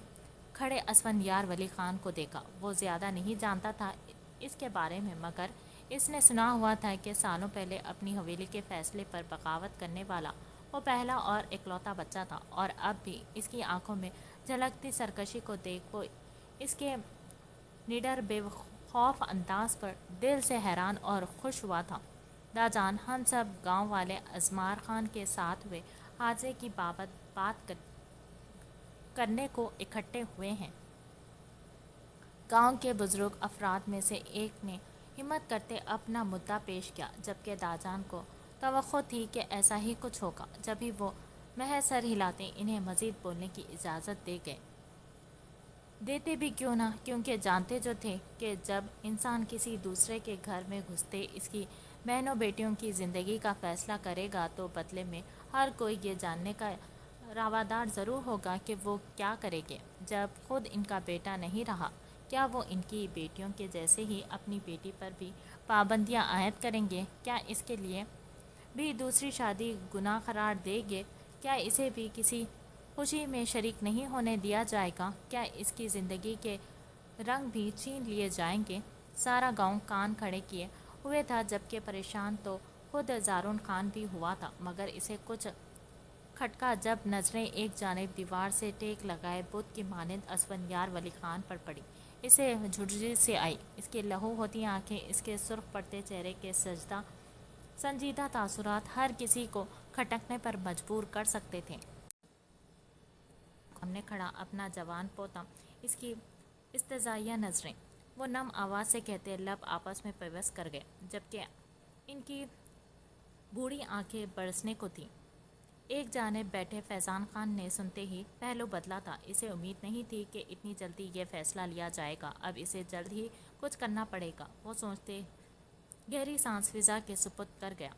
کھڑے اسفندیار ولی خان کو دیکھا۔ وہ زیادہ نہیں جانتا تھا اس کے بارے میں، مگر اس نے سنا ہوا تھا کہ سالوں پہلے اپنی حویلی کے فیصلے پر بغاوت کرنے والا وہ پہلا اور اکلوتا بچہ تھا، اور اب بھی اس کی آنکھوں میں جھلکتی سرکشی کو دیکھ وہ اس کے نڈر بے خوف انداز پر دل سے حیران اور خوش ہوا تھا۔ داجان، ہم سب گاؤں والے ازمار خان کے ساتھ ہوئے حادثے کی بابت بات کرنے کو اکٹھے ہوئے ہیں۔ گاؤں کے بزرگ افراد میں سے ایک نے ہمت کرتے اپنا مدعا پیش کیا، جبکہ داجان کو توقع تھی کہ ایسا ہی کچھ ہوگا۔ جبھی وہ محض سر ہلاتے انہیں مزید بولنے کی اجازت دیتے بھی کیوں نہ، کیونکہ جانتے جو تھے کہ جب انسان کسی دوسرے کے گھر میں گھستے اس کی بہنوں بیٹیوں کی زندگی کا فیصلہ کرے گا تو بدلے میں ہر کوئی یہ جاننے کا روادار ضرور ہوگا کہ وہ کیا کریں گے۔ جب خود ان کا بیٹا نہیں رہا، کیا وہ ان کی بیٹیوں کے جیسے ہی اپنی بیٹی پر بھی پابندیاں عائد کریں گے؟ کیا اس کے لیے بھی دوسری شادی گناہ قرار دیں گے؟ کیا اسے بھی کسی خوشی میں شریک نہیں ہونے دیا جائے گا؟ کیا اس کی زندگی کے رنگ بھی چھین لیے جائیں گے؟ سارا گاؤں کان کھڑے کیے ہوئے تھا، جبکہ پریشان تو خود زارون خان بھی ہوا تھا، مگر اسے کچھ کھٹکا جب نظریں ایک جانب دیوار سے ٹیک لگائے بت کی مانند اسفندیار ولی خان پر پڑی۔ اسے جھرجھری سی آئی۔ اس کی لہو ہوتی آنکھیں، اس کے سرخ پڑتے چہرے کے سنجیدہ تاثرات ہر کسی کو کھٹکنے پر مجبور کر سکتے تھے۔ سامنے کھڑا اپنا جوان پوتا، اس کی استزائیہ نظریں، وہ نم آواز سے کہتے لب آپس میں پیوست کر گئے، جبکہ ان کی بوڑھی آنکھیں برسنے کو تھیں۔ ایک جانب بیٹھے فیضان خان نے سنتے ہی پہلو بدلا تھا۔ اسے امید نہیں تھی کہ اتنی جلدی یہ فیصلہ لیا جائے گا، اب اسے جلد ہی کچھ کرنا پڑے گا۔ وہ سوچتے گہری سانس فضا کے سپرد کر گیا۔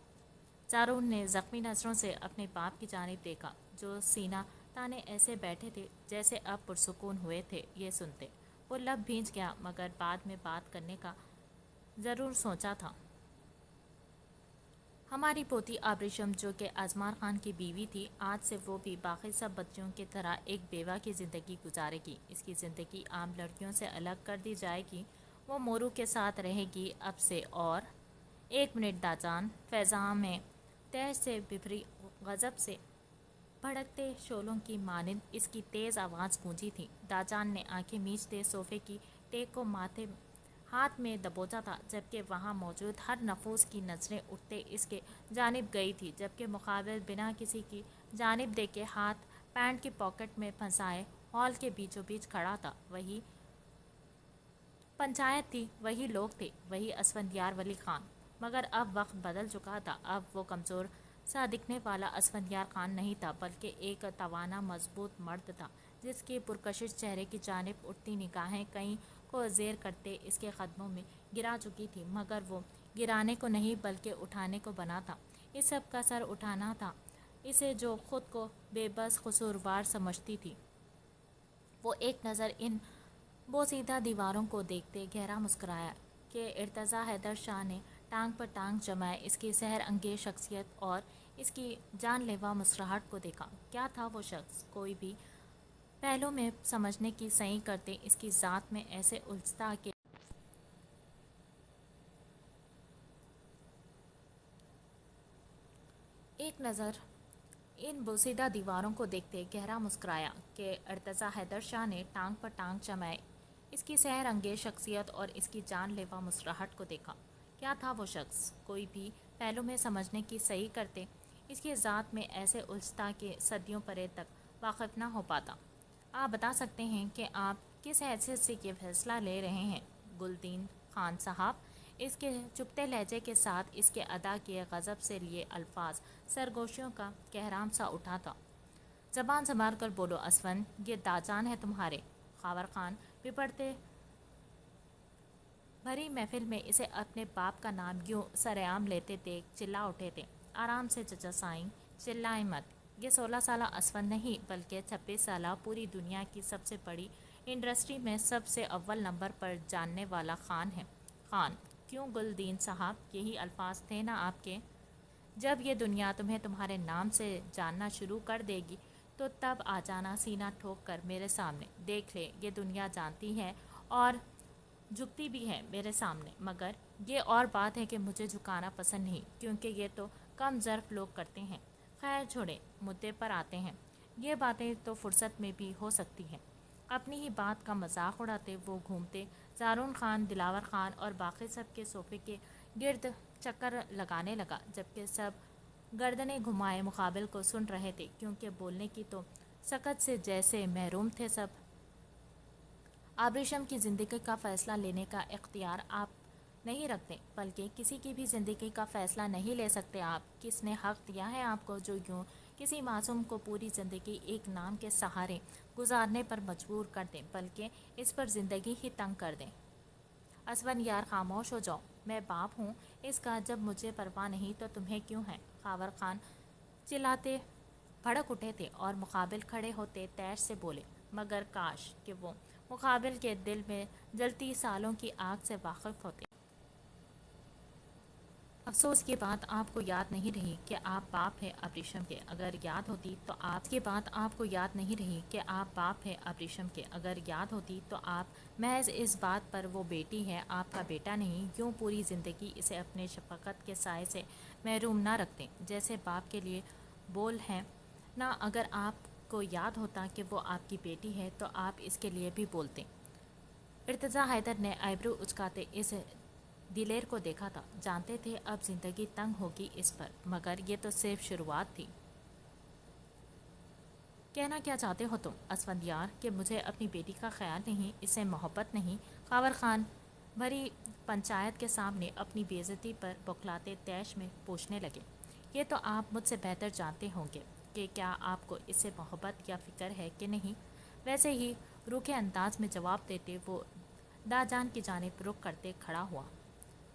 زارون نے زخمی نظروں سے اپنے باپ کی جانب دیکھا، جو سینہ تانے ایسے بیٹھے تھے جیسے اب پرسکون ہوئے تھے۔ یہ سنتے وہ لب بھیج گیا، مگر بعد میں بات کرنے کا ضرور سوچا تھا۔ ہماری پوتی آبریشم، جو کہ ازمار خان کی بیوی تھی، آج سے وہ بھی باقی سب بچیوں کی طرح ایک بیوہ کی زندگی گزارے گی۔ اس کی زندگی عام لڑکیوں سے الگ کر دی جائے گی۔ وہ مورو کے ساتھ رہے گی اب سے۔ اور 1 منٹ داجان، فضا میں تیش سے بھری غضب سے بھڑکتے شعلوں کی مانند اس کی تیز آواز گونجی تھی۔ داجان نے آنکھیں میچتے صوفے کی ٹیک کو ہاتھ میں دبوچا تھا، جبکہ وہاں موجود ہر نفوس کی نظریں اٹھتے اس کے جانب گئی تھی، جبکہ مقابل بنا کسی کی جانب دیکھے ہاتھ پینٹ کی پاکٹ میں پھنسائے ہال کے بیچوں بیچ کھڑا تھا۔ وہی پنچایت تھی، وہی لوگ تھے، وہی اسفندیار ولی خان، مگر اب وقت بدل چکا تھا۔ اب وہ کمزور سا دکھنے والا اسفندیار خان نہیں تھا، بلکہ ایک توانا مضبوط مرد تھا، جس کی پرکشش چہرے کی جانب اٹھتی نگاہیں کئی کو زیر کرتے اس کے قدموں میں گرا چکی تھی، مگر وہ گرانے کو نہیں بلکہ اٹھانے کو بنا تھا۔ اس سب کا سر اٹھانا تھا اسے، جو خود کو بے بس قصوروار سمجھتی تھی۔ وہ ایک نظر ان بوسیدہ دیواروں کو دیکھتے گہرا مسکرایا کہ ارتضیٰ حیدر شاہ نے ٹانگ پر ٹانگ جمائے اس کی سحر انگیز شخصیت اور اس کی جان لیوا مسکراہٹ کو دیکھا۔ کیا تھا وہ شخص؟ کوئی بھی پہلو میں سمجھنے کی سعی کرتے اس کی ذات میں ایسے الجھتا کہ ایک نظر ان بوسیدہ دیواروں کو دیکھتے گہرا مسکرایا کہ ارتضیٰ حیدر شاہ نے ٹانگ پر ٹانگ جمائے اس کی سحر انگیز شخصیت اور اس کی جان لیوا مسکراہٹ کو دیکھا۔ کیا تھا وہ شخص؟ کوئی بھی پہلو میں سمجھنے کی سعی کرتے اس کی ذات میں ایسے الجھتا کہ صدیوں پرے تک واقف نہ ہو پاتا۔ آپ بتا سکتے ہیں کہ آپ کس حیثیت سے یہ فیصلہ لے رہے ہیں گلدین خان صاحب؟ اس کے چپتے لہجے کے ساتھ اس کے ادا کیے غضب سے لیے الفاظ سرگوشیوں کا کہرام سا اٹھا تھا۔ زبان سنبھال کر بولو اسفند، یہ داجان ہے تمہارے؟ خاور خان پپڑتے بھری محفل میں اسے اپنے باپ کا نام یوں سرعام لیتے دیکھ چلا اٹھے تھے۔ آرام سے چچا سائیں، چلائیں مت، یہ 16 سالہ اسفند نہیں بلکہ 26 سالہ پوری دنیا کی سب سے بڑی انڈسٹری میں سب سے اول نمبر پر جاننے والا خان ہے۔ خان کیوں گلدین صاحب، یہی الفاظ تھے نا آپ کے؟ جب یہ دنیا تمہیں تمہارے نام سے جاننا شروع کر دے گی تو تب آ جانا سینہ ٹھوک کر میرے سامنے، دیکھ لے یہ دنیا جانتی ہے اور جھکتی بھی ہے میرے سامنے، مگر یہ اور بات ہے کہ مجھے جھکانا پسند نہیں، کیونکہ یہ تو کم ظرف لوگ کرتے ہیں۔ خیر چھوڑیں، مدعے پر آتے ہیں۔ یہ باتیں تو فرصت میں بھی ہو سکتی ہیں۔ اپنی ہی بات کا مذاق اڑاتے وہ گھومتے زارون خان، دلاور خان اور باقی سب کے صوفے کے گرد چکر لگانے لگا، جبکہ سب گردنیں گھمائے مقابل کو سن رہے تھے، کیونکہ بولنے کی تو سکت سے جیسے محروم تھے سب۔ آبریشم کی زندگی کا فیصلہ لینے کا اختیار آپ نہیں رکھتے، بلکہ کسی کی بھی زندگی کا فیصلہ نہیں لے سکتے آپ۔ کس نے حق دیا ہے آپ کو جو یوں کسی معصوم کو پوری زندگی ایک نام کے سہارے گزارنے پر مجبور کر دیں، بلکہ اس پر زندگی ہی تنگ کر دیں؟ اسفند یار خاموش ہو جاؤ، میں باپ ہوں اس کا، جب مجھے پرواہ نہیں تو تمہیں کیوں ہے؟ خاور خان چلاتے بھڑک اٹھے تھے اور مقابل کھڑے ہوتے تیش سے بولے، مگر کاش کہ وہ مقابل کے دل میں جلتی سالوں کی آگ سے واقف ہوتے۔ افسوس یہ بات آپ کو یاد نہیں رہی کہ آپ باپ ہے ابریشم کے، اگر یاد ہوتی تو آپ محض اس بات پر وہ بیٹی ہے آپ کا بیٹا نہیں، یوں پوری زندگی اسے اپنے شفقت کے سائے سے محروم نہ رکھتے جیسے باپ کے لیے بول ہیں نا۔ اگر آپ کو یاد ہوتا کہ وہ آپ کی بیٹی ہے تو آپ اس کے لیے بھی بولتے۔ ارتضیٰ حیدر نے آئیبرو اچکاتے اس دلیر کو دیکھا تھا، جانتے تھے اب زندگی تنگ ہوگی اس پر، مگر یہ تو صرف شروعات تھی۔ کہنا کیا چاہتے ہو تم اسفند یار، کہ مجھے اپنی بیٹی کا خیال نہیں، اس سے محبت نہیں؟ خاور خان بھری پنچایت کے سامنے اپنی بے عزتی پر بوکھلاتے تیش میں پوچھنے لگے۔ یہ تو آپ مجھ سے بہتر جانتے ہوں گے کہ کیا آپ کو اس سے محبت یا فکر ہے کہ نہیں۔ ویسے ہی روکھے انداز میں جواب دیتے وہ داجان کی جانب رخ کرتے کھڑا ہوا۔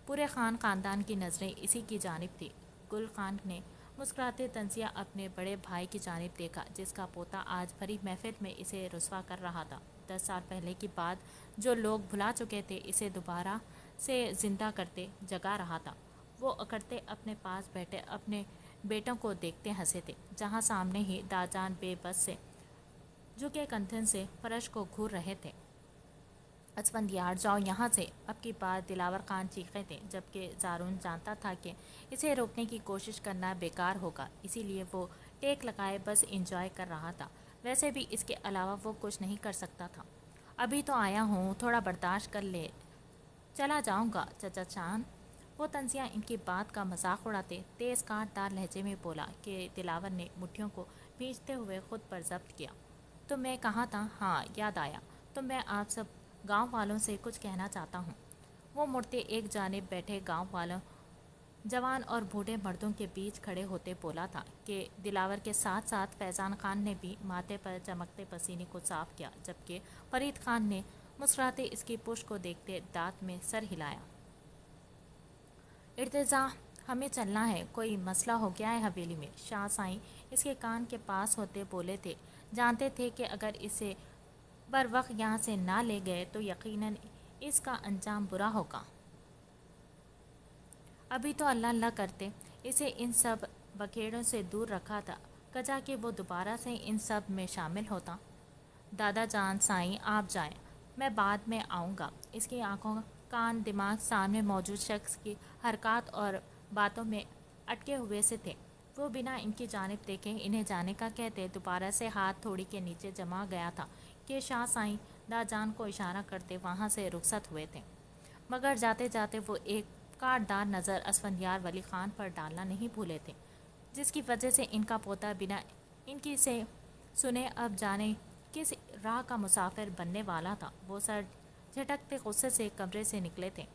پورے خان خاندان کی نظریں اسی کی جانب تھی۔ گل خان نے مسکراتے طنزیہ اپنے بڑے بھائی کی جانب دیکھا، جس کا پوتا آج بھری محفل میں اسے رسوا کر رہا تھا۔ 10 سال پہلے کی بات جو لوگ بھلا چکے تھے اسے دوبارہ سے زندہ کرتے جگا رہا تھا۔ وہ اکڑتے اپنے پاس بیٹھے اپنے بیٹوں کو دیکھتے ہنسے تھے، جہاں سامنے ہی داجان بے بس سے جھکے کندھن سے فرش کو گھور رہے تھے۔ اسفند یار جاؤ یہاں سے، اب کی بار دلاور خان چیخے تھے، جبکہ زارون جانتا تھا کہ اسے روکنے کی کوشش کرنا بیکار ہوگا، اسی لیے وہ ٹیک لگائے بس انجوائے کر رہا تھا۔ ویسے بھی اس کے علاوہ وہ کچھ نہیں کر سکتا تھا۔ ابھی تو آیا ہوں، تھوڑا برداشت کر لے، چلا جاؤں گا چچا چان۔ وہ طنزیہ ان کی بات کا مذاق اڑاتے تیز کانٹ دار لہجے میں بولا کہ دلاور نے مٹھیوں کو بھینچتے ہوئے خود پر ضبط کیا۔ تو میں کہاں تھا، ہاں یاد آیا، تو میں آپ سب گاؤں والوں سے کچھ کہنا چاہتا ہوں۔ وہ مڑتے ایک جانب بیٹھے گاؤں والوں، جوان اور بوڑھے مردوں کے بیچ کھڑے ہوتے بولا تھا کہ دلاور کے ساتھ ساتھ فیضان خان نے بھی ماتھے پر چمکتے پسینے کو صاف کیا، جبکہ فرید خان نے مسکراتے اس کی پشت کو دیکھتے دانت میں سر ہلایا۔ ارتضیٰ ہمیں چلنا ہے، کوئی مسئلہ ہو گیا ہے حویلی میں؟ شاہ سائیں اس کے کان کے پاس ہوتے بولے تھے، جانتے تھے کہ اگر اسے بروقت یہاں سے نہ لے گئے تو یقیناً اس کا انجام برا ہوگا۔ ابھی تو اللہ اللہ کرتے اسے ان سب بکھیڑوں سے دور رکھا تھا، کجا کہ وہ دوبارہ سے ان سب میں شامل ہوتا۔ دادا جان سائیں آپ جائیں، میں بعد میں آؤں گا۔ اس کی آنکھوں، کان، دماغ سامنے موجود شخص کی حرکات اور باتوں میں اٹکے ہوئے سے تھے۔ وہ بنا ان کی جانب دیکھے انہیں جانے کا کہتے دوبارہ سے ہاتھ تھوڑی کے نیچے جما گیا تھا کہ شاہ سائیں داجان کو اشارہ کرتے وہاں سے رخصت ہوئے تھے، مگر جاتے جاتے وہ ایک کاٹ دار نظر اسفندیار ولی خان پر ڈالنا نہیں بھولے تھے، جس کی وجہ سے ان کا پوتا بنا ان کی سے سنے اب جانے کس राह का मुसाफिर बनने वाला था। वो सर झटकते गुस्से से कमरे से निकले थे।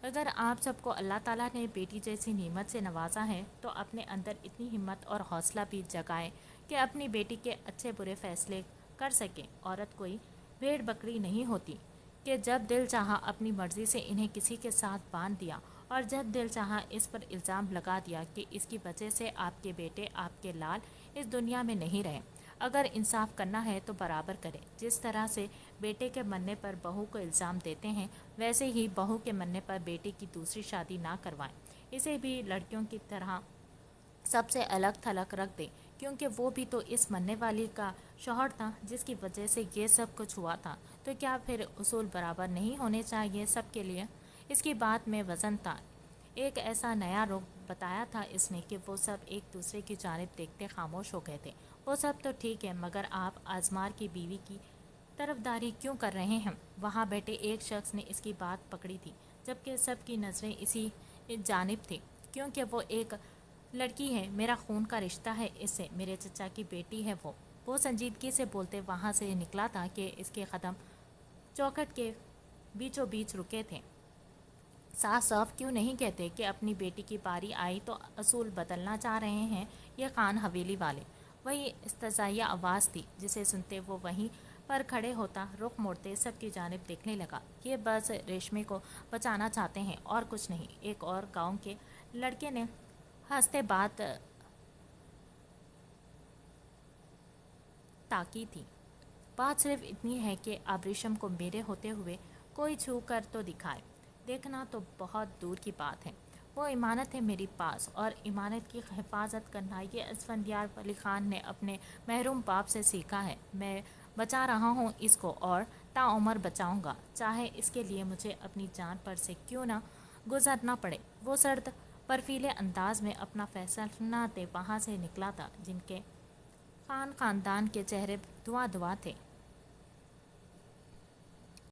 अगर आप सबको अल्लाह ताला ने बेटी जैसी नेमत से नवाजा है तो अपने अंदर इतनी हिम्मत और हौसला भी जगाएं कि अपनी बेटी के अच्छे बुरे फैसले कर सकें। औरत कोई भेड़ बकरी नहीं होती कि जब दिल चाहा अपनी मर्जी से इन्हें किसी के साथ बांध दिया और जब दिल चाहा इस पर इल्ज़ाम लगा दिया कि इसकी वजह से आपके बेटे, आपके लाल इस दुनिया में नहीं रहे। अगर इंसाफ करना है तो बराबर करें। जिस तरह से बेटे के मरने पर बहू को इल्ज़ाम देते हैं, वैसे ही बहू के मरने पर बेटे की दूसरी शादी ना करवाएं। इसे भी लड़कियों की तरह सबसे अलग थलग रख दें, क्योंकि वो भी तो इस मरने वाली का शौहर था जिसकी वजह से ये सब कुछ हुआ था। तो क्या फिर उसूल बराबर नहीं होने चाहिए सबके लिए? इसकी बात में वज़न था। एक ऐसा नया रुख बताया था इसने कि वो सब एक दूसरे की जानिब देखते खामोश हो गए थे। वो सब तो ठीक है, मगर आप आजमार की बीवी की तरफदारी क्यों कर रहे हैं? वहाँ बैठे एक शख्स ने इसकी बात पकड़ी थी, जबकि सबकी नज़रें इसी जानिब थी। क्योंकि वो एक लड़की है, मेरा खून का रिश्ता है इससे, मेरे चचा की बेटी है वो संजीदगी से बोलते वहाँ से निकला था कि इसके कदम चौखट के बीचों बीच रुके थे। साफ साफ क्यों नहीं कहते कि अपनी बेटी की बारी आई तो असूल बदलना चाह रहे हैं ये खान हवेली वाले? वही इस्तज़ाइया आवाज़ थी जिसे सुनते वो वहीं पर खड़े होता, रुख मोड़ते सबकी जानिब देखने लगा। ये बस रेशमे को बचाना चाहते हैं और कुछ नहीं। एक और गांव के लड़के ने हंसते बात ताकी थी। बात सिर्फ इतनी है कि आबरेशम को मेरे होते हुए कोई छू कर तो दिखाए। देखना तो बहुत दूर की बात है। वो इमानत है मेरी पास, और इमानत की हिफाजत करना ये असफंदियार अली ख़ान ने अपने महरूम बाप से सीखा है। मैं बचा रहा हूँ इसको और ताउम्र बचाऊँगा, चाहे इसके लिए मुझे अपनी जान पर से क्यों ना गुजरना पड़े। वो सर्द बर्फीले अंदाज में अपना फैसला दे वहाँ से निकला था, जिनके खानदान के चेहरे धुआं धुआं थे।